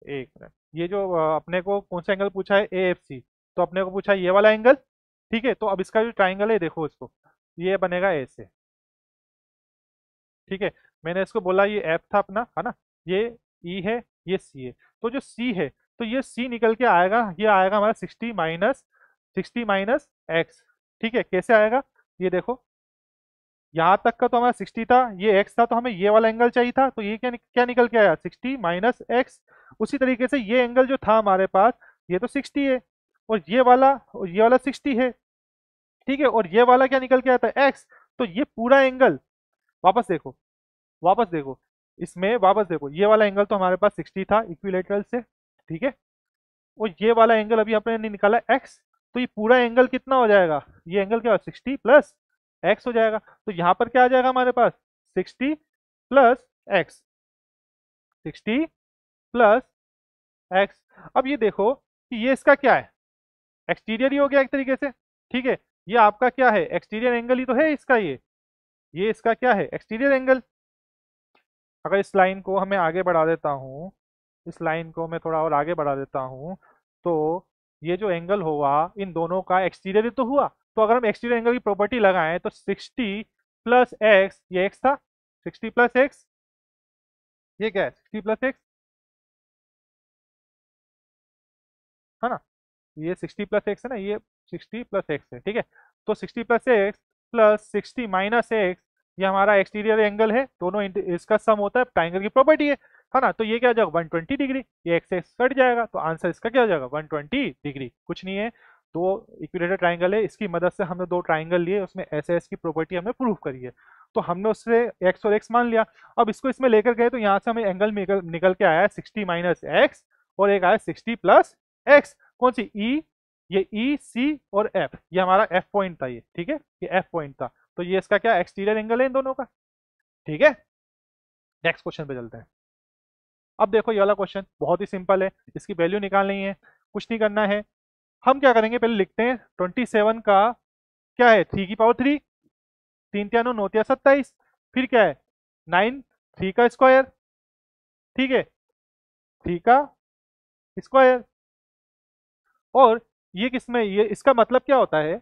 एक मिनट, ये जो अपने को कौन सा एंगल पूछा है, ए एफ सी, तो अपने को पूछा है ये वाला एंगल, ठीक है, तो अब इसका जो ट्राइंगल है देखो इसको, ये बनेगा ऐसे, ठीक है, मैंने इसको बोला ये एफ था अपना, है ना, ये ई है, ये सी है, तो जो सी है, तो ये सी निकल के आएगा, ये आएगा हमारा 60 माइनस एक्स, ठीक है, कैसे आएगा, ये देखो यहाँ तक का तो हमारा 60 था, ये एक्स था, तो हमें ये वाला एंगल चाहिए था, तो ये क्या क्या निकल के आया, 60 माइनस एक्स। उसी तरीके से ये एंगल जो था हमारे पास, ये तो 60 है, और ये वाला 60 है, ठीक है, और ये वाला क्या निकल के आता है एक्स, तो ये पूरा एंगल, वापस देखो, वापस देखो, इसमें वापस देखो, ये वाला एंगल तो हमारे पास 60 था इक्विलेटरल से, ठीक है, और ये वाला एंगल अभी आपने निकाला एक्स, तो ये पूरा एंगल कितना हो जाएगा, ये एंगल क्या 60 प्लस एक्स हो जाएगा, तो यहाँ पर क्या आ जाएगा हमारे पास 60 प्लस एक्स, 60 प्लस एक्स। अब ये देखो कि ये इसका क्या है, एक्सटीरियर ही हो गया एक तरीके से, ठीक है, ये आपका क्या है, एक्सटीरियर एंगल ही तो है इसका, ये इसका क्या है, एक्सटीरियर एंगल। अगर इस लाइन को हमें आगे बढ़ा देता हूँ, इस लाइन को मैं थोड़ा और आगे बढ़ा देता हूँ, तो ये जो एंगल हुआ इन दोनों का एक्सटीरियर तो हुआ, तो अगर हम एक्सटीरियर एंगल की प्रॉपर्टी लगाएं तो 60 प्लस एक्स, ये एक्स था, 60 प्लस एक्स, ये क्या है 60 प्लस एक्स, है ना, ये 60 प्लस एक्स है ना, ये 60 प्लस एक्स है, ठीक है, तो 60 plus x plus 60 minus x, ये हमारा एक्सटीरियर एंगल है, दोनों इसका सम होता है, ट्राइंगल की प्रॉपर्टी है ना, तो ये क्या हो जाएगा 120 डिग्री, ये एक्स एक्स कट जाएगा, तो आंसर इसका क्या हो जाएगा 120 डिग्री, कुछ नहीं है, दो इक्विलेटरल ट्राइंगल है, इसकी मदद से हमने दो ट्राइंगल लिए, उसमें एस एस की प्रॉपर्टी हमने प्रूव करी है, तो हमने उससे एक्स और एक्स मान लिया। अब इसको इसमें लेकर गए तो यहाँ से हमें एंगल निकल के आया है 60 माइनस एक्स, और एक आया 60 प्लस एक्स, कौन सी ई, ये ई सी और एफ, ये हमारा एफ पॉइंट था, ये ठीक है, ये एफ पॉइंट था, तो ये इसका क्या एक्सटीरियर एंगल है इन दोनों का, ठीक है। नेक्स्ट क्वेश्चन पे चलते हैं। अब देखो ये वाला क्वेश्चन बहुत ही सिंपल है, इसकी वैल्यू निकालनी है, कुछ नहीं करना है, हम क्या करेंगे पहले लिखते हैं 27 का क्या है 3 की पावर 3, 3 3 9 9 27, फिर क्या है 9 3 का स्क्वायर, ठीक है, 3 का स्क्वायर, और ये किसमें, ये इसका मतलब क्या होता है,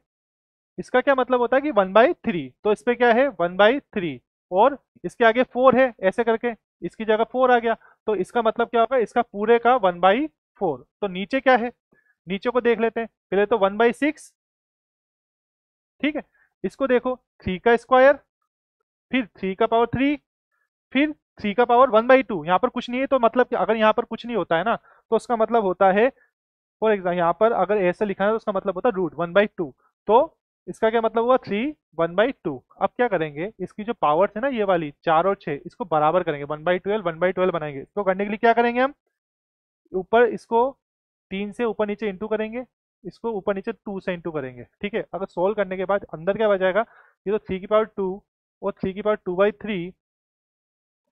इसका क्या मतलब होता है कि 1/3, तो इस पे क्या है 1/3, और इसके आगे 4 है, ऐसे करके इसकी जगह 4 आ गया, तो इसका मतलब क्या होगा, इसका पूरे का 1/4। तो नीचे क्या है, नीचे को देख लेते हैं पहले, तो 1/6, ठीक है। इसको देखो, 3 का स्क्वायर, फिर 3 का पावर 3, फिर 3 का पावर 1/2। यहाँ पर कुछ नहीं है, तो मतलब कि अगर यहाँ पर कुछ नहीं होता है ना, तो उसका मतलब होता है, फॉर एग्जाम्पल यहाँ पर अगर ऐसे लिखा है तो उसका मतलब होता है √1/2। तो इसका क्या मतलब हुआ, 3 1/2। अब क्या करेंगे, इसकी जो पावर्स है ना, ये वाली 4 और 6, इसको बराबर करेंगे, 1/12 1/12 बनाएंगे। इसको करने के लिए क्या करेंगे हम, ऊपर इसको 3 से ऊपर नीचे इंटू करेंगे, इसको ऊपर नीचे 2 से इंटू करेंगे, ठीक है। अगर सोल्व करने के बाद अंदर क्या बचाएगा, ये तो 3 की पावर 2 और 3 की पावर 2/3,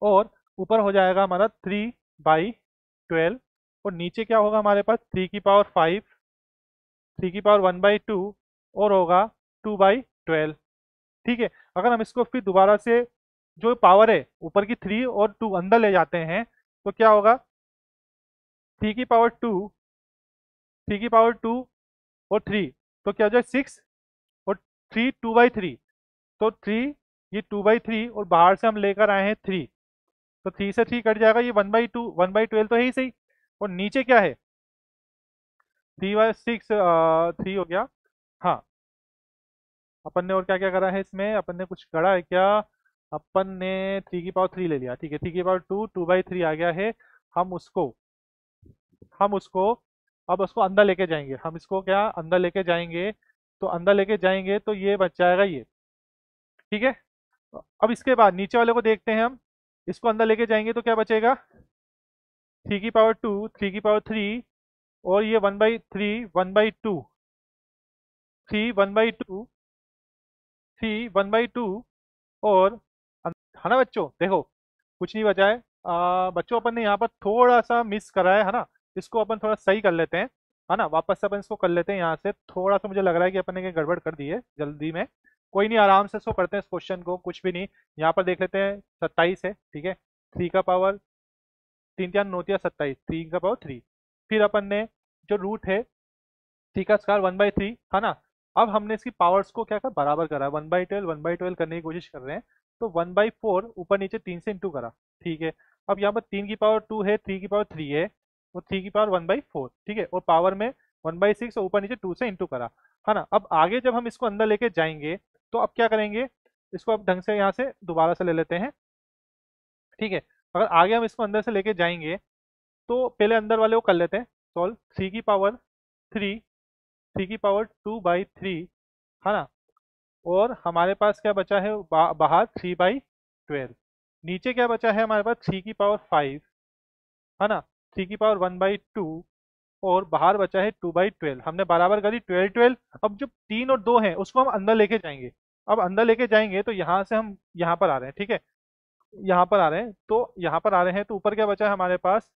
और ऊपर हो जाएगा हमारा 3/12, और नीचे क्या होगा हमारे पास, 3 की पावर 5, 3 की पावर 1/2, और होगा 2/12, ठीक है। अगर हम इसको फिर दोबारा से जो पावर है ऊपर की 3 और 2 अंदर ले जाते हैं, तो क्या होगा, 3 की पावर 2, 3 की पावर 2 और 3, तो क्या हो जाए 6, और 3 2/3, तो 3, ये 2/3, और बाहर से हम लेकर आए हैं 3, तो 3 से 3 कट जाएगा, ये 1/2 1/12 तो है ही सही। और नीचे क्या है, 3/6, 3 हो गया। हाँ, अपन ने और क्या क्या करा है इसमें, अपन ने कुछ करा है क्या, अपन ने 3 की पावर 3 ले लिया, ठीक है। 3 की पावर 2 2/3 आ गया है, हम उसको हम उसको अब उसको अंदर लेके जाएंगे, हम इसको क्या अंदर लेके जाएंगे, तो अंदर लेके जाएंगे तो ये बच जाएगा ये, ठीक है। अब इसके बाद नीचे वाले को देखते हैं हम, इसको अंदर लेके जाएंगे तो क्या बचेगा, 3 की पावर 2 3 की पावर 3, और ये 1/3 1/2, 3 1/2, 3 1/2, और है ना बच्चों, देखो कुछ नहीं बचा है। बच्चों अपन ने यहाँ पर थोड़ा सा मिस करा है ना, इसको अपन थोड़ा सही कर लेते हैं, है ना। वापस से अपन इसको कर लेते हैं, यहाँ से थोड़ा सा मुझे लग रहा है कि अपन ने ये गड़बड़ कर दी है जल्दी में। कोई नहीं, आराम से इसको करते हैं इस क्वेश्चन को, कुछ भी नहीं। यहाँ पर देख लेते हैं 27 है, ठीक है। 3 का पावर 3 3 9 27, 3 का पावर 3, फिर अपन ने जो रूट है 3 का स्क्वायर 1/3, है ना। अब हमने इसकी पावर्स को क्या करा, बराबर करा, 1/12 1/12 करने की कोशिश कर रहे हैं, तो 1/4 ऊपर नीचे 3 से इंटू करा, ठीक है। अब यहाँ पर 3 की पावर 2 है, 3 की पावर 3 है, और 3 की पावर 1/4, ठीक है, और पावर में 1/6 और ऊपर नीचे 2 से इंटू करा, है ना। अब आगे जब हम इसको अंदर लेके जाएंगे, तो अब क्या करेंगे, इसको अब ढंग से यहाँ से दोबारा से ले लेते हैं, ठीक है। अगर आगे हम इसको अंदर से लेके जाएंगे, तो पहले अंदर वाले को कर लेते हैं सॉल्व। 3 की पावर 3, 3 की पावर 2/3, है ना, और हमारे पास क्या बचा है, बाहर 3/12, नीचे क्या बचा है हमारे पास, 3 की पावर 5, है ना, 3 की पावर 1/2, और बाहर बचा है 2/12। हमने बराबर करी 12 12। अब जो 3 और 2 हैं उसको हम अंदर लेके जाएंगे। अब अंदर लेके जाएंगे तो यहाँ से हम यहाँ पर आ रहे हैं, ठीक है, यहाँ पर आ रहे हैं, तो यहाँ पर आ रहे हैं, तो ऊपर क्या बचा है हमारे पास,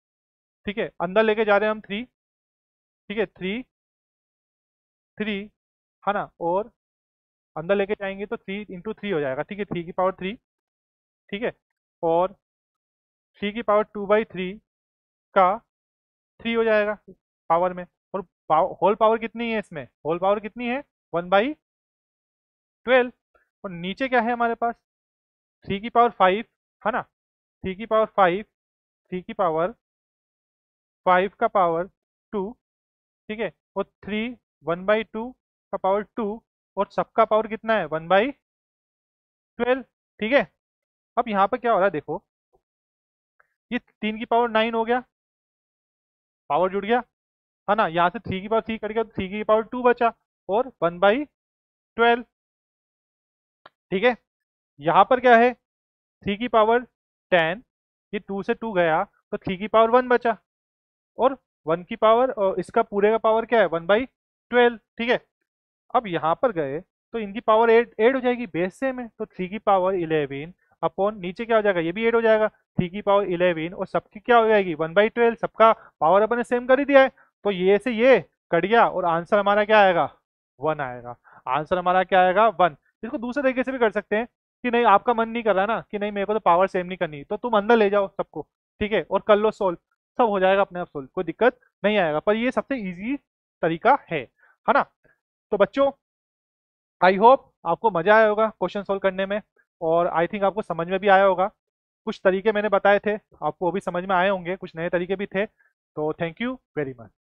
ठीक है, अंदर लेके जा रहे हैं हम 3, ठीक है, 3 3, है ना, और अंदर लेके जाएंगे तो 3 × 3 हो जाएगा, ठीक है, 3 की पावर 3, ठीक है, और 3 की पावर 2/3 का 3 हो जाएगा पावर में, और होल पावर कितनी है इसमें, होल पावर कितनी है, 1/12। और नीचे क्या है हमारे पास, 3 की पावर 5, है ना, 3 की पावर 5, 3 की पावर 5 का पावर 2, ठीक है, और 1/2 का पावर 2, और सबका पावर कितना है, 1/12, ठीक है। अब यहाँ पर क्या हो रहा है देखो, ये 3 की पावर 9 हो गया, पावर जुड़ गया, है ना। यहाँ से 3 की पावर 3 कट गया, तो 3 की पावर 2 बचा, और 1/12, ठीक है। यहाँ पर क्या है, 3 की पावर 10, ये 2 से 2 गया, तो 3 की पावर 1 बचा, और 1 की पावर, और इसका पूरे का पावर क्या है, 1/12, ठीक है। अब यहाँ पर गए तो इनकी पावर 8 8 हो जाएगी, बेस सेम है, तो 3 की पावर 11 अपॉन नीचे क्या हो जाएगा, ये भी 8 हो जाएगा, 3 की पावर 11, और सबकी क्या हो जाएगी, 1/12, सबका पावर अपन ने सेम कर ही दिया है, तो ये से ये कट गया, और आंसर हमारा क्या आएगा, 1 आएगा। आंसर हमारा क्या आएगा, 1। इसको दूसरे तरीके से भी कर सकते हैं, कि नहीं आपका मन नहीं कर रहा ना, कि नहीं मेरे को तो पावर सेम नहीं करनी, तो तुम अंदर ले जाओ सबको, ठीक है, और कर लो सोल्व, सब हो जाएगा अपने आप सोल्व, कोई दिक्कत नहीं आएगा। पर ये सबसे ईजी तरीका है ना। तो बच्चों, आई होप आपको मजा आया होगा क्वेश्चन सोल्व करने में। और आई थिंक आपको समझ में भी आया होगा। कुछ तरीके मैंने बताए थे, आपको वो भी समझ में आए होंगे, कुछ नए तरीके भी थे। तो थैंक यू वेरी मच।